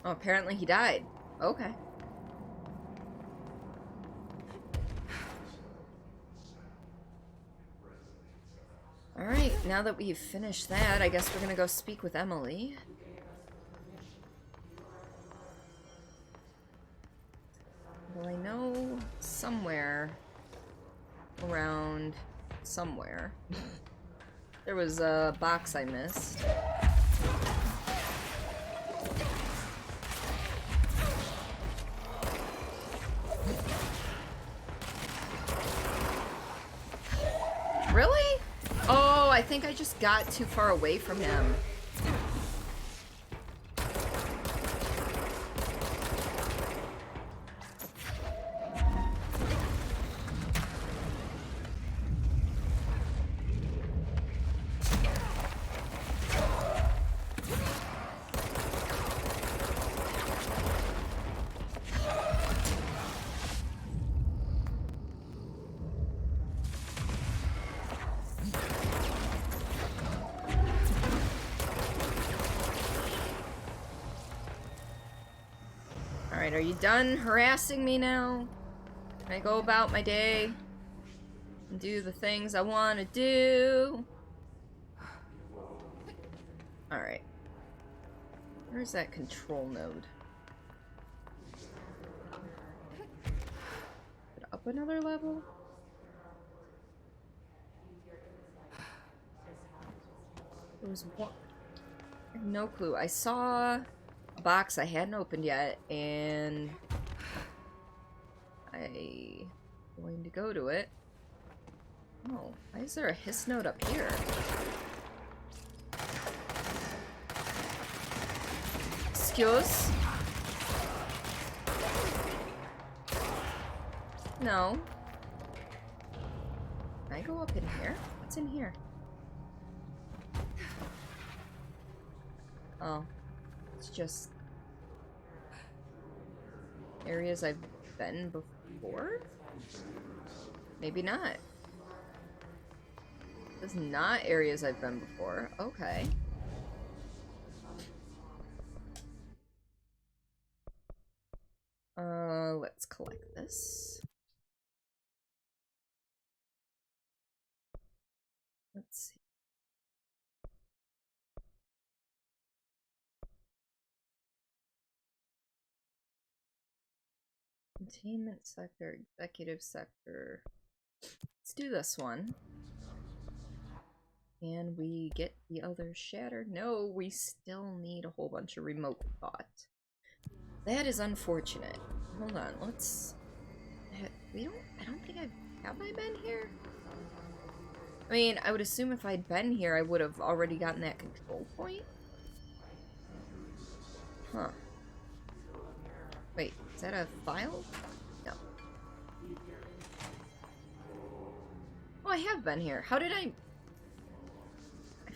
Oh, apparently he died. Okay. Alright, now that we've finished that, I guess we're gonna go speak with Emily. Well, I know somewhere around somewhere there was a box I missed. Really? Oh, I think I just got too far away from him. Alright, are you done harassing me now? Can I go about my day and do the things I want to do? Alright. Where's that control node? Put up another level? There was one. I have no clue. I saw a box I hadn't opened yet, and I'm going to go to it. Oh, why is there a hiss node up here? Excuse? No. Can I go up in here? What's in here? Oh. It's just areas I've been before? Maybe not. It's not areas I've been before. Okay. Let's collect this. Let's see. Containment sector, executive sector. Let's do this one. And we get the other shattered. No, we still need a whole bunch of remote thought. That is unfortunate. Hold on, let's... I don't think have I been here? I mean, I would assume if I'd been here, I would have already gotten that control point. Huh. Wait, is that a file? No. Oh, I have been here. How did I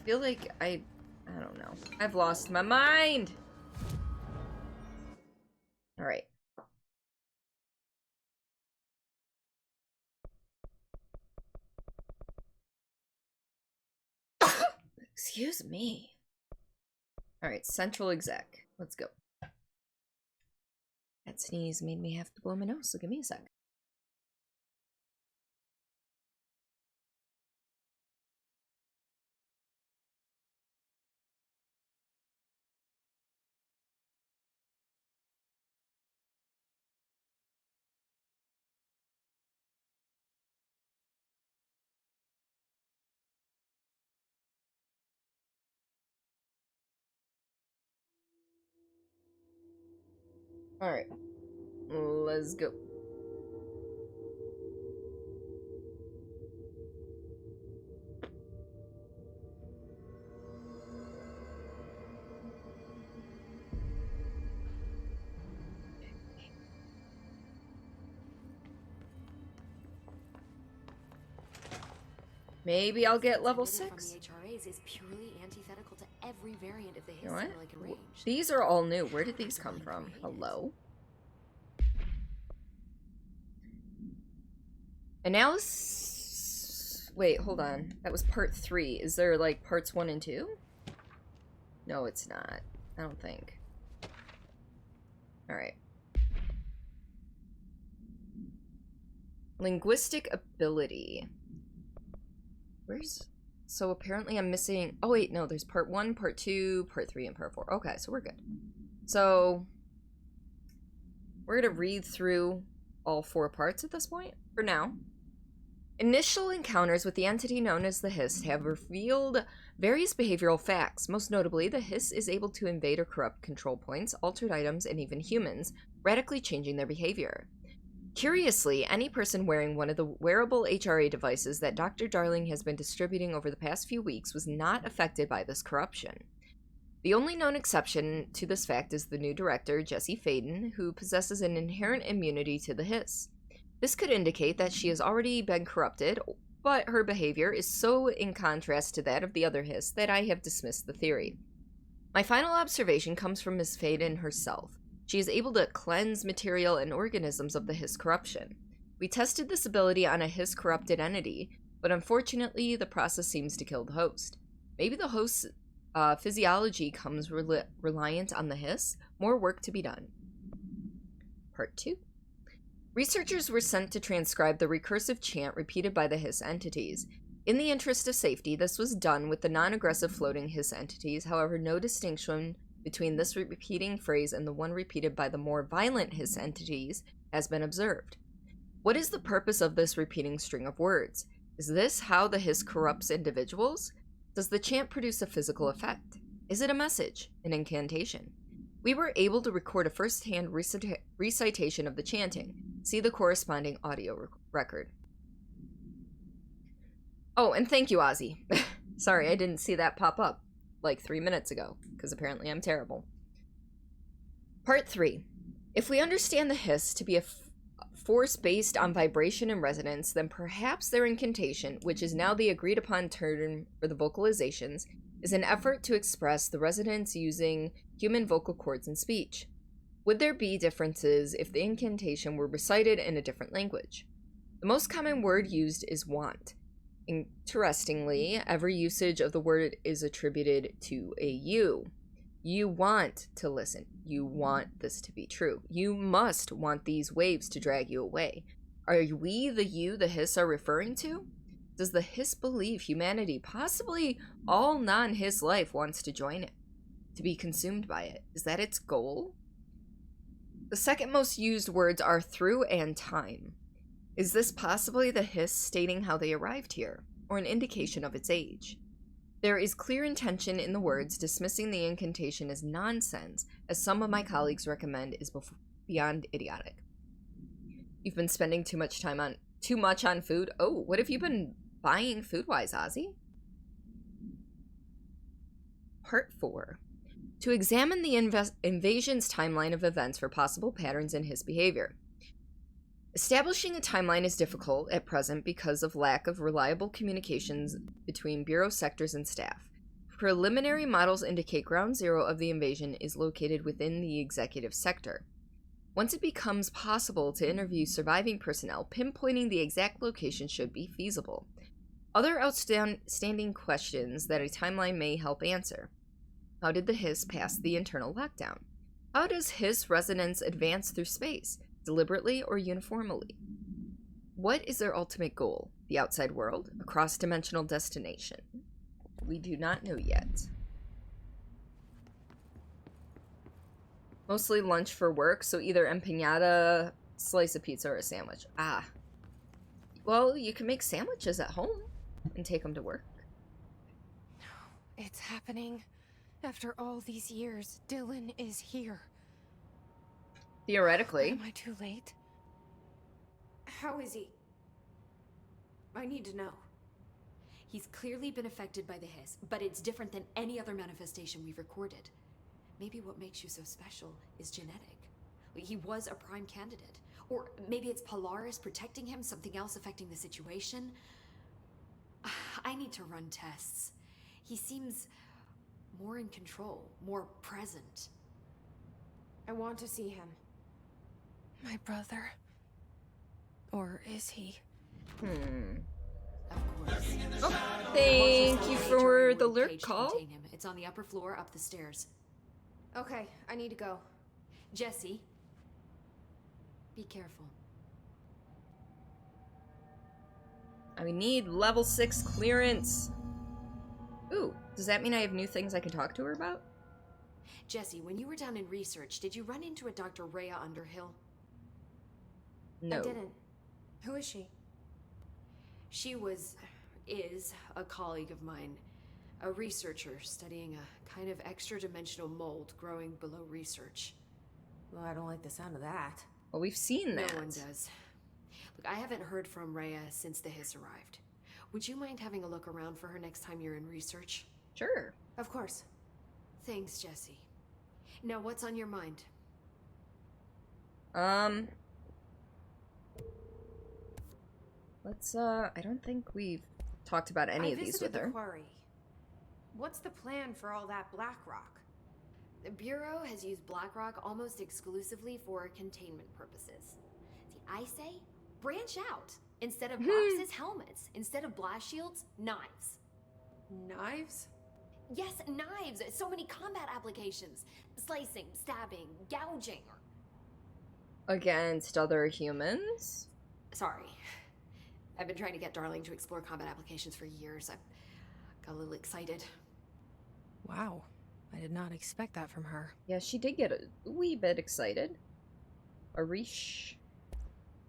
feel like I don't know. I've lost my mind! Alright. Excuse me. Alright, central exec. Let's go. That sneeze made me have to blow my nose, so give me a sec. Alright. Let's go. Maybe I'll get level 6. From the HRAs is purely antithetical to every variant of the You know what? histologic range. These are all new. Where did these come from? Hello? Analysis... Wait, hold on. That was part 3. Is there, like, parts 1 and 2? No, it's not. I don't think. Alright. Linguistic ability. Where's... So apparently I'm missing... Oh wait, no, there's part 1, part 2, part 3, and part 4. Okay, so we're good. So... we're gonna read through all 4 parts at this point, for now. Initial encounters with the entity known as the Hiss have revealed various behavioral facts. Most notably, the Hiss is able to invade or corrupt control points, altered items, and even humans, radically changing their behavior. Curiously, any person wearing one of the wearable HRA devices that Dr. Darling has been distributing over the past few weeks was not affected by this corruption. The only known exception to this fact is the new director, Jessie Faden, who possesses an inherent immunity to the Hiss. This could indicate that she has already been corrupted, but her behavior is so in contrast to that of the other Hiss that I have dismissed the theory. My final observation comes from Ms. Faden herself. She is able to cleanse material and organisms of the Hiss corruption. We tested this ability on a Hiss corrupted entity, but unfortunately the process seems to kill the host. Maybe the host's physiology comes reliant on the Hiss. More work to be done. Part 2. Researchers were sent to transcribe the recursive chant repeated by the Hiss entities. In the interest of safety, this was done with the non-aggressive floating Hiss entities. However, no distinction between this repeating phrase and the one repeated by the more violent Hiss entities has been observed. What is the purpose of this repeating string of words? Is this how the Hiss corrupts individuals? Does the chant produce a physical effect? Is it a message, an incantation? We were able to record a first-hand recitation of the chanting. See the corresponding audio record. Oh, and thank you, Ozzy. Sorry, I didn't see that pop up like 3 minutes ago, because apparently I'm terrible. Part 3. If we understand the Hiss to be a force based on vibration and resonance, then perhaps their incantation, which is now the agreed upon term for the vocalizations, is an effort to express the resonance using human vocal cords and speech. Would there be differences if the incantation were recited in a different language? The most common word used is want. Interestingly, every usage of the word is attributed to a U. You want to listen. You want this to be true. You must want these waves to drag you away. Are we the you the hiss are referring to? Does the hiss believe humanity, possibly all non-hiss life, wants to join it? To be consumed by it? Is that its goal? The second most used words are through and time. Is this possibly the hiss stating how they arrived here, or an indication of its age? There is clear intention in the words, dismissing the incantation as nonsense, as some of my colleagues recommend is beyond idiotic. You've been spending too much on food. Oh, what have you been buying food-wise, Ozzy? Part 4. To examine the invasion's timeline of events for possible patterns in his behavior. Establishing a timeline is difficult at present because of lack of reliable communications between Bureau sectors and staff. Preliminary models indicate ground zero of the invasion is located within the executive sector. Once it becomes possible to interview surviving personnel, pinpointing the exact location should be feasible. Other outstanding questions that a timeline may help answer. How did the hiss pass the internal lockdown? How does hiss resonance advance through space? Deliberately or uniformly? What is their ultimate goal? The outside world? A cross-dimensional destination? We do not know yet. Mostly lunch for work, so either empanada, slice of pizza, or a sandwich. Ah. Well, you can make sandwiches at home and take them to work. It's happening. After all these years, Dylan is here. Theoretically. Am I too late? How is he? I need to know. He's clearly been affected by the hiss, but it's different than any other manifestation we've recorded. Maybe what makes you so special is genetic. He was a prime candidate. Or maybe it's Polaris protecting him, something else affecting the situation. I need to run tests. He seems more in control, more present. I want to see him. My brother? Or is he? Of course. Oh, thank you for the alert call. It's on the upper floor up the stairs. Okay, I need to go. Jesse, be careful. I need level 6 clearance. Ooh, does that mean I have new things I can talk to her about? Jesse, when you were down in research, did you run into a Dr. Rhea Underhill? No. I didn't. Who is she? She is a colleague of mine. A researcher studying a kind of extra-dimensional mold growing below research. Well, I don't like the sound of that. Well, we've seen that. No one does. Look, I haven't heard from Rhea since the hiss arrived. Would you mind having a look around for her next time you're in research? Sure. Of course. Thanks, Jesse. Now, what's on your mind? Let's, I don't think we've talked about any of these with her. The quarry. What's the plan for all that black rock? The Bureau has used black rock almost exclusively for containment purposes. See, I say, branch out. Instead of boxes, helmets. Instead of blast shields, knives. Knives? Yes, knives. So many combat applications. Slicing, stabbing, gouging. Against other humans? Sorry. I've been trying to get Darling to explore combat applications for years. I got a little excited. Wow. I did not expect that from her. Yeah, she did get a wee bit excited. Arish.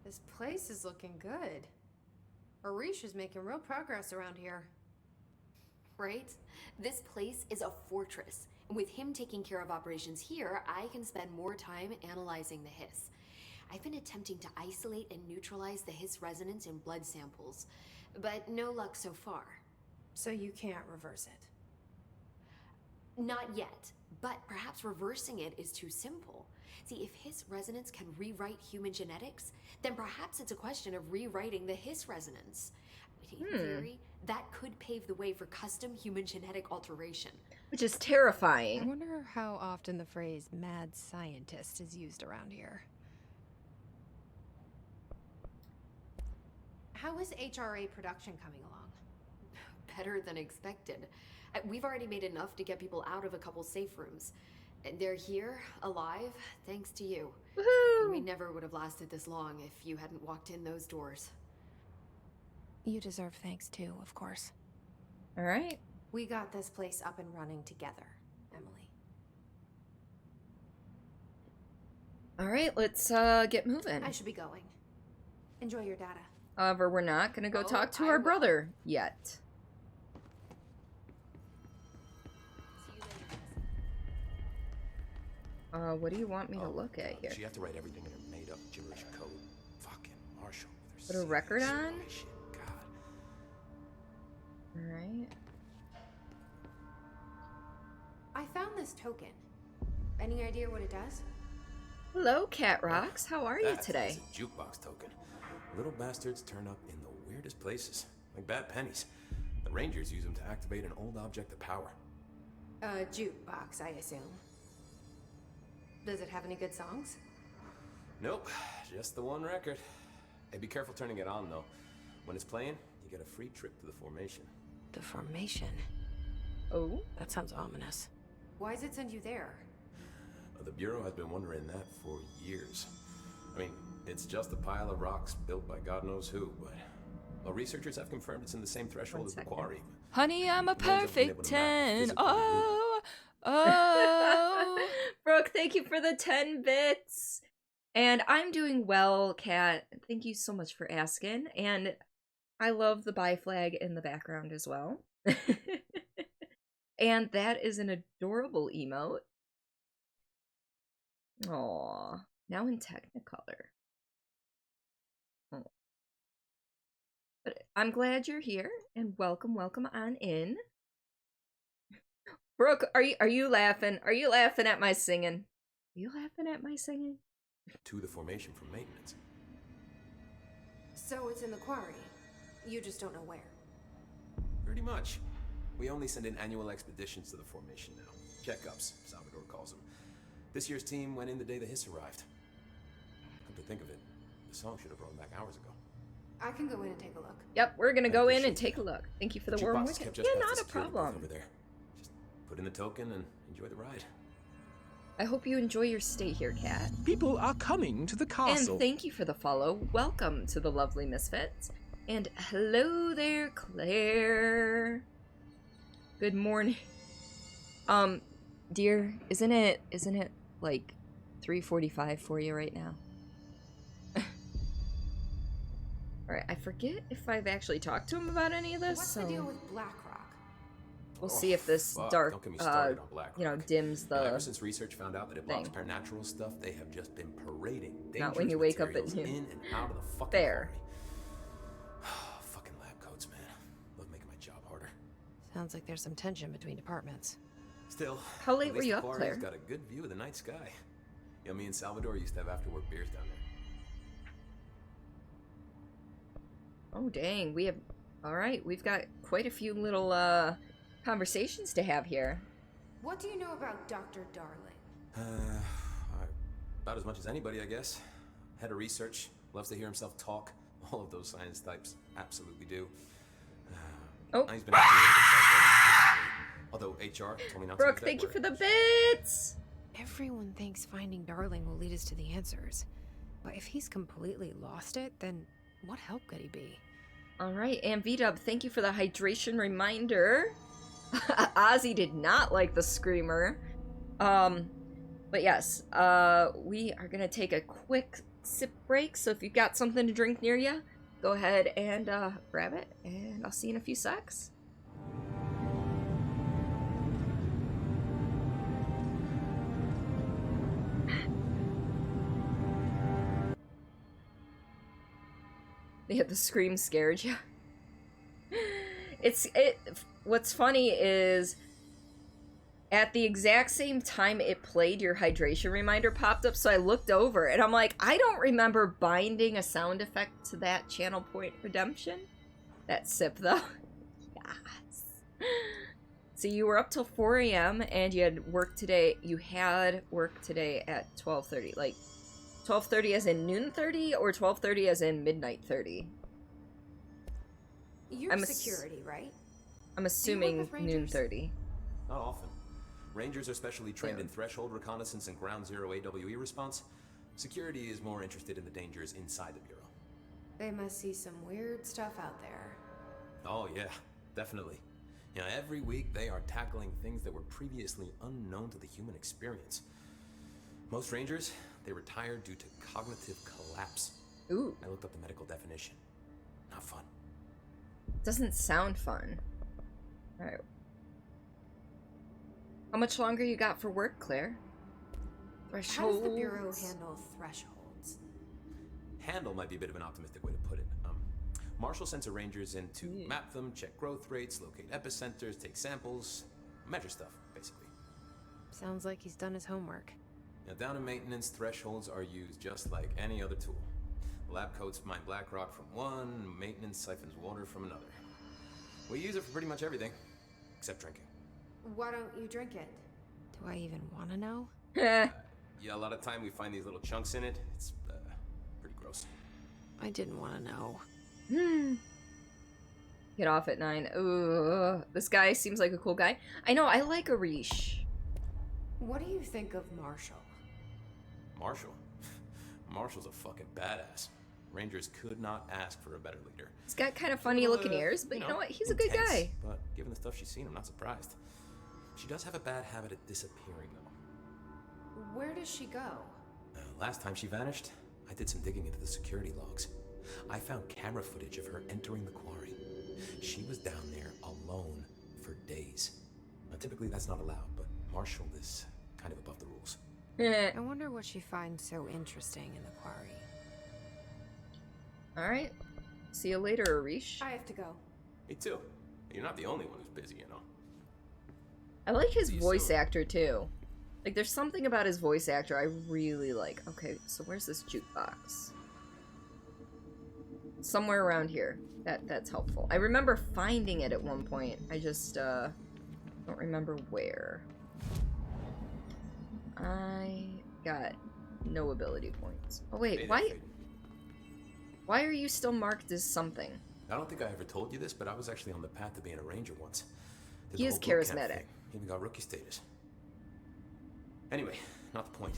This place is looking good. Arish is making real progress around here. Right? This place is a fortress. And with him taking care of operations here, I can spend more time analyzing the hiss. I've been attempting to isolate and neutralize the hiss resonance in blood samples, but no luck so far. So you can't reverse it? Not yet, but perhaps reversing it is too simple. See, if hiss resonance can rewrite human genetics, then perhaps it's a question of rewriting the hiss resonance. In theory, that could pave the way for custom human genetic alteration. Which is terrifying. I wonder how often the phrase mad scientist is used around here. How is HRA production coming along? Better than expected. We've already made enough to get people out of a couple safe rooms. And they're here, alive, thanks to you. Woohoo! And we never would have lasted this long if you hadn't walked in those doors. You deserve thanks too, of course. All right. We got this place up and running together, Emily. All right, let's get moving. I should be going. Enjoy your data. However, we're not gonna go talk to I our will. brother yet. What do you want me to look at here? She have to write everything in her made-up gibberish code. Fucking Marshall. Put a record on? Shit, God. Alright. I found this token. Any idea what it does? Hello, Cat Rocks. How are you today? It's a jukebox token. Little bastards turn up in the weirdest places, like bad pennies. The Rangers use them to activate an old object of power. A jukebox, I assume. Does it have any good songs? Nope, just the one record. Hey, be careful turning it on, though. When it's playing, you get a free trip to the formation. The formation? Oh? That sounds ominous. Why does it send you there? The Bureau has been wondering that for years. I mean, it's just a pile of rocks built by God knows who, but... Well, researchers have confirmed it's in the same threshold as the quarry. Honey, I'm a No one's ever been perfect able to map 10. physically Oh! Oh! Brooke, thank you for the 10 bits. And I'm doing well, Kat. Thank you so much for asking. And I love the bi flag in the background as well. And that is an adorable emote. Aww. Now in Technicolor. Oh. But I'm glad you're here, and welcome on in. Brooke, are you laughing? Are you laughing at my singing? Are you laughing at my singing? To the formation for maintenance. So it's in the quarry. You just don't know where. Pretty much. We only send in annual expeditions to the formation now. Checkups, Salvador calls them. This year's team went in the day the hiss arrived. Come to think of it, the song should have brought them back hours ago. I can go in and take a look. Yep, we're gonna go in and take a look. Thank you for the warm Jukebox welcome. kept just Yeah, past not the a security booth problem. over there. Just put in the token and enjoy the ride. I hope you enjoy your stay here, Kat. People are coming to the castle. And thank you for the follow. Welcome to the lovely Misfits. And hello there, Claire. Good morning. Dear, isn't it like 3:45 for you right now? Alright, I forget if I've actually talked to him about any of this. What's so the deal with Blackrock? we'll see if this Fuck, dark, don't get me started on Blackrock. you know, dims the. Ever since research found out that it blocks thing. supernatural stuff, they have just been parading Not when dangerous you wake up at materials noon. in and out of the fucking Fair. quarry. Fucking lab coats, man. Love making my job harder. Sounds like there's some tension between departments. Still, How late at were least you the up, quarry's Claire? got a good view of the night sky. You know, me and Salvador used to have after-work beers down there. Oh dang, we have. All right, we've got quite a few little conversations to have here. What do you know about Dr. Darling? About as much as anybody, I guess. Head of research, loves to hear himself talk. All of those science types absolutely do. He's been although HR told me not Brooke, to use that thank you word. for the bits. Everyone thinks finding Darling will lead us to the answers. But if he's completely lost it, then what help could he be? All right, and V-Dub, thank you for the hydration reminder. Ozzy did not like the screamer. But yes, we are gonna take a quick sip break. So if you've got something to drink near you, go ahead and grab it, and I'll see you in a few secs. Yeah, the scream scared you. What's funny is at the exact same time it played, your hydration reminder popped up, so I looked over and I'm like, I don't remember binding a sound effect to that Channel Point Redemption. That sip though. Yes. So you were up till 4 a.m. and you had work today. You had work today at 12:30, like 12:30 as in noon 30 or 12:30 as in midnight 30? You're security, right? I'm assuming noon 30. Not often. Rangers are specially trained in threshold reconnaissance and ground zero AWE response. Security is more interested in the dangers inside the Bureau. They must see some weird stuff out there. Oh yeah, definitely. You know, every week they are tackling things that were previously unknown to the human experience. Most Rangers, they retire due to cognitive collapse. Ooh. I looked up the medical definition. Not fun. Doesn't sound fun. Alright. How much longer you got for work, Claire? How does the Bureau handle thresholds? Handle might be a bit of an optimistic way to put it. Marshall sends her Rangers in to map them, check growth rates, locate epicenters, take samples, measure stuff, basically. Sounds like he's done his homework. Now, down in maintenance, thresholds are used just like any other tool. Lab coats mine black rock from one, maintenance siphons water from another. We use it for pretty much everything, except drinking. Why don't you drink it? Do I even want to know? Yeah, a lot of time we find these little chunks in it. It's pretty gross. I didn't want to know. Get off at 9. Ooh, this guy seems like a cool guy. I know, I like Arish. What do you think of Marshall? Marshall? Marshall's a fucking badass. Rangers could not ask for a better leader. He's got kind of funny looking ears, but you know what? He's a good guy. But given the stuff she's seen, I'm not surprised. She does have a bad habit of disappearing, though. Where does she go? Last time she vanished, I did some digging into the security logs. I found camera footage of her entering the quarry. She was down there alone for days. Now, typically that's not allowed, but Marshall is kind of above the rules. I wonder what she finds so interesting in the quarry. Alright. See you later, Arish. I have to go. Me too. You're not the only one who's busy, you know. I like his voice actor, too. Like, there's something about his voice actor I really like. Okay, so where's this jukebox? Somewhere around here. That's helpful. I remember finding it at one point. I just, don't remember where. I got no ability points. Oh, wait, why are you still marked as something? I don't think I ever told you this, but I was actually on the path to being a ranger once. He is charismatic. Even got rookie status. Anyway, not the point.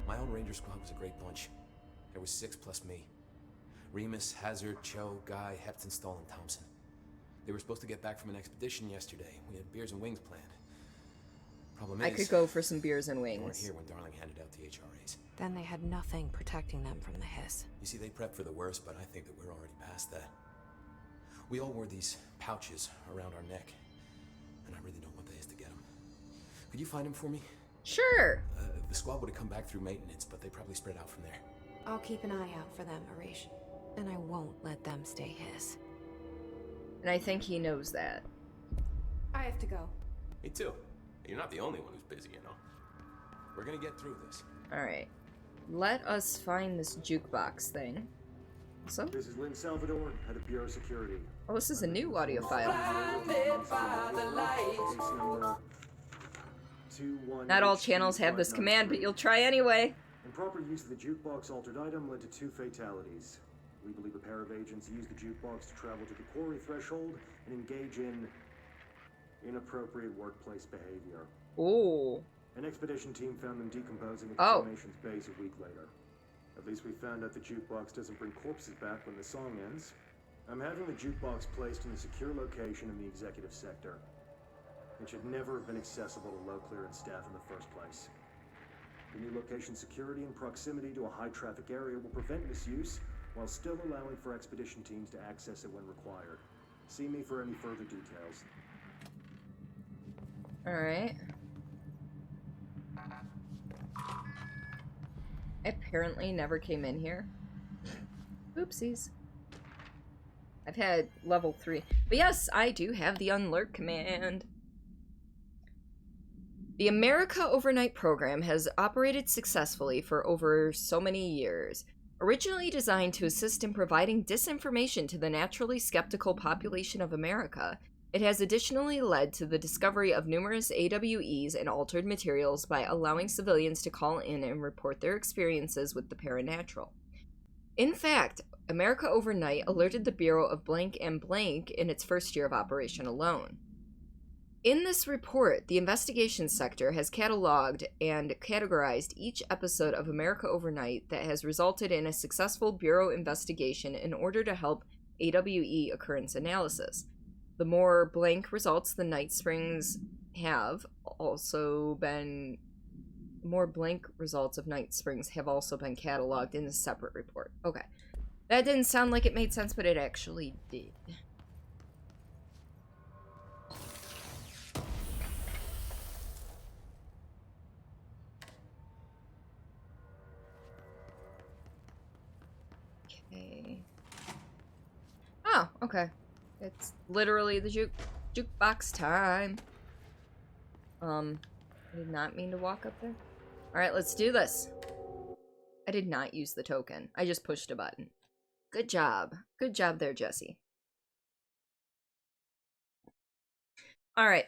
My old ranger squad was a great bunch. There was 6 plus me. Remus, Hazard, Cho, Guy, Heptonstall, and Thompson. They were supposed to get back from an expedition yesterday. We had beers and wings planned. Problem is, I could go for some beers and wings. They weren't here when Darling handed out the HRAs. Then they had nothing protecting them from the hiss. You see, they prepped for the worst, but I think that we're already past that. We all wore these pouches around our neck, and I really don't want the hiss to get them. Could you find them for me? Sure. The squad would have come back through maintenance, but they probably spread out from there. I'll keep an eye out for them, Arish. And I won't let them stay hiss. And I think he knows that. I have to go. Me too. You're not the only one who's busy, you know. We're gonna get through this. Alright. Let us find this jukebox thing. So? This is Lynn Salvador, head of Bureau Security. Oh, this is a new audio file. Not all channels have this command, but you'll try anyway. Improper use of the jukebox altered item led to 2 fatalities. We believe a pair of agents used the jukebox to travel to the quarry threshold and engage in inappropriate workplace behavior. Ooh. An expedition team found them decomposing at the formation's base a week later. At least we found out the jukebox doesn't bring corpses back when the song ends. I'm having the jukebox placed in a secure location in the executive sector. It should never have been accessible to low clearance staff in the first place. The new location security and proximity to a high-traffic area will prevent misuse, while still allowing for expedition teams to access it when required. See me for any further details. Alright. I apparently never came in here. Oopsies. I've had level 3. But yes, I do have the unlurk command. The America Overnight program has operated successfully for over so many years. Originally designed to assist in providing disinformation to the naturally skeptical population of America, it has additionally led to the discovery of numerous AWEs and altered materials by allowing civilians to call in and report their experiences with the paranatural. In fact, America Overnight alerted the Bureau of blank and blank in its first year of operation alone. In this report, the investigations sector has cataloged and categorized each episode of America Overnight that has resulted in a successful Bureau investigation in order to help AWE occurrence analysis. The more blank results the Night Springs have also been... More blank results of Night Springs have also been cataloged in a separate report. Okay. That didn't sound like it made sense, but it actually did. Okay. Oh, okay. It's literally the jukebox time. I did not mean to walk up there. Alright, let's do this. I did not use the token. I just pushed a button. Good job. Good job there, Jesse. Alright.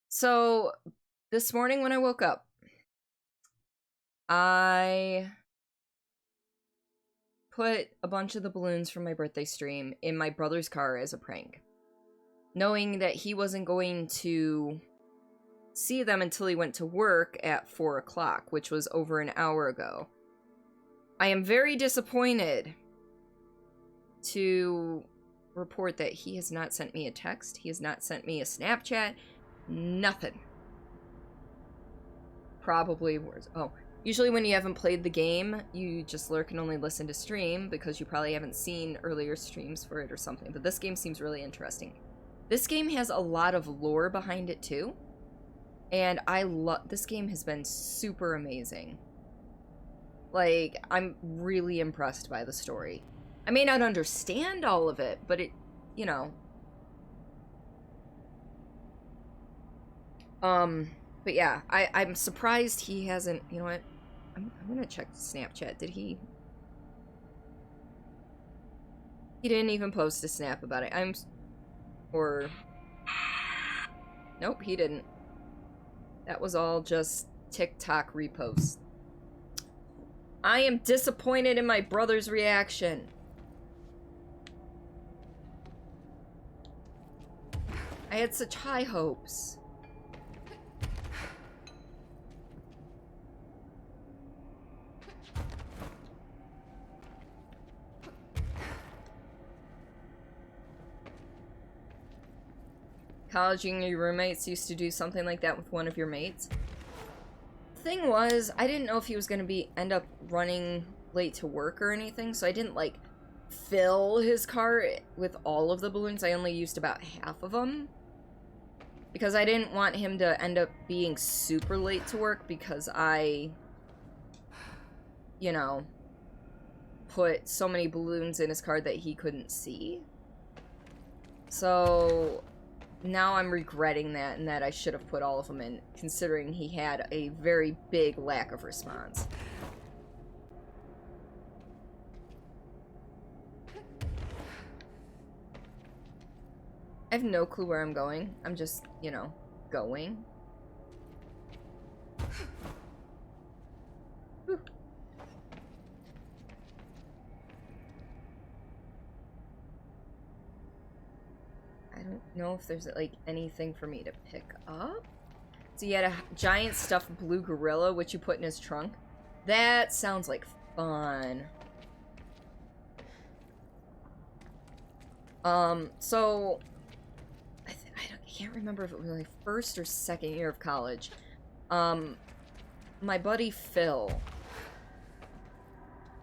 So, this morning when I woke up, I put a bunch of the balloons from my birthday stream in my brother's car as a prank, knowing that he wasn't going to see them until he went to work at 4 o'clock, which was over an hour ago. I am very disappointed to report that he has not sent me a text, he has not sent me a Snapchat, nothing. Probably, oh, usually when you haven't played the game, you just lurk and only listen to stream because you probably haven't seen earlier streams for it or something, but this game seems really interesting. This game has a lot of lore behind it too, and I love, this game has been super amazing. Like, I'm really impressed by the story. I may not understand all of it, but it, you know. But yeah, I'm surprised he hasn't, you know what? I'm gonna check Snapchat. Did he? He didn't even post a snap about it. Or... Nope, he didn't. That was all just TikTok reposts. I am disappointed in my brother's reaction. I had such high hopes. College and your roommates used to do something like that with one of your mates. Thing was, I didn't know if he was gonna end up running late to work or anything, so I didn't like fill his car with all of the balloons. I only used about half of them because I didn't want him to end up being super late to work because I, you know, put so many balloons in his car that he couldn't see. So now I'm regretting that, and that I should have put all of them in, considering he had a very big lack of response. I have no clue where I'm going. I'm just, you know, going. Whew. I don't know if there's, like, anything for me to pick up. So he had a giant stuffed blue gorilla, which you put in his trunk. That sounds like fun. So... I can't remember if it was my first or second year of college. My buddy Phil,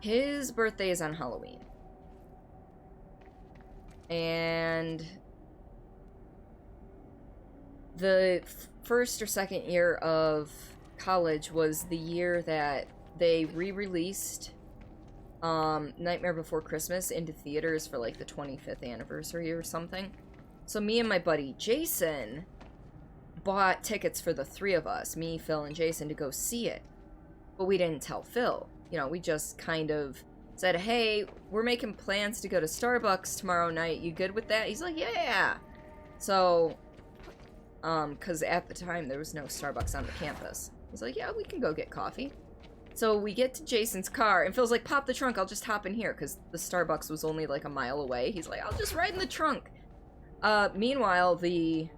his birthday is on Halloween. And the first or second year of college was the year that they re-released Nightmare Before Christmas into theaters for like the 25th anniversary or something. So me and my buddy Jason bought tickets for the three of us, me, Phil, and Jason, to go see it. But we didn't tell Phil. You know, we just kind of said, hey, we're making plans to go to Starbucks tomorrow night. You good with that? He's like, yeah. So, because at the time there was no Starbucks on the campus. He's like, yeah, we can go get coffee. So we get to Jason's car, and Phil's like, pop the trunk, I'll just hop in here, because the Starbucks was only like a mile away. He's like, I'll just ride in the trunk. Meanwhile, the,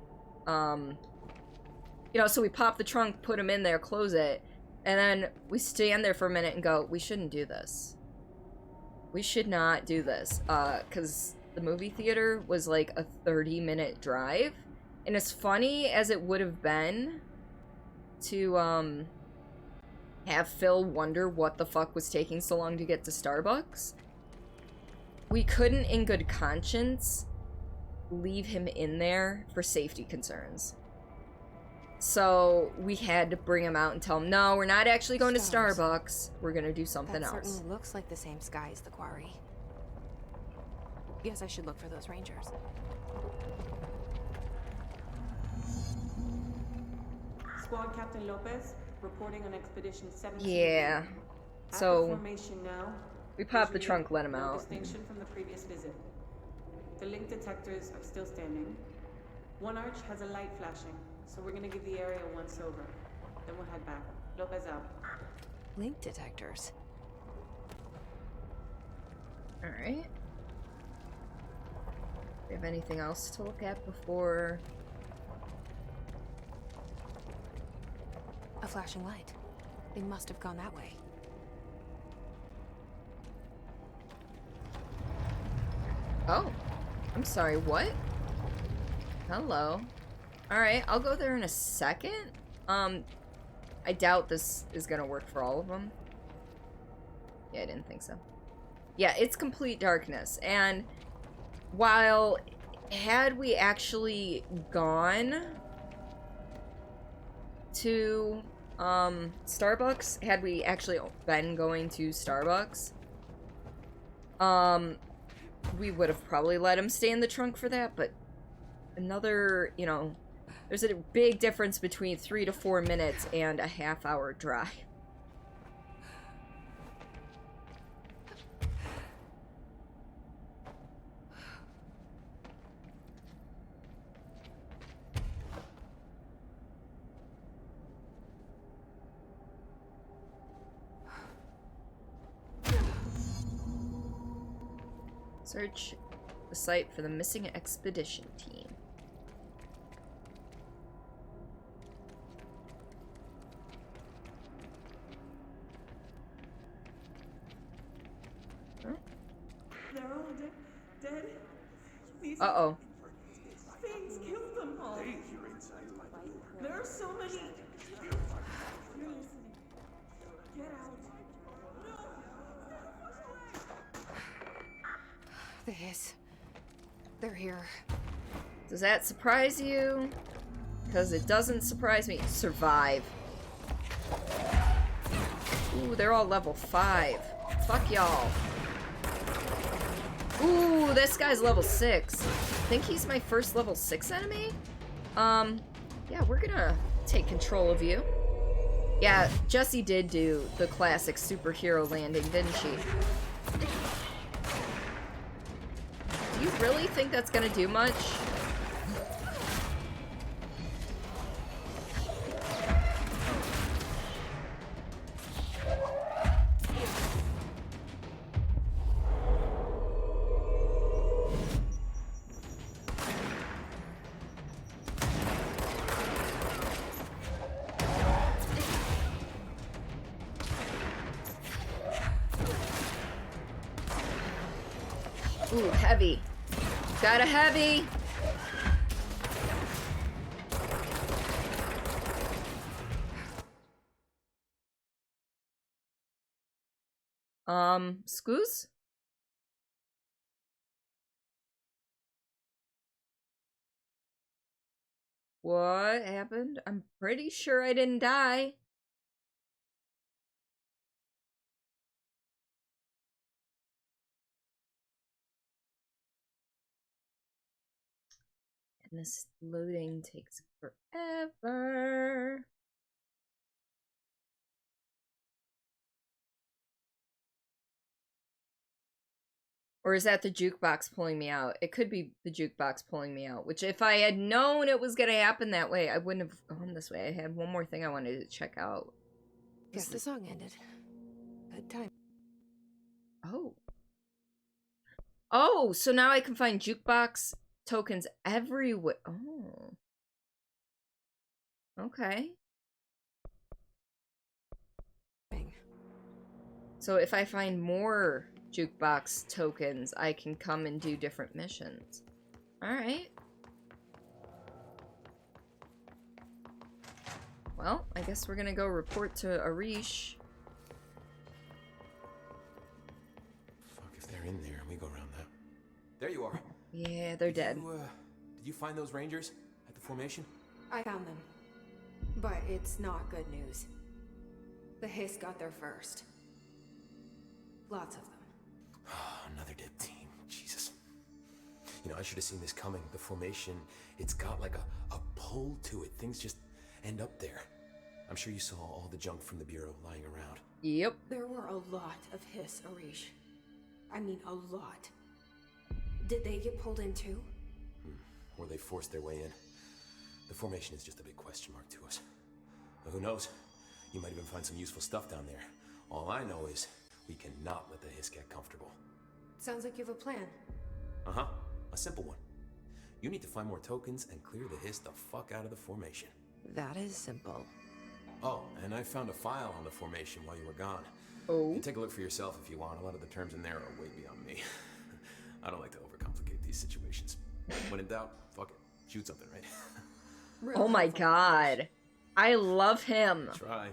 you know, so we pop the trunk, put him in there, close it, and then we stand there for a minute and go, we shouldn't do this. We should not do this, because the movie theater was like a 30-minute drive, and as funny as it would have been to, have Phil wonder what the fuck was taking so long to get to Starbucks, we couldn't in good conscience leave him in there for safety concerns. So we had to bring him out and tell him, no, we're not actually going to Starbucks. We're gonna do something else. That certainly looks like the same sky as the quarry. Guess I should look for those rangers. Squad Captain Lopez, reporting on Expedition 17. Yeah. So formation now. we popped the trunk, let him out. Distinction from the previous visit. The link detectors are still standing. One arch has a light flashing, so we're gonna give the area a once over. Then we'll head back. Lopez out. Link detectors. Alright. Do we have anything else to look at before? A flashing light. They must have gone that way. Oh. I'm sorry, what? Hello. Alright, I'll go there in a second. I doubt this is gonna work for all of them. Yeah, I didn't think so. Yeah, it's complete darkness, and while had we actually gone to Starbucks, had we actually been going to Starbucks, we would have probably let him stay in the trunk for that, but another, you know, there's a big difference between 3 to 4 minutes and a half-hour drive. Search the site for the missing expedition team. Huh? They're all dead. These uh-oh. things killed them all. There are so many. You're listening. Get out. They're here. Does that surprise you? Because it doesn't surprise me. Survive. Ooh, they're all level 5. Fuck y'all. Ooh, this guy's level 6. I think he's my first level 6 enemy? Yeah, we're gonna take control of you. Yeah, Jessie did do the classic superhero landing, didn't she? Do you really think that's gonna do much? Ooh, heavy. Got a heavy. Scoos? What happened? I'm pretty sure I didn't die. And this loading takes forever. Or is that the jukebox pulling me out? It could be the jukebox pulling me out, which if I had known it was gonna happen that way, I wouldn't have gone this way. I had one more thing I wanted to check out. Guess the song ended. Good time. Oh. Oh, so now I can find jukebox tokens everywhere. Oh. Okay. So if I find more jukebox tokens, I can come and do different missions. Alright. Well, I guess we're gonna go report to Arish. Fuck if they're in there and we go around that. There you are. Yeah, they're dead. Did you find those rangers at the formation? I found them. But it's not good news. The Hiss got there first. Lots of them. Another dead team. Jesus. You know, I should have seen this coming. The formation, it's got like a pull to it. Things just end up there. I'm sure you saw all the junk from the Bureau lying around. Yep. There were a lot of Hiss, Arish. I mean, a lot. Did they get pulled in too? Or they forced their way in. The formation is just a big question mark to us. But who knows? You might even find some useful stuff down there. All I know is we cannot let the Hiss get comfortable. Sounds like you have a plan. Uh-huh. A simple one. You need to find more tokens and clear the Hiss the fuck out of the formation. That is simple. Oh, and I found a file on the formation while you were gone. Oh. You can take a look for yourself if you want. A lot of the terms in there are way beyond me. I don't like to overcomplicate these situations. When in doubt, fuck it. Shoot something, right? Oh my god. I love him. Try.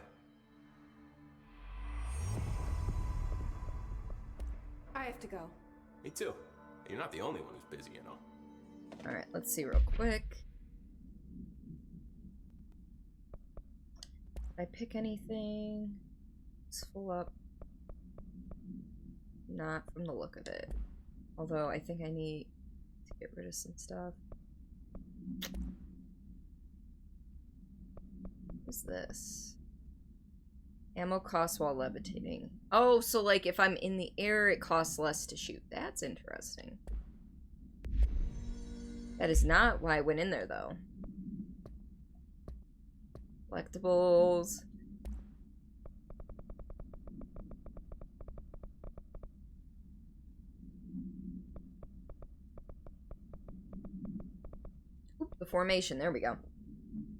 I have to go. Me too. You're not the only one who's busy, you know. Alright, let's see real quick. Did I pick anything? It's full up. Not from the look of it. Although I think I need to get rid of some stuff. What's this? Ammo costs while levitating. Oh, so like if I'm in the air, it costs less to shoot. That's interesting. That is not why I went in there, though. Collectibles. Oop, the formation, there we go.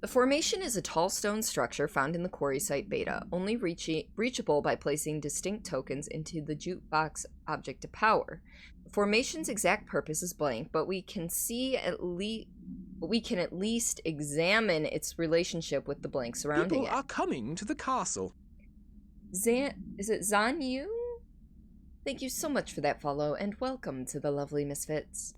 The formation is a tall stone structure found in the quarry site beta, only reachable by placing distinct tokens into the jukebox object to power. The formation's exact purpose is blank, but we can at least examine its relationship with the blank surrounding People are coming to the castle. Is it Zanyu? Thank you so much for that follow, and welcome to the lovely Misfits.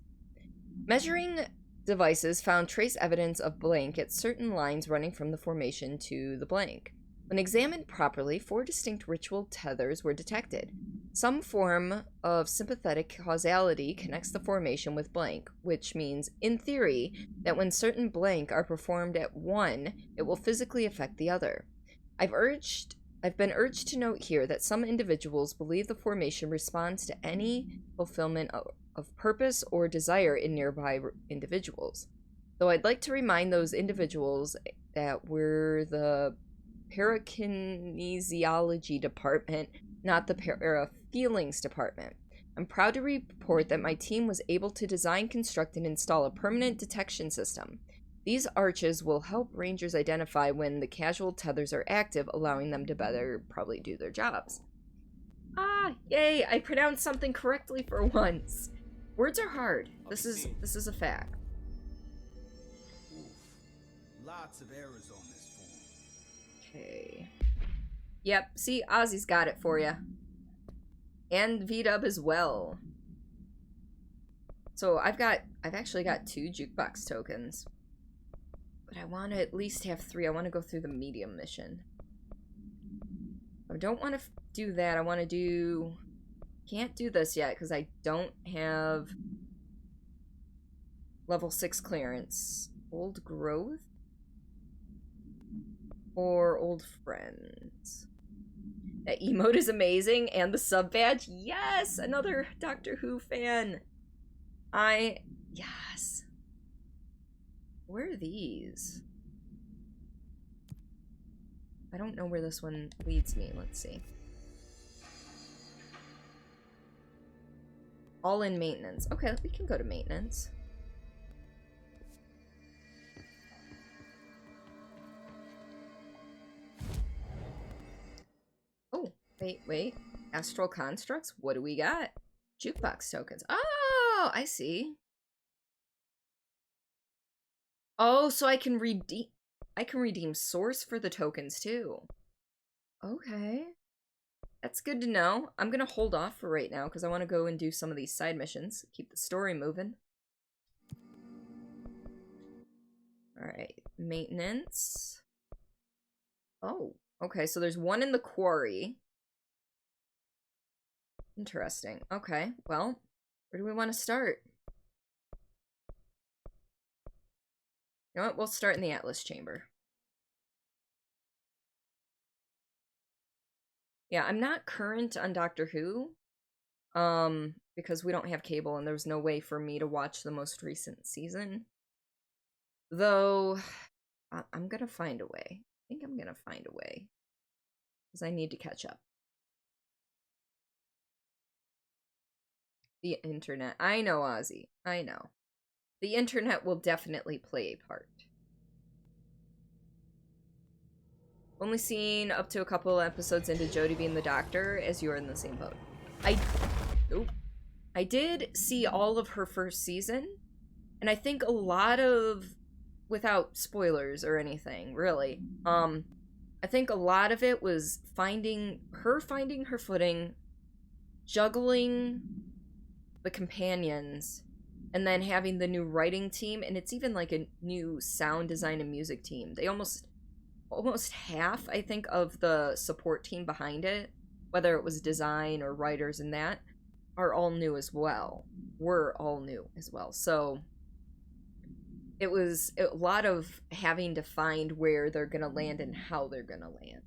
Measuring devices found trace evidence of blank at certain lines running from the formation to the blank. When examined properly, 4 distinct ritual tethers were detected. Some form of sympathetic causality connects the formation with blank, which means, in theory, that when certain blank are performed at one, it will physically affect the other. I've been urged to note here that some individuals believe the formation responds to any fulfillment of purpose or desire in nearby individuals. Though I'd like to remind those individuals that we're the parakinesiology department, not the para-feelings department. I'm proud to report that my team was able to design, construct, and install a permanent detection system. These arches will help rangers identify when the casual tethers are active, allowing them to better probably do their jobs. Ah, yay, I pronounced something correctly for once. Words are hard. This is a fact. Lots of errors on this form. Okay. Yep, see, Ozzy's got it for you. And V-Dub as well. So I've actually got 2 jukebox tokens. But I want to at least have 3. I want to go through the medium mission. I don't want to do that. I want to do... Can't do this yet because I don't have level 6 clearance. Old growth? Or old friends? That emote is amazing, and the sub badge, yes! Another Doctor Who fan. Yes. Where are these? I don't know where this one leads me. Let's see. All in maintenance. Okay, we can go to maintenance. Oh, wait. Astral constructs? What do we got? Jukebox tokens. Oh, I see. Oh, so I can redeem source for the tokens too. Okay. That's good to know. I'm gonna hold off for right now because I want to go and do some of these side missions. Keep the story moving. Alright, maintenance. Oh, okay, so there's one in the quarry. Interesting. Okay, well, where do we want to start? You know what? We'll start in the Atlas Chamber. Yeah, I'm not current on Doctor Who. Because we don't have cable and there's no way for me to watch the most recent season. Though, I'm gonna find a way. I think I'm gonna find a way. Because I need to catch up. The internet. I know, Ozzy. I know. The internet will definitely play a part. Only seen up to a couple episodes into Jodie being the doctor, as you're in the same boat. I did see all of her first season, and I think a lot of, without spoilers or anything, really, I think a lot of it was finding her footing, juggling the companions, and then having the new writing team, and it's even like a new sound design and music team. They almost half, I think, of the support team behind it, whether it was design or writers and that, are all new as well. Were all new as well. So it was a lot of having to find where they're gonna land and how they're gonna land.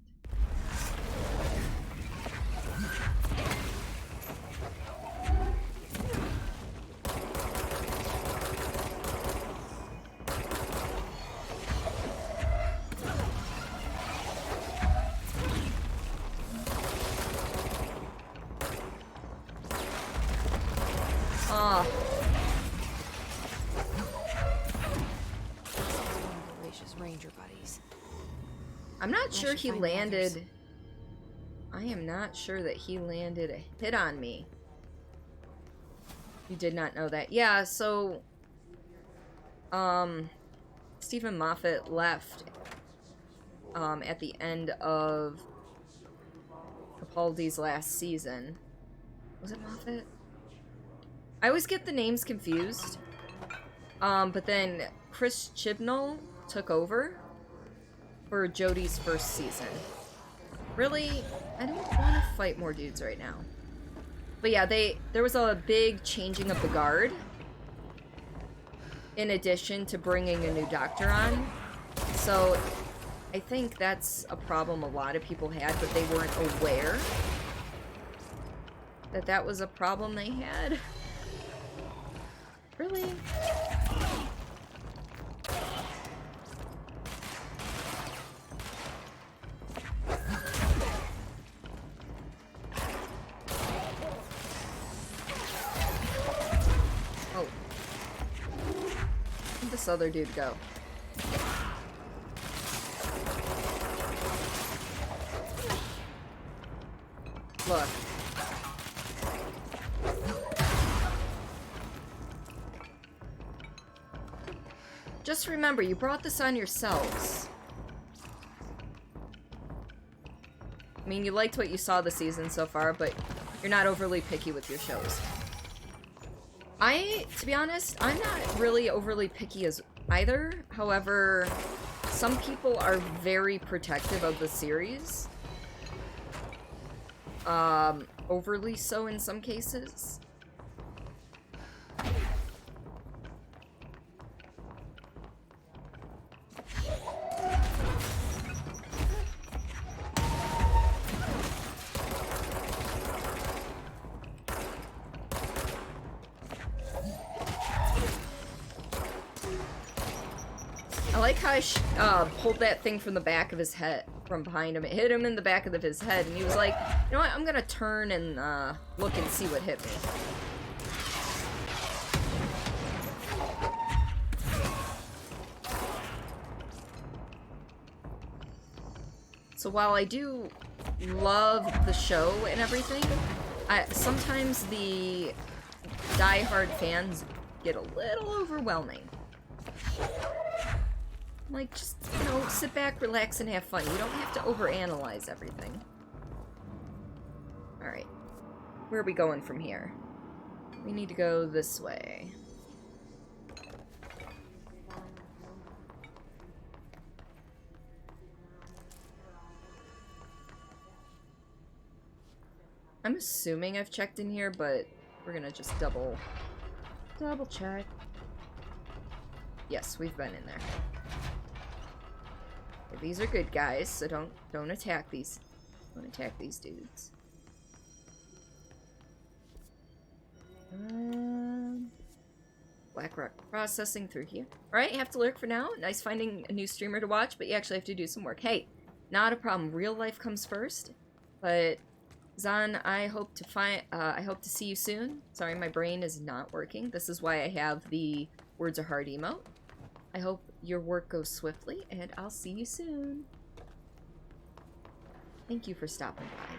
Ranger buddies. I'm not sure he landed. I am not sure that he landed a hit on me. You did not know that. Yeah, so Stephen Moffat left at the end of Capaldi's last season. Was it Moffat? I always get the names confused. But then Chris Chibnall took over for Jodie's first season. Really, I don't want to fight more dudes right now. But yeah, there was a big changing of the guard, in addition to bringing a new doctor on. So I think that's a problem a lot of people had, but they weren't aware that that was a problem they had. Really? This other dude go. Look. Just remember, you brought this on yourselves. I mean, you liked what you saw this season so far, but you're not overly picky with your shows. To be honest, I'm not really overly picky as either. However, some people are very protective of the series. Overly so in some cases. I like how I pulled that thing from the back of his head, from behind him. It hit him in the back of his head, and he was like, you know what, I'm gonna turn and look and see what hit me. So while I do love the show and everything, sometimes the die-hard fans get a little overwhelming. Like, just, you know, sit back, relax, and have fun. You don't have to overanalyze everything. Alright. Where are we going from here? We need to go this way. I'm assuming I've checked in here, but we're gonna just double check. Yes, we've been in there. Okay, these are good guys, so don't attack these. Don't attack these dudes. Blackrock processing through here. Alright, have to lurk for now. Nice finding a new streamer to watch, but you actually have to do some work. Hey, not a problem. Real life comes first. But Zan, I hope to see you soon. Sorry, my brain is not working. This is why I have the words are hard emote. I hope your work goes swiftly, and I'll see you soon. Thank you for stopping by.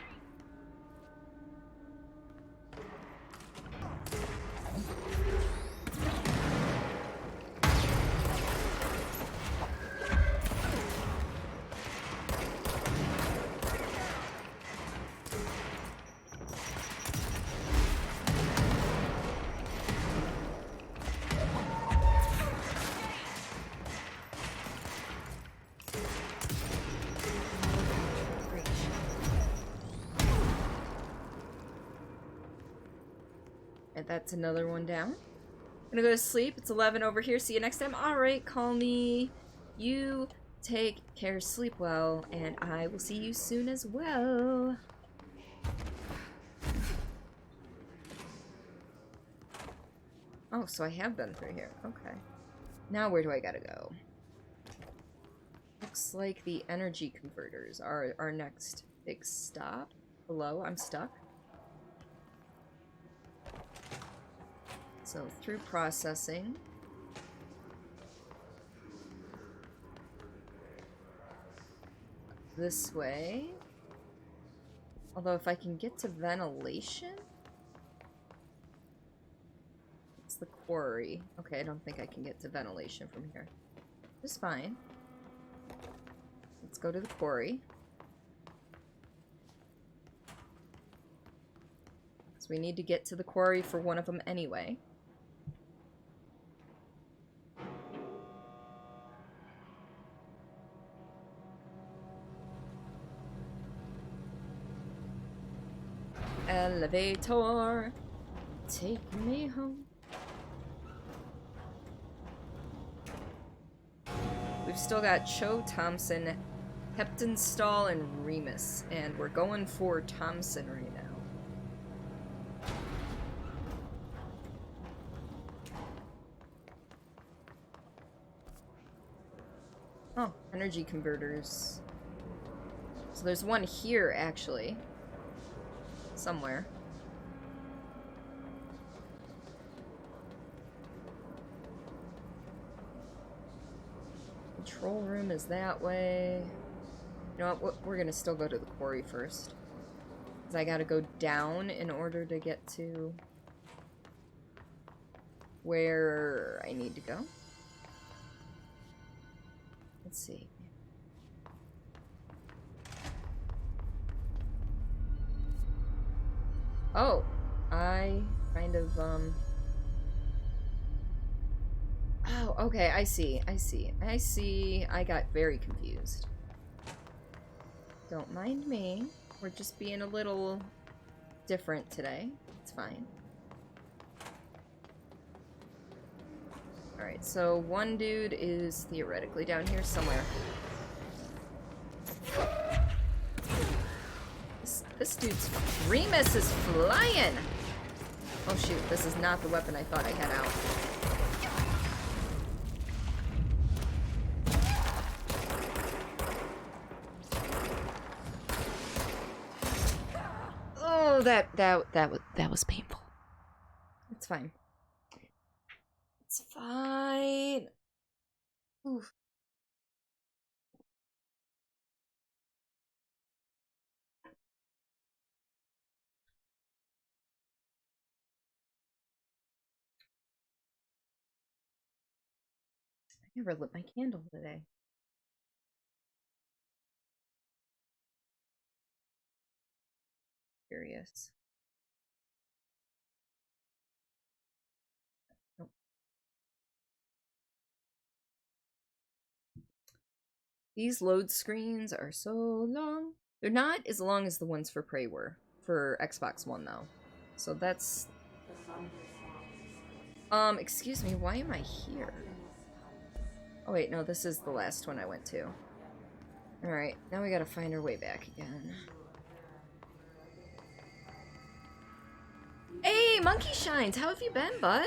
And that's another one down. I'm gonna go to sleep. It's 11 over here. See you next time. Alright, call me. You take care, sleep well, and I will see you soon as well. Oh, so I have been through here. Okay. Now where do I gotta go? Looks like the energy converters are our next big stop. Hello, I'm stuck. So through processing. This way. Although if I can get to ventilation? It's the quarry. Okay, I don't think I can get to ventilation from here. Just fine. Let's go to the quarry. So we need to get to the quarry for one of them anyway. Elevator, take me home. We've still got Cho, Thompson, Heptonstall, and Remus, and we're going for Thompson right now. Oh, energy converters. So there's one here, actually. Somewhere. Control room is that way. You know what? We're gonna still go to the quarry first. Because I gotta go down in order to get to where I need to go. Let's see. Oh, I kind of, oh, okay, I see. I got very confused. Don't mind me. We're just being a little different today. It's fine. Alright, so one dude is theoretically down here somewhere. This dude's Remus is flying! Oh shoot, this is not the weapon I thought I had out. Oh, that was painful. It's fine. It's fine. Oof. Never lit my candle today. Curious. Nope. These load screens are so long. They're not as long as the ones for Prey were. For Xbox One, though. So that's... excuse me, why am I here? Oh wait, no, this is the last one I went to. Alright, now we gotta find our way back again. Hey, Monkey Shines! How have you been, bud?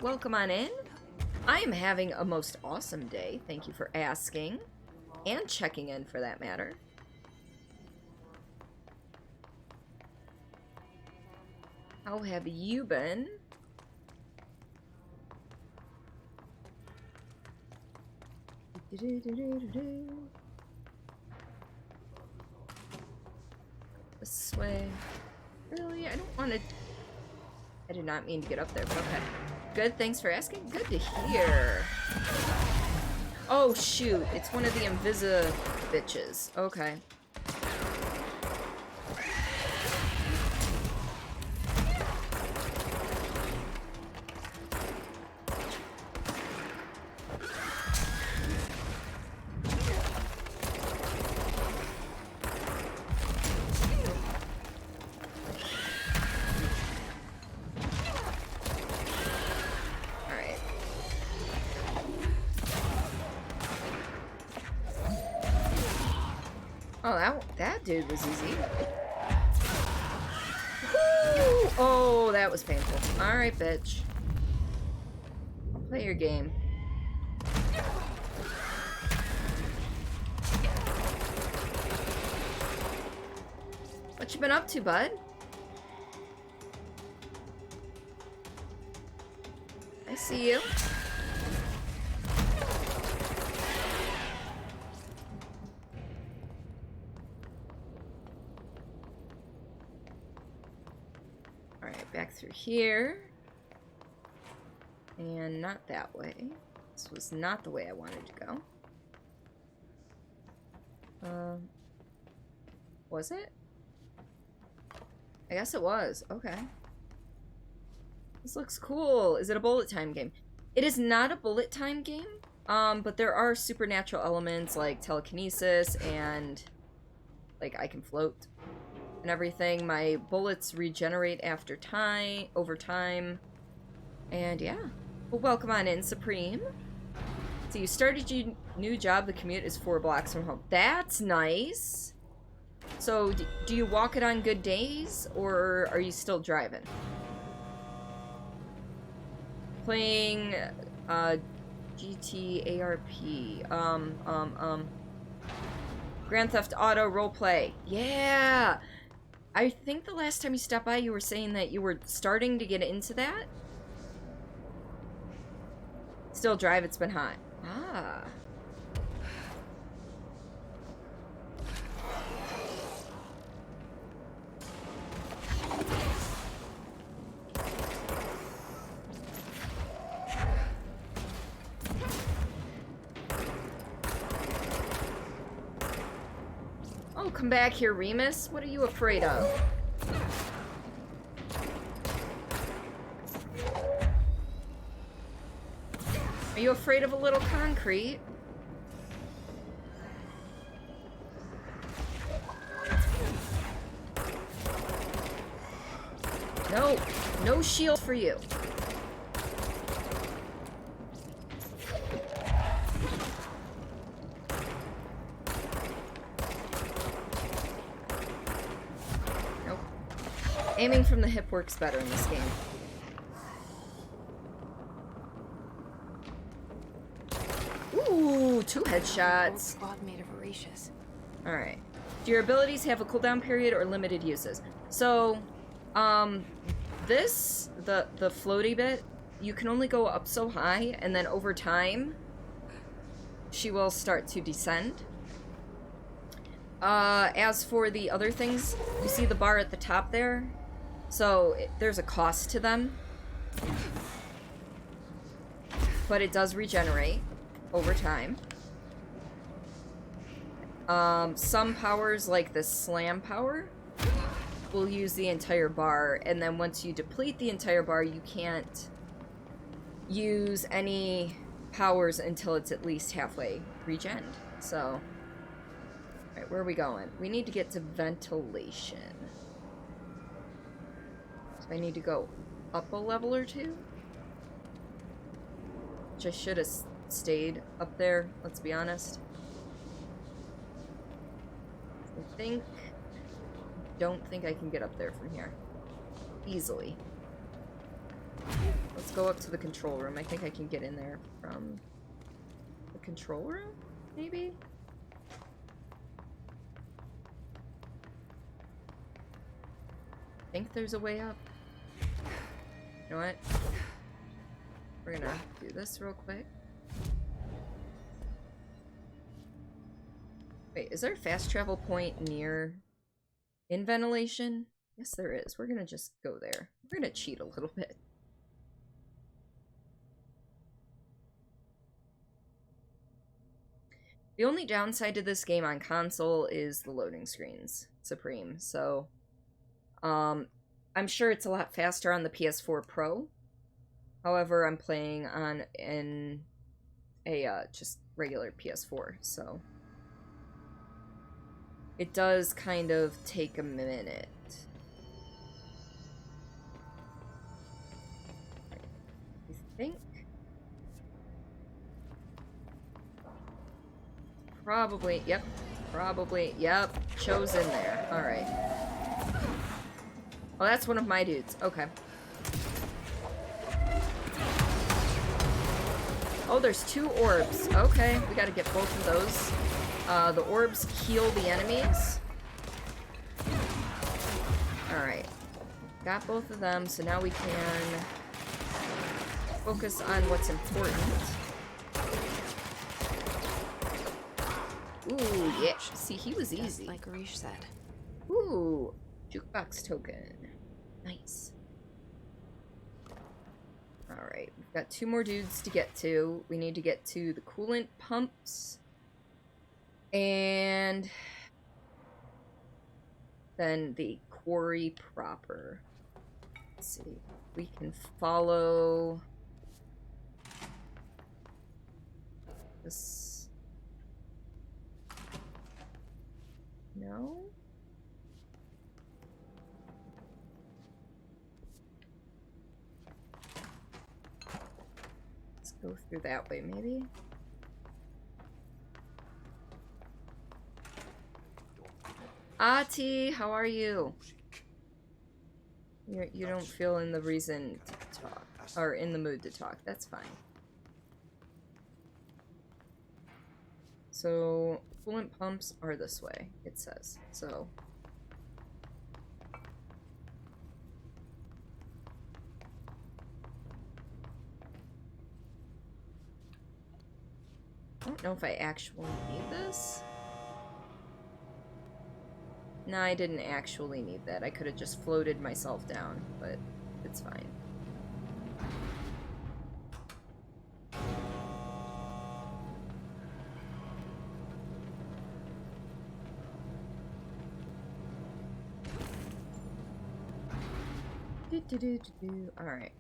Welcome on in. I am having a most awesome day. Thank you for asking. And checking in, for that matter. How have you been? This way. Really? I don't want to... I did not mean to get up there, but okay. Good, thanks for asking. Good to hear. Oh, shoot. It's one of the Invisa bitches. Okay. Oh, that dude was easy. Woo! Oh, that was painful. Alright, bitch. I'll play your game. What you been up to, bud? I see you. Back through here. And not that way. This was not the way I wanted to go. Was it? I guess it was. Okay. This looks cool. Is it a bullet time game? It is not a bullet time game. But there are supernatural elements like telekinesis and like I can float and everything. My bullets regenerate over time. And yeah. Well, welcome on in, Supreme. So you started your new job. The commute is 4 blocks from home. That's nice. So do you walk it on good days, or are you still driving? Playing GTARP. Grand Theft Auto roleplay. Yeah! I think the last time you stopped by, you were saying that you were starting to get into that. Still drive, it's been hot. Ah. Oh, come back here, Remus. What are you afraid of? Are you afraid of a little concrete? No, no shield for you. Nope. Aiming from the hip works better in this game. Ooh, 2 headshots. Squad made of voracious. Alright. Do your abilities have a cooldown period or limited uses? So, this, the floaty bit, you can only go up so high, and then over time, she will start to descend. As for the other things, you see the bar at the top there? So, there's a cost to them. But it does regenerate. over time. Some powers, like the slam power, will use the entire bar, and then once you deplete the entire bar, you can't use any powers until it's at least halfway regen. So, alright, where are we going? We need to get to ventilation. So I need to go up a level or two? Which I should have stayed up there, let's be honest. Don't think I can get up there from here easily. Let's go up to the control room. I think I can get in there from the control room, maybe? I think there's a way up. You know what? We're gonna do this real quick. Wait, is there a fast travel point near in ventilation? Yes, there is. We're gonna just go there. We're gonna cheat a little bit. The only downside to this game on console is the loading screens, Supreme. So, I'm sure it's a lot faster on the PS4 Pro. However, I'm playing on a just regular PS4, so it does kind of take a minute. I think probably, yep, chosen there. All right. Oh, that's one of my dudes. Okay. Oh, there's 2 orbs. Okay, we gotta get both of those. The orbs heal the enemies. Alright. Got both of them, so now we can focus on what's important. Ooh, yeah. See, he was easy. Like Arish said. Ooh, jukebox token. Nice. Alright, we've got 2 more dudes to get to. We need to get to the coolant pumps. And then the quarry proper. Let's see. We can follow this. No? Let's go through that way, maybe. Ati, how are you? You don't feel in the reason to talk, or in the mood to talk. That's fine. So, coolant pumps are this way, it says. So, I don't know if I actually need this. No, I didn't actually need that. I could have just floated myself down, but it's fine. Alright.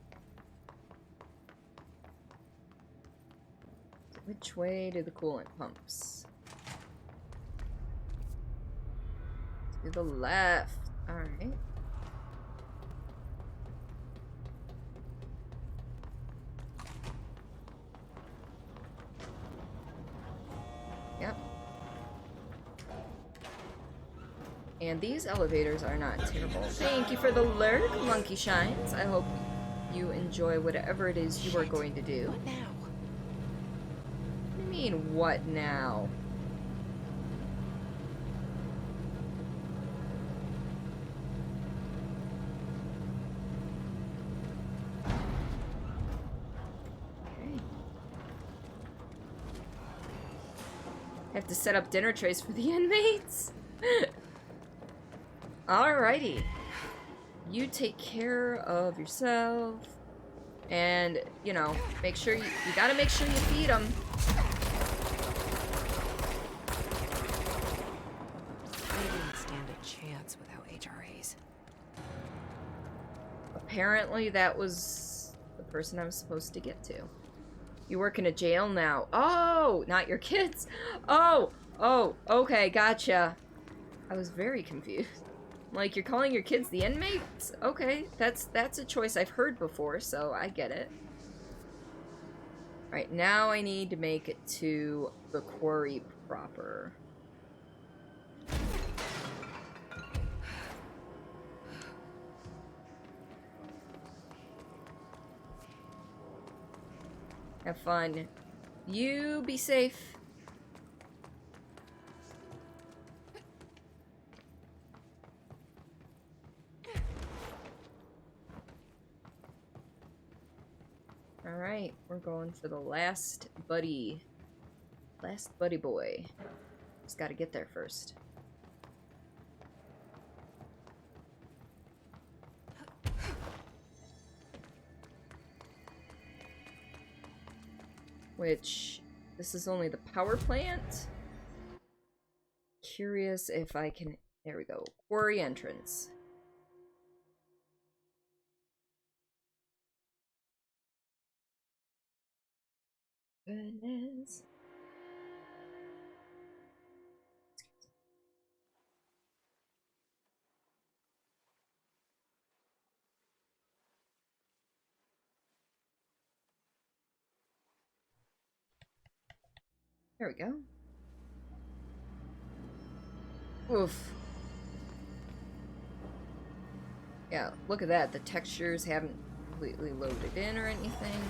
So which way to the coolant pumps? To the left. Alright. Yep. And these elevators are not terrible. Thank you for the lurk, Monkey Shines. I hope you enjoy whatever it is you are going to do. What now? What do you mean, what now? Have to set up dinner trays for the inmates. Alrighty. You take care of yourself. And, you know, make sure you gotta make sure you feed them. nuts without HRAs. Apparently that was the person I was supposed to get to. You work in a jail now. Oh, not your kids. Oh, okay, gotcha. I was very confused. Like, you're calling your kids the inmates? Okay, that's a choice I've heard before, so I get it. Alright, now I need to make it to the quarry proper. Have fun. You be safe. Alright, we're going for the last buddy. Last buddy boy. Just gotta get there first. Which, this is only the power plant. Curious if I can, there we go. Quarry entrance. Goodness. There we go. Oof. Yeah, look at that. The textures haven't completely loaded in or anything.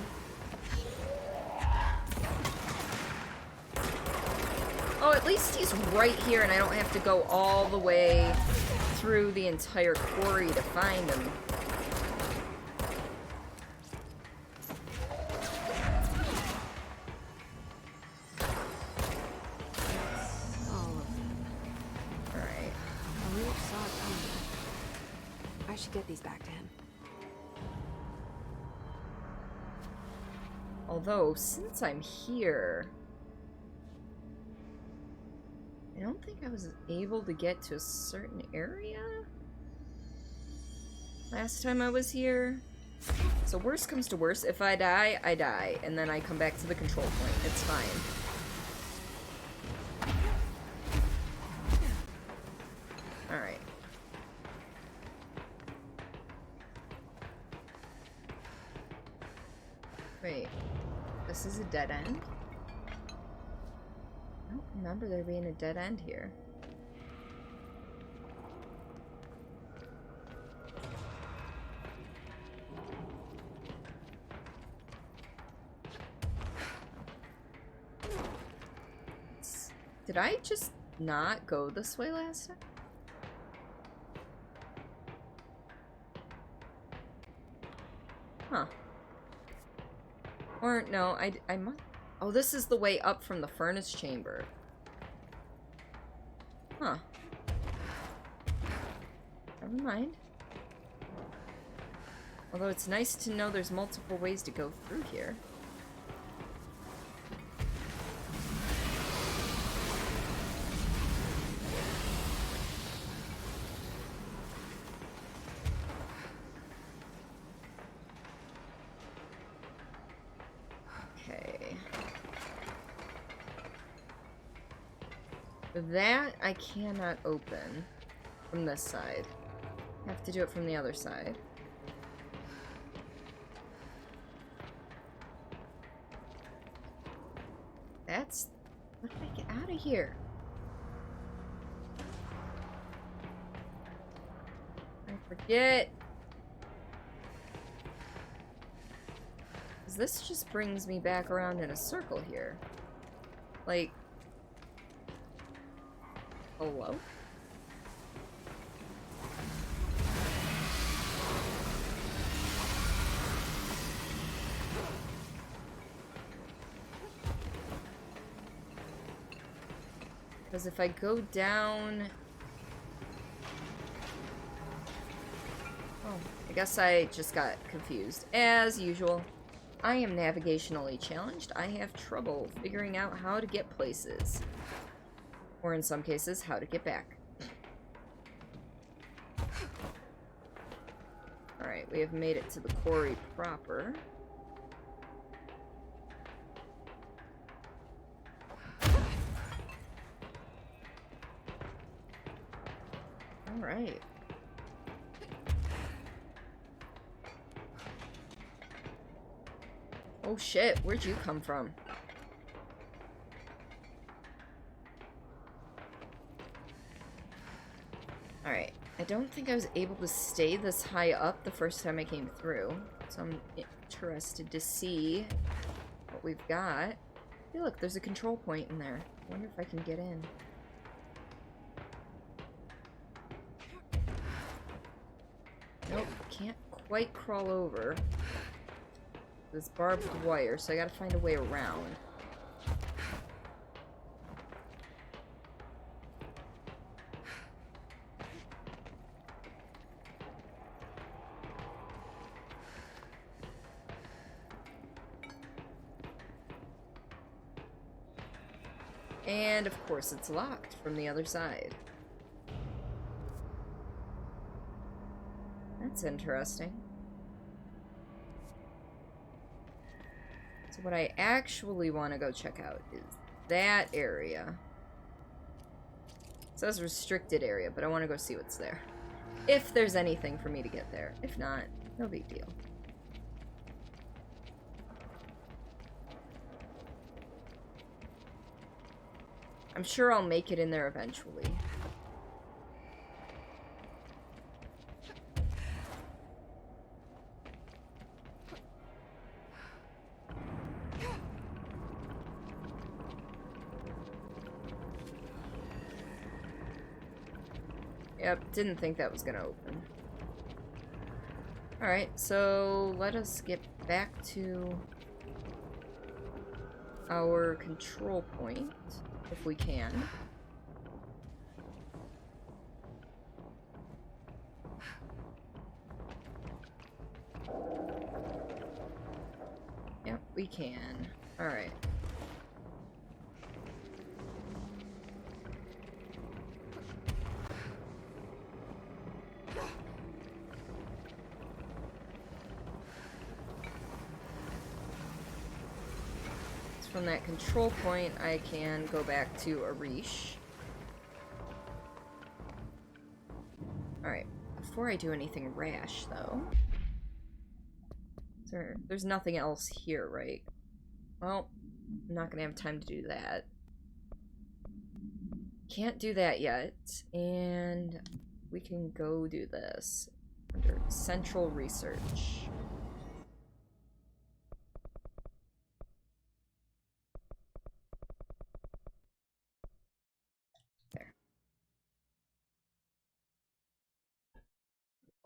Oh, at least he's right here and I don't have to go all the way through the entire quarry to find him. Alright. I should get these back to him. Although, since I'm here, I don't think I was able to get to a certain area last time I was here. So worst comes to worst, if I die, I die, and then I come back to the control point. It's fine. Alright. Wait, this is a dead end? I don't remember there being a dead end here. Did I just not go this way last time? Huh. Or, no, I might... Oh, this is the way up from the furnace chamber. Huh. Never mind. Although it's nice to know there's multiple ways to go through here. That I cannot open from this side. I have to do it from the other side. That's... How did I get out of here? I forget. Because this just brings me back around in a circle here. Like... Hello? Because if I go down... Oh, I guess I just got confused. As usual, I am navigationally challenged. I have trouble figuring out how to get places. Or in some cases, how to get back. Alright, we have made it to the quarry proper. Alright. Oh shit, where'd you come from? Alright, I don't think I was able to stay this high up the first time I came through, so I'm interested to see what we've got. Hey look, there's a control point in there. I wonder if I can get in. Nope, can't quite crawl over this barbed wire, so I gotta find a way around. And of course it's locked from the other side. That's interesting. So what I actually want to go check out is that area. It says restricted area, but I want to go see what's there. If there's anything for me to get there. If not, no big deal. I'm sure I'll make it in there eventually. Yep, didn't think that was gonna open. Alright, so let us get back to our control point, if we can. Yep, we can. Alright. From that control point, I can go back to Arish. Alright, before I do anything rash, though... There's nothing else here, right? Well, I'm not gonna have time to do that. Can't do that yet, and we can go do this under Central Research.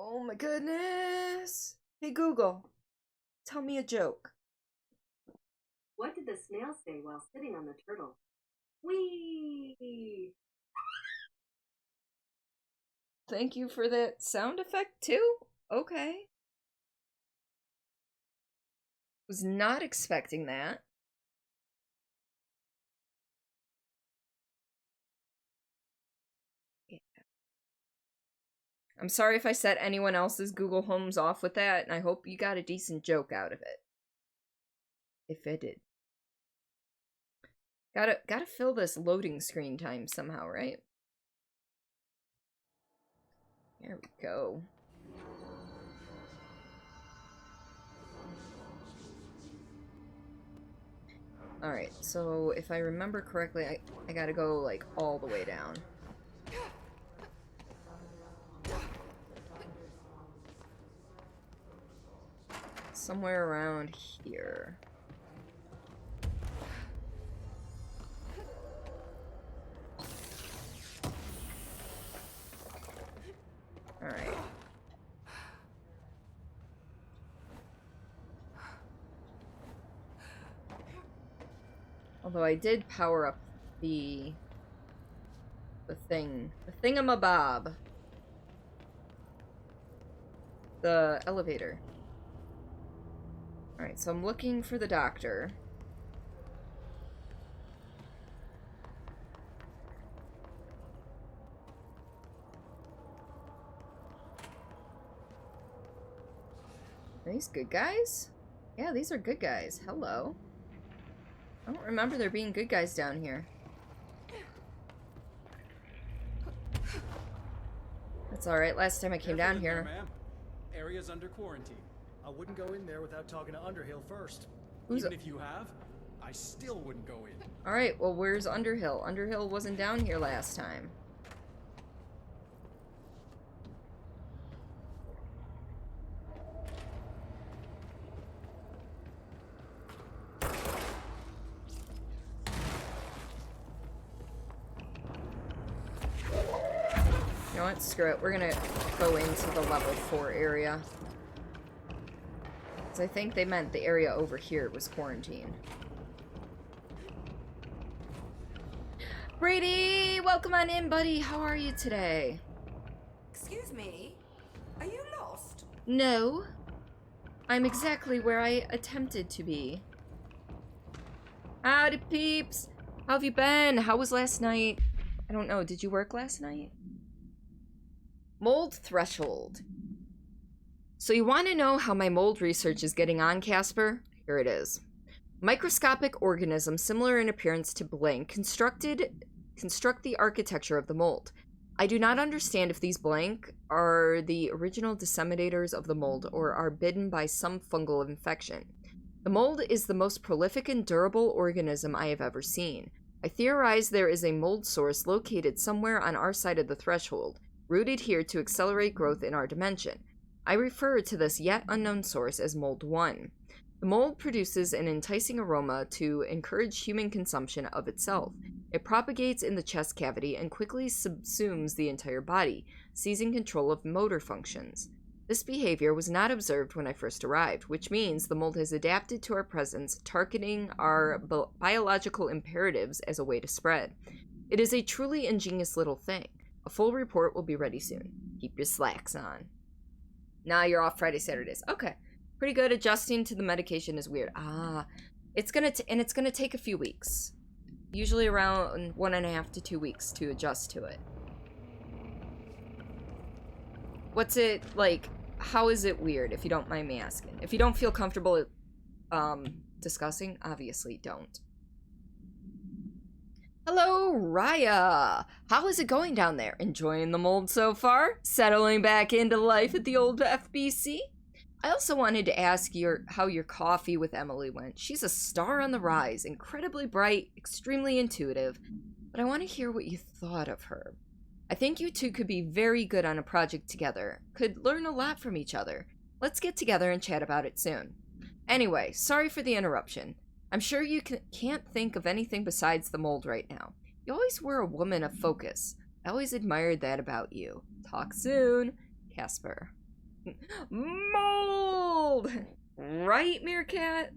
Oh my goodness! Hey Google, tell me a joke. What did the snail say while sitting on the turtle? Whee! Thank you for that sound effect too? Okay. Was not expecting that. I'm sorry if I set anyone else's Google Homes off with that, and I hope you got a decent joke out of it. If it did. Gotta fill this loading screen time somehow, right? There we go. Alright, so if I remember correctly, I gotta go, like, all the way down. Somewhere around here. Alright. Although I did power up the thingamabob. The elevator. Alright, so I'm looking for the doctor. these good guys? Yeah, these are good guys. Hello. I don't remember there being good guys down here. That's alright, last time I came down here. Area's under quarantine. I wouldn't go in there without talking to Underhill first. Who's Even if you have, I still wouldn't go in. Alright, well where's Underhill? Underhill wasn't down here last time. You know what? Screw it. We're gonna go into the level 4 area. Because I think they meant the area over here was quarantine. Brady! Welcome on in, buddy! How are you today? Excuse me? Are you lost? No. I'm exactly where I attempted to be. Howdy, peeps! How have you been? How was last night? I don't know. Did you work last night? Mold threshold. So you want to know how my mold research is getting on, Casper? Here it is. Microscopic organisms similar in appearance to blank construct the architecture of the mold. I do not understand if these blank are the original disseminators of the mold or are bitten by some fungal infection. The mold is the most prolific and durable organism I have ever seen. I theorize there is a mold source located somewhere on our side of the threshold, rooted here to accelerate growth in our dimension. I refer to this yet unknown source as Mold 1. The mold produces an enticing aroma to encourage human consumption of itself. It propagates in the chest cavity and quickly subsumes the entire body, seizing control of motor functions. This behavior was not observed when I first arrived, which means the mold has adapted to our presence, targeting our biological imperatives as a way to spread. It is a truly ingenious little thing. A full report will be ready soon. Keep your slacks on. Nah, you're off Friday, Saturdays. Okay. Pretty good. Adjusting to the medication is weird. It's gonna take a few weeks. Usually around 1.5 to 2 weeks to adjust to it. What's it like? How is it weird, if you don't mind me asking? If you don't feel comfortable discussing, obviously don't. Hello, Raya! How is it going down there? Enjoying the mold so far? Settling back into life at the old FBC? I also wanted to ask how your coffee with Emily went. She's a star on the rise, incredibly bright, extremely intuitive, but I want to hear what you thought of her. I think you two could be very good on a project together, could learn a lot from each other. Let's get together and chat about it soon. Anyway, sorry for the interruption. I'm sure you can't think of anything besides the mold right now. You always were a woman of focus. I always admired that about you. Talk soon, Casper. Mold! Right, Meerkat?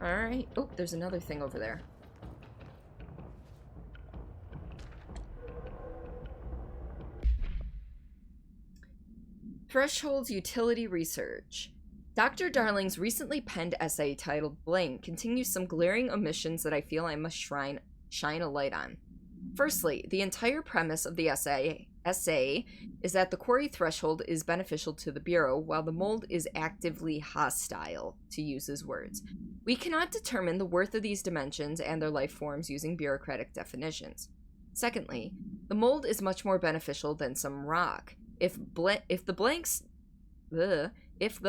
Alright. Oh, there's another thing over there. Threshold's Utility Research. Dr. Darling's recently penned essay titled Blank continues some glaring omissions that I feel I must shine a light on. Firstly, the entire premise of the essay is that the quarry threshold is beneficial to the Bureau, while the mold is actively hostile, to use his words. We cannot determine the worth of these dimensions and their life forms using bureaucratic definitions. Secondly, the mold is much more beneficial than some rock. If the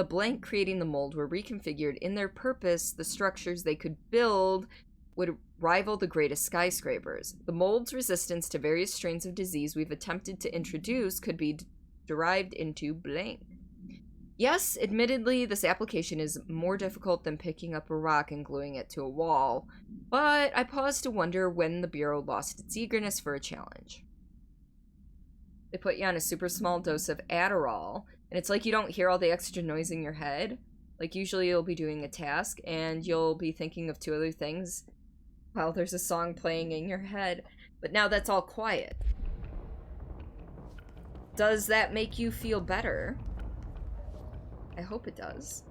blank creating the mold were reconfigured in their purpose, the structures they could build would rival the greatest skyscrapers. The mold's resistance to various strains of disease we've attempted to introduce could be derived into blank. Yes, admittedly, this application is more difficult than picking up a rock and gluing it to a wall, but I pause to wonder when the Bureau lost its eagerness for a challenge. They put you on a super small dose of Adderall, and it's like you don't hear all the extra noise in your head. Like, usually you'll be doing a task, and you'll be thinking of two other things while there's a song playing in your head, but now that's all quiet. Does that make you feel better? I hope it does.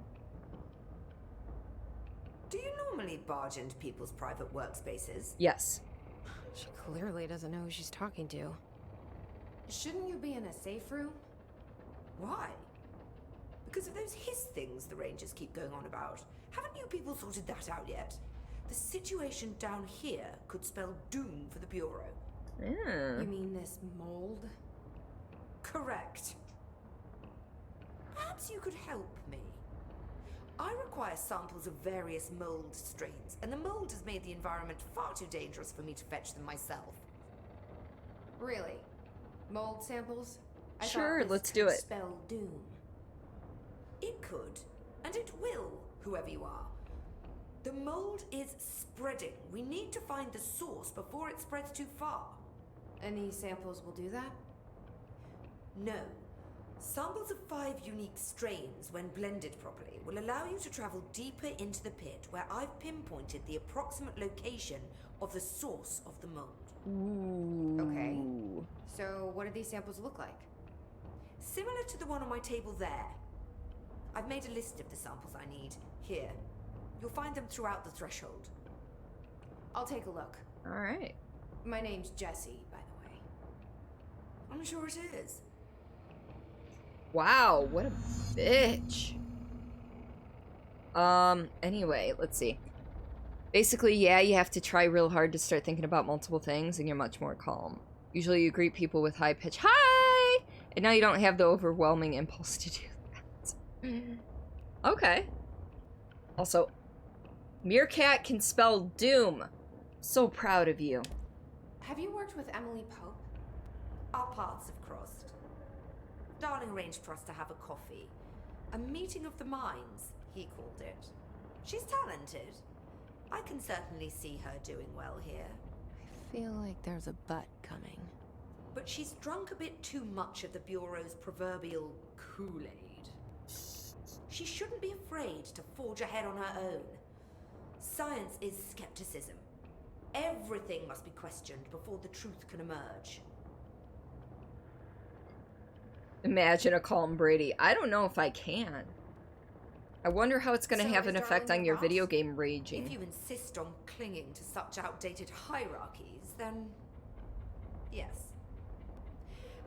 Do you normally barge into people's private workspaces? Yes. She clearly doesn't know who she's talking to. Shouldn't you be in a safe room? Why? Because of those hiss things the Rangers keep going on about. Haven't you people sorted that out yet? The situation down here could spell doom for the Bureau. Yeah. You mean this mold? Correct. Perhaps you could help me. I require samples of various mold strains, and the mold has made the environment far too dangerous for me to fetch them myself. Really? Mold samples? I Sure, thought this let's do could it. Spell doom. It could, and it will, whoever you are. The mold is spreading. We need to find the source before it spreads too far. And these samples will do that? No. Samples of 5 unique strains, when blended properly, will allow you to travel deeper into the pit, where I've pinpointed the approximate location of the source of the mold. Ooh. Okay. So what do these samples look like? Similar to the one on my table there. I've made a list of the samples I need. Here. You'll find them throughout the threshold. I'll take a look. All right. My name's Jessie, by the way. I'm sure it is. Wow, what a bitch. Anyway, let's see. Basically, yeah, you have to try real hard to start thinking about multiple things, and you're much more calm. Usually you greet people with high pitch, hi! And now you don't have the overwhelming impulse to do that. Okay. Also, Meerkat can spell doom. So proud of you. Have you worked with Emily Pope? Our paths have crossed. Darling arranged for us to have a coffee. A meeting of the minds, he called it. She's talented. I can certainly see her doing well here. I feel like there's a but coming. But she's drunk a bit too much of the Bureau's proverbial Kool-Aid. She shouldn't be afraid to forge ahead on her own. Science is skepticism. Everything must be questioned before the truth can emerge. Imagine a calm Brady. I don't know if I can. I wonder how it's going to have an effect on your video game raging. If you insist on clinging to such outdated hierarchies, then yes.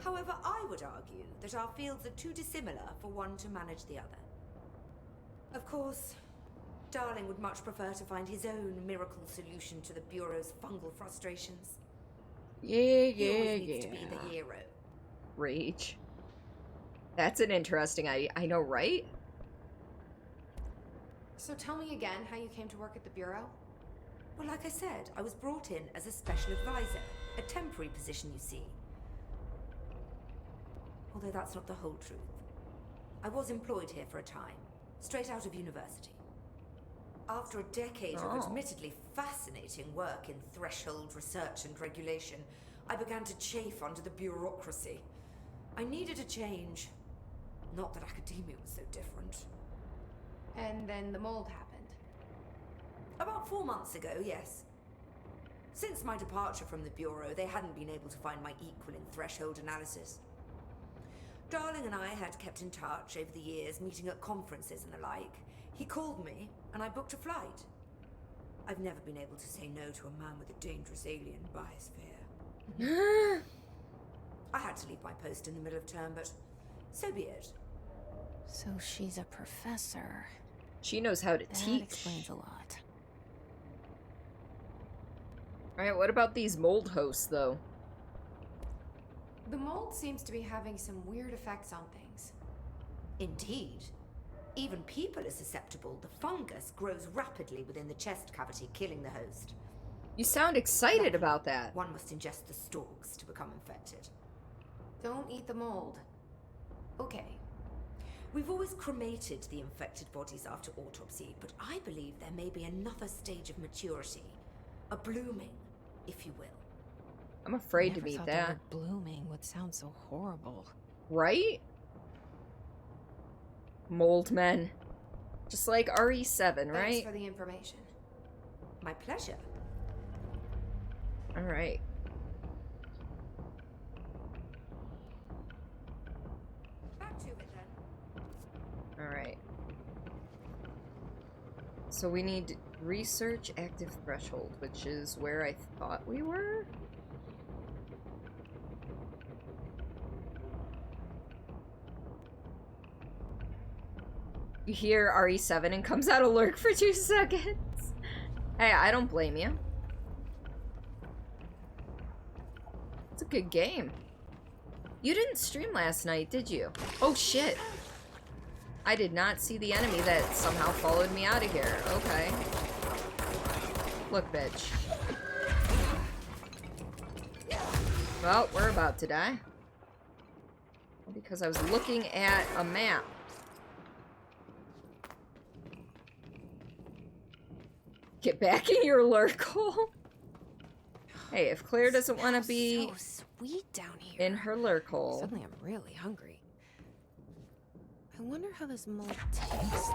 However, I would argue that our fields are too dissimilar for one to manage the other. Of course, Darling would much prefer to find his own miracle solution to the Bureau's fungal frustrations. Yeah. He needs to be the hero. Rage. That's an interesting idea. I know, right? So tell me again how you came to work at the Bureau? Well, like I said, I was brought in as a special advisor. A temporary position, you see. Although that's not the whole truth. I was employed here for a time, straight out of university. After a decade of admittedly fascinating work in threshold research and regulation, I began to chafe under the bureaucracy. I needed a change. Not that academia was so different. And then the mold happened. About 4 months ago, yes. Since my departure from the Bureau, they hadn't been able to find my equal in threshold analysis. Darling and I had kept in touch over the years, meeting at conferences and the like. He called me, and I booked a flight. I've never been able to say no to a man with a dangerous alien biosphere. I had to leave my post in the middle of term, but so be it. So she's a professor. She knows how to teach. That explains a lot. Alright, what about these mold hosts, though? The mold seems to be having some weird effects on things. Indeed. Even people are susceptible. The fungus grows rapidly within the chest cavity, killing the host. You sound excited about that. One must ingest the stalks to become infected. Don't eat the mold. Okay. We've always cremated the infected bodies after autopsy, but I believe there may be another stage of maturity. A blooming, if you will. I'm afraid to meet that. The word blooming would sound so horrible. Right? Mold men. Just like RE7, right? Thanks for the information. My pleasure. Alright. Back to it then. Alright. So we need research active threshold, which is where I thought we were? You hear RE7 and comes out a lurk for 2 seconds. Hey, I don't blame you. It's a good game. You didn't stream last night, did you? Oh shit. I did not see the enemy that somehow followed me out of here. Okay. Look, bitch. Well, we're about to die. Because I was looking at a map. Get back in your lurk hole. Hey, if Claire doesn't want to be so sweet down here. In her lurk hole. Suddenly I'm really hungry. I wonder how this mold tastes.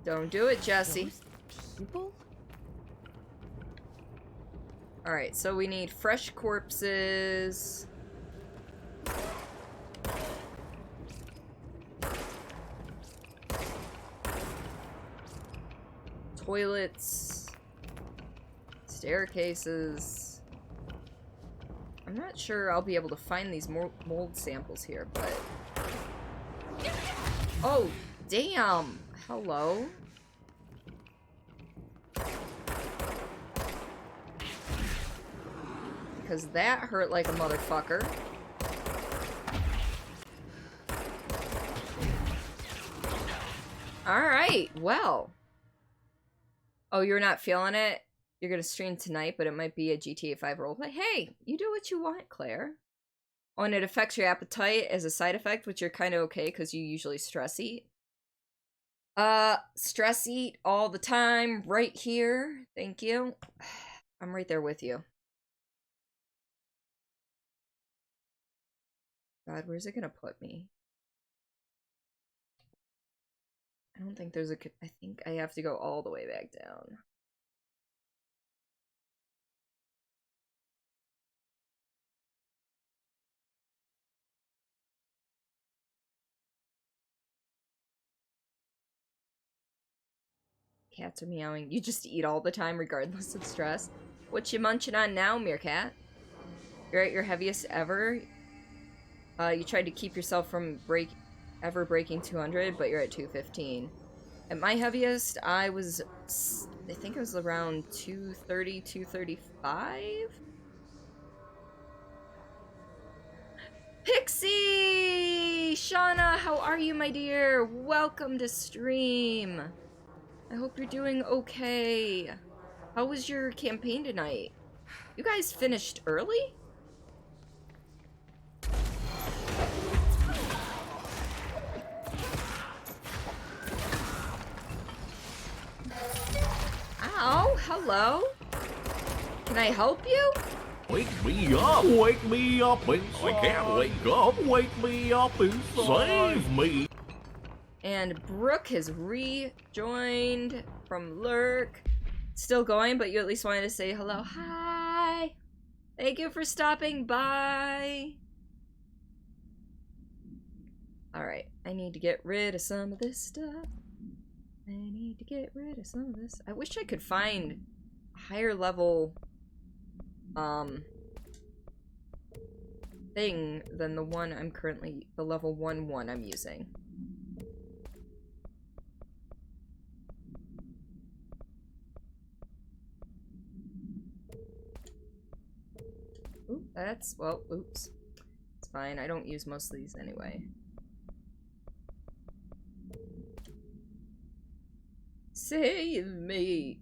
Don't do it, Jesse. People? Alright, so we need fresh corpses. Toilets. Staircases. I'm not sure I'll be able to find these mold samples here, but... Oh, damn! Hello? Because that hurt like a motherfucker. Alright, well. Oh, you're not feeling it? You're gonna stream tonight, but it might be a GTA 5 roleplay. Hey, you do what you want, Claire. Oh, and it affects your appetite as a side effect, which you're kind of okay because you usually stress eat. Stress eat all the time, right here. Thank you. I'm right there with you. God, where's it gonna put me? I don't think there's a... I think I have to go all the way back down. Cats are meowing. You just eat all the time regardless of stress. What you munching on now, Meerkat? You're at your heaviest ever? You tried to keep yourself from ever breaking 200, but you're at 215. At my heaviest, I think it was around 230, 235? Pixie! Shauna, how are you, my dear? Welcome to stream. I hope you're doing okay. How was your campaign tonight? You guys finished early? Ow, hello? Can I help you? Wake me up inside. I can't wake me up inside. Save me. And Brooke has rejoined from Lurk. Still going, but you at least wanted to say hello. Hi! Thank you for stopping by. Alright, I need to get rid of some of this stuff. I need to get rid of some of this. I wish I could find a higher level thing than the one I'm currently, the level 1 I'm using. Oop, that's, well, oops. It's fine, I don't use most of these anyway. Save me!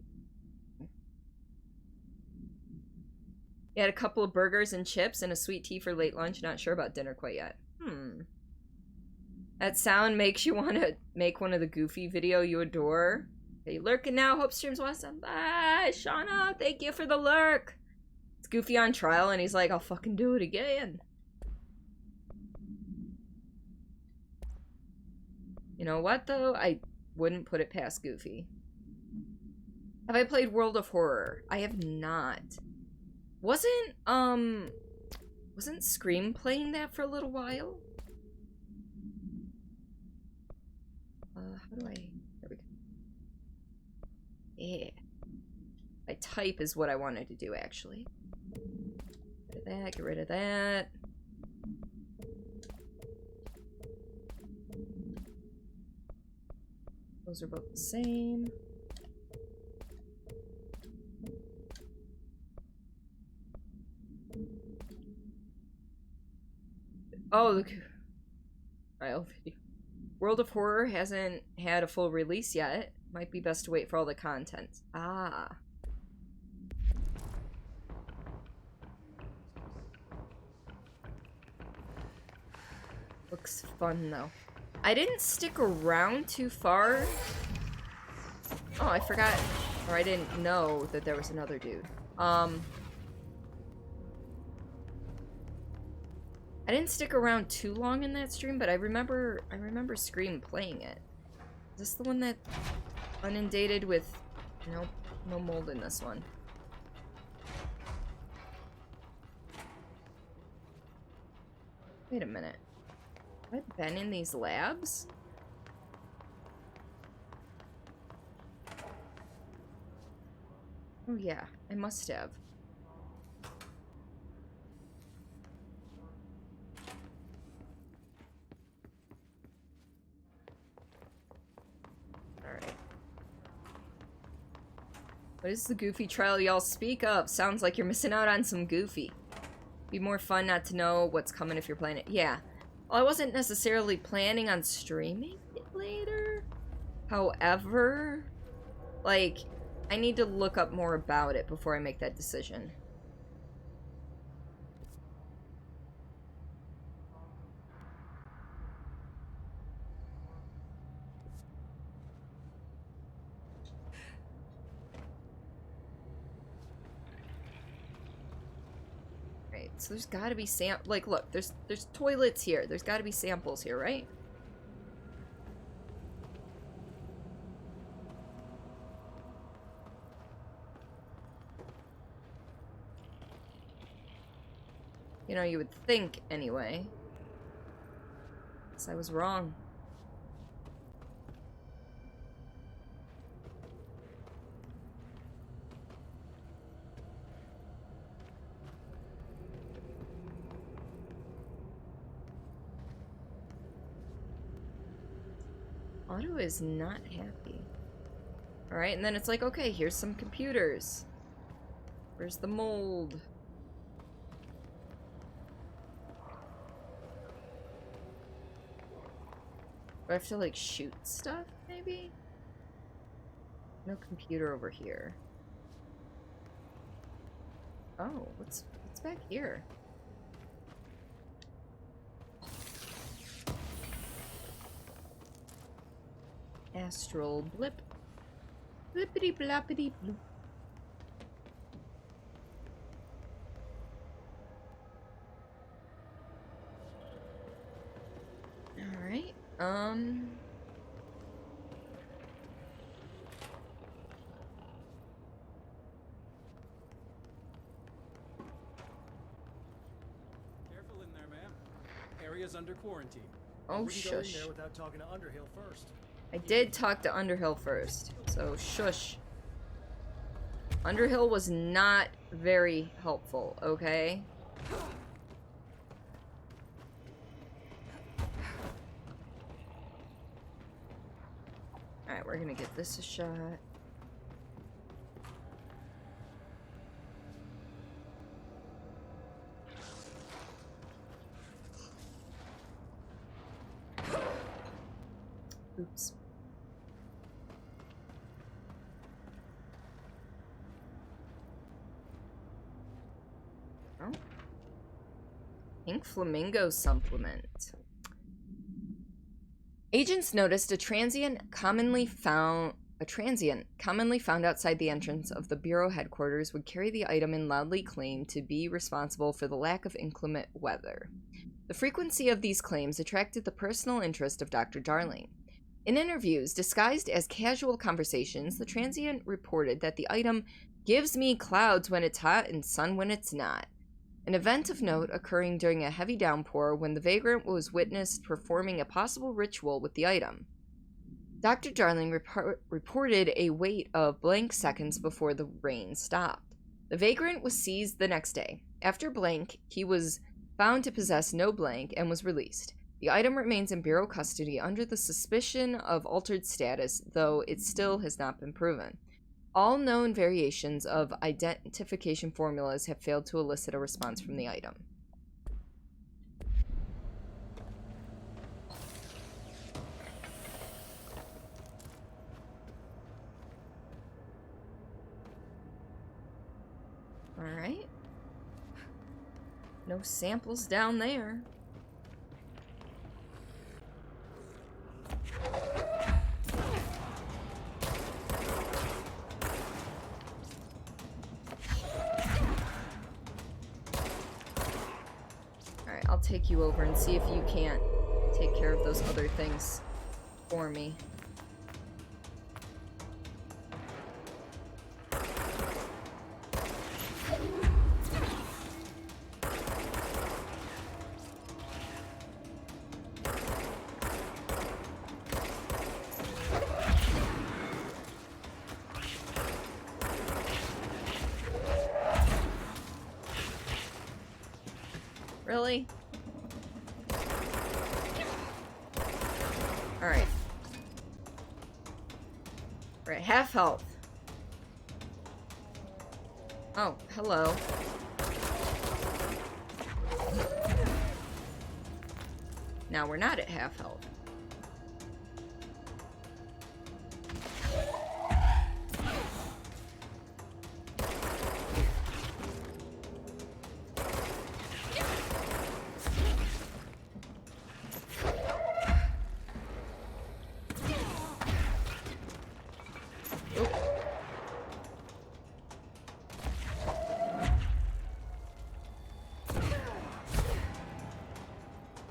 You had a couple of burgers and chips and a sweet tea for late lunch. Not sure about dinner quite yet. That sound makes you want to make one of the Goofy video you adore. Okay, lurking now. Hope streams awesome. Bye, Shauna. Thank you for the lurk. It's Goofy on trial and he's like, I'll fucking do it again. You know what, though? I wouldn't put it past Goofy. Have I played World of Horror? I have not. Wasn't Scream playing that for a little while? How do I... There we go. Yeah. I type is what I wanted to do, actually. Get rid of that, get rid of that. Those are both the same. Oh, look. Video. World of Horror hasn't had a full release yet. Might be best to wait for all the content. Ah. Looks fun, though. I didn't stick around too far. Oh, I forgot. Or I didn't know that there was another dude. I didn't stick around too long in that stream, but I remember Scream playing it. Is this the one that inundated with no mold in this one? Wait a minute. Have I been in these labs? Oh yeah, I must have. What is the Goofy trial y'all speak of? Sounds like you're missing out on some Goofy. Be more fun not to know what's coming if you're playing it. Yeah. Well, I wasn't necessarily planning on streaming it later. However, like, I need to look up more about it before I make that decision. So there's gotta be like, look, there's toilets here. There's gotta be samples here, right? You know, you would think anyway. Guess I was wrong. Otto is not happy. Alright, and then it's like, okay, here's some computers. Where's the mold? Do I have to, like, shoot stuff, maybe? No computer over here. Oh, what's back here? Astral blip. Blippity blappity bloop. Alright, Careful in there, ma'am. Area's under quarantine. Oh, Wouldn't go in shush. there without talking to Underhill first. I did talk to Underhill first, so shush. Underhill was not very helpful, okay? Alright, we're gonna get this a shot. Oops. Oh. Pink Flamingo supplement. Agents noticed a transient commonly found outside the entrance of the Bureau headquarters would carry the item and loudly claim to be responsible for the lack of inclement weather. The frequency of these claims attracted the personal interest of Dr. Darling. In interviews disguised as casual conversations, the transient reported that the item gives me clouds when it's hot and sun when it's not. An event of note occurring during a heavy downpour when the vagrant was witnessed performing a possible ritual with the item. Dr. Darling reported a wait of blank seconds before the rain stopped. The vagrant was seized the next day. After blank, he was found to possess no blank and was released. The item remains in Bureau custody under the suspicion of altered status, though it still has not been proven. All known variations of identification formulas have failed to elicit a response from the item. Alright. No samples down there. Alright, I'll take you over and see if you can't take care of those other things for me. Really? Alright. Alright, half health. Oh, hello. Now we're not at half health.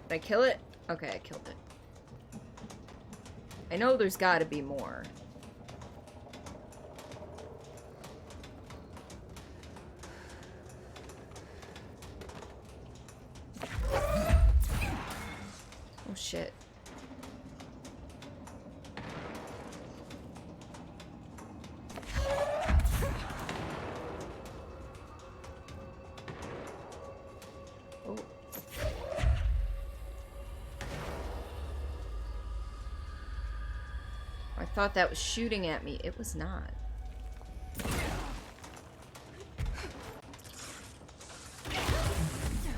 Did I kill it? Okay, I killed it. I know there's gotta be more. Oh shit. I thought that was shooting at me. It was not.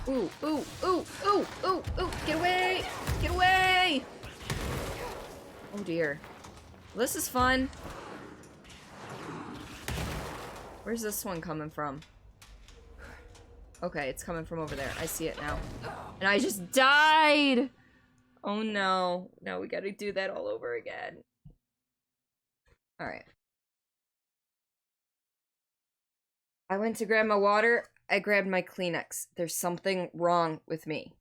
Ooh, ooh, ooh, ooh, ooh, ooh. Get away! Get away! Oh dear. Well, this is fun. Where's this one coming from? Okay, it's coming from over there. I see it now. And I just died! Oh no. Now we gotta do that all over again. Alright. I went to grab my water. I grabbed my Kleenex. There's something wrong with me.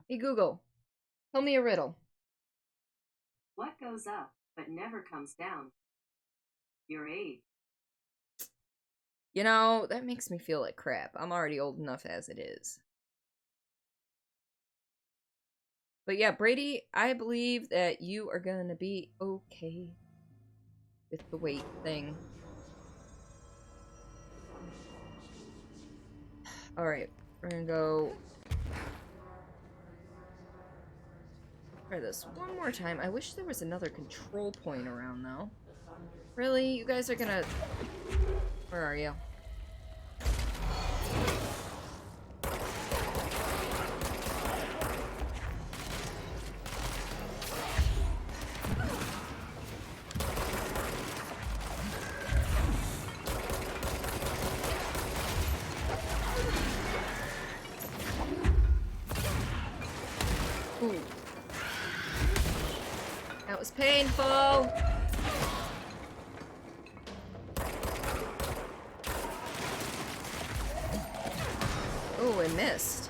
Hey Google, tell me a riddle. What goes up but never comes down? Your age. You know, that makes me feel like crap. I'm already old enough as it is. But yeah, Brady, I believe that you are gonna be okay with the weight thing. Alright, we're gonna go try this one more time. I wish there was another control point around, though. Really? You guys are gonna... Where are you? Ooh. That was painful. Ooh, I missed.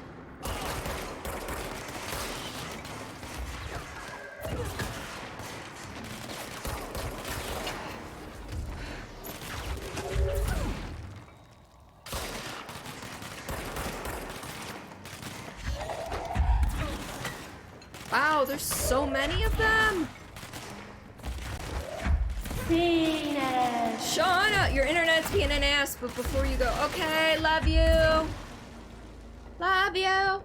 Wow, there's so many of them! Penis. Shauna, your internet's being an ass, but before you go, okay, love you. Love you.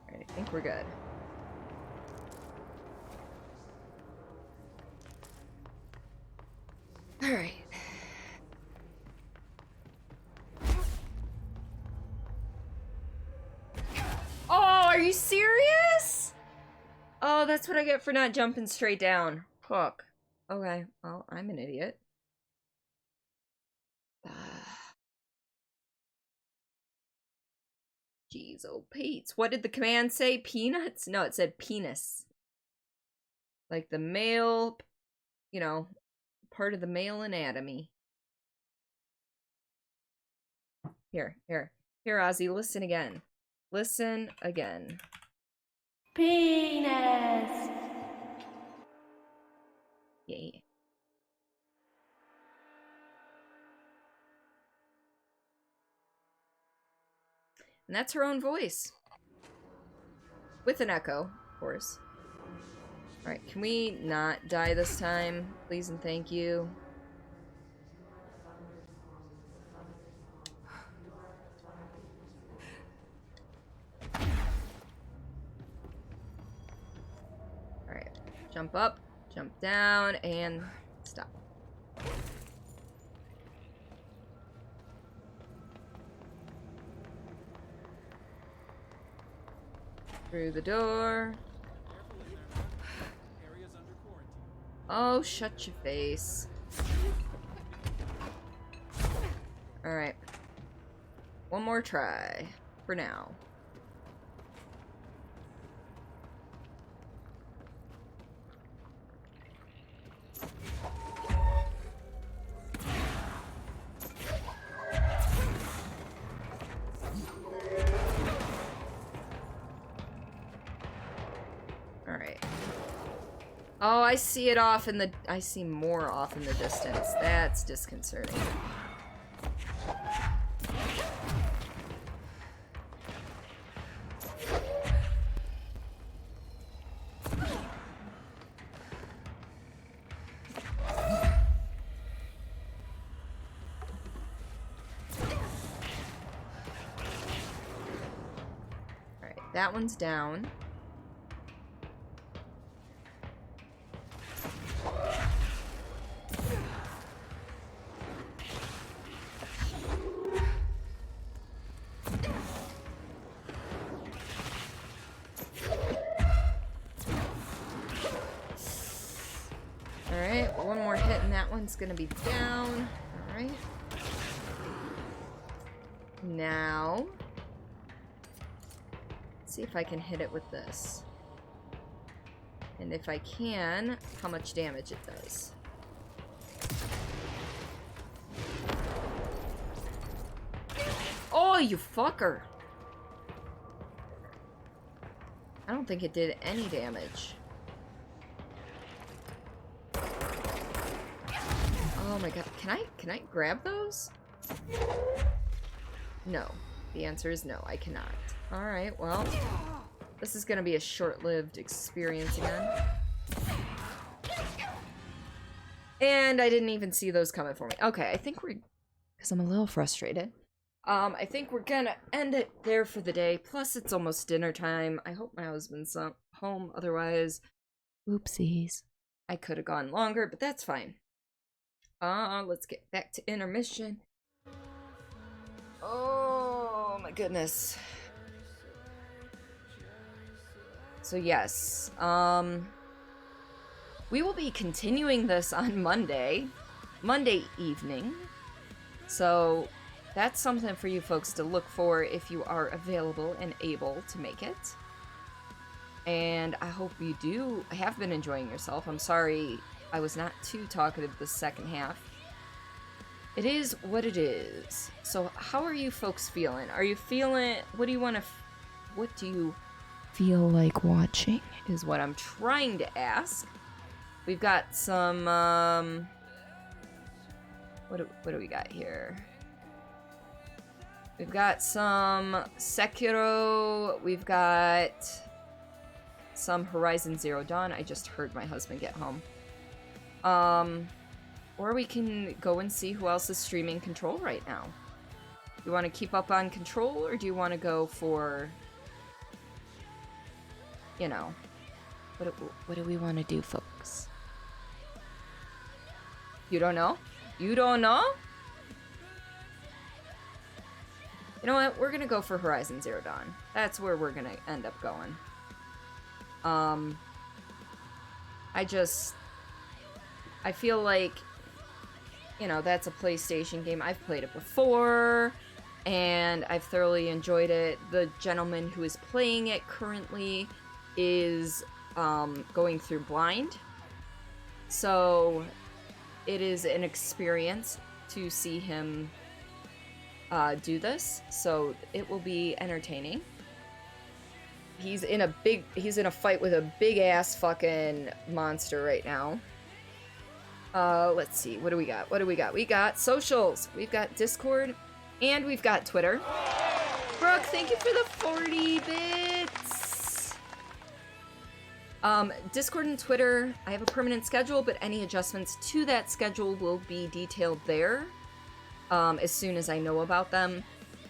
I think we're good. All right. Oh, are you serious? Oh, that's what I get for not jumping straight down. Fuck. Okay, well, I'm an idiot. Jeez, oh Pete's. What did the command say? Peanuts? No, it said penis. Like the male, you know, part of the male anatomy. Here, Ozzy, listen again. Listen again. Penis. Yeah. And that's her own voice. With an echo, of course. Alright, can we not die this time? Please and thank you. Alright, jump up, jump down, and stop. Through the door. Oh, shut your face. Alright. One more try. For now. Alright. Oh, I see it off in the... I see more off in the distance. That's disconcerting. Alright, that one's down. Alright, one more hit and that one's gonna be down. Alright. Now, let's see if I can hit it with this. And if I can, how much damage it does. Oh, you fucker! I don't think it did any damage. Oh my god, can I grab those? No. The answer is no, I cannot. Alright, well, this is gonna be a short-lived experience again. And I didn't even see those coming for me. Okay, I think we're... because I'm a little frustrated. I think we're gonna end it there for the day. Plus, it's almost dinner time. I hope my husband's home, otherwise... Oopsies. I could have gone longer, but that's fine. Let's get back to intermission. Oh my goodness. So yes, we will be continuing this on Monday evening. So that's something for you folks to look for if you are available and able to make it. And I hope you do have been enjoying yourself. I'm sorry I was not too talkative the second half. It is what it is. So how are you folks feeling? Are you feeling... what do you want to... what do you feel like watching? Is what I'm trying to ask. We've got some, what do we got here? We've got some Sekiro. We've got some Horizon Zero Dawn. I just heard my husband get home. Or we can go and see who else is streaming Control right now. You want to keep up on Control, or do you want to go for, you know, what do we want to do, folks? You don't know? You don't know? You know what? We're gonna go for Horizon Zero Dawn. That's where we're gonna end up going. I feel like, you know, that's a PlayStation game. I've played it before, and I've thoroughly enjoyed it. The gentleman who is playing it currently is going through blind. So it is an experience to see him do this, so it will be entertaining. He's in a fight with a big ass fucking monster right now. Let's see, what do we got? We got socials, we've got Discord, and we've got Twitter. Brooke, thank you for the 40 bits. Discord and Twitter, I have a permanent schedule, but any adjustments to that schedule will be detailed there. As soon as I know about them.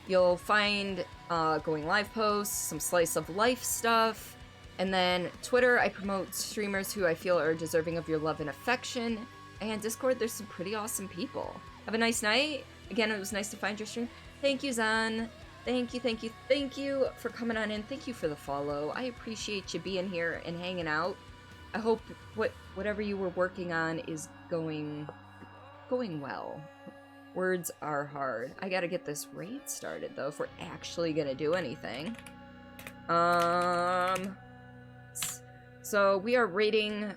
You'll find going live posts, some slice of life stuff, and then Twitter, I promote streamers who I feel are deserving of your love and affection, and Discord, there's some pretty awesome people. Have a nice night. Again, it was nice to find your stream. Thank you, Zan. Thank you for coming on in. Thank you for the follow. I appreciate you being here and hanging out. I hope whatever you were working on is going well. Words are hard. I gotta get this raid started, though, if we're actually gonna do anything. So we are raiding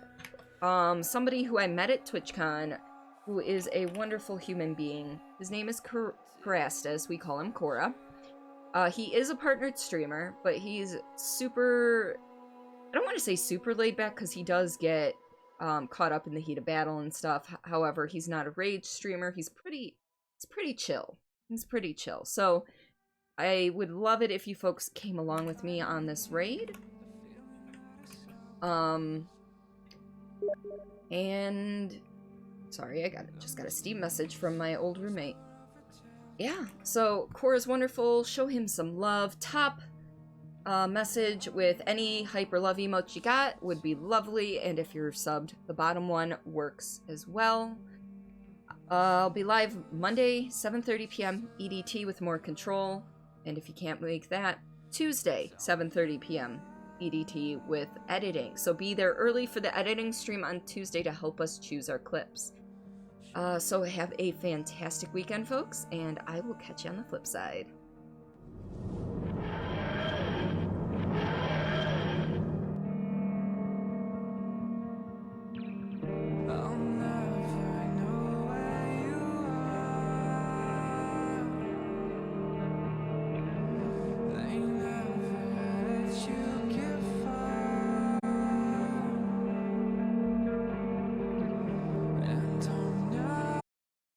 somebody who I met at TwitchCon, who is a wonderful human being. His name is Karastas. We call him Cora. He is a partnered streamer, but he's super... I don't want to say super laid back, because he does get caught up in the heat of battle and stuff. However, he's not a rage streamer. He's pretty chill. He's pretty chill. So I would love it if you folks came along with me on this raid. And sorry, I just got a Steam message from my old roommate. Yeah, so Cora's wonderful. Show him some love. Top message with any hyper love emote you got would be lovely, and if you're subbed, the bottom one works as well. I'll be live Monday, 7:30 p.m. EDT with more Control, and if you can't make that, Tuesday, 7:30 p.m. EDT with editing. So be there early for the editing stream on Tuesday to help us choose our clips. So have a fantastic weekend, folks, and I will catch you on the flip side.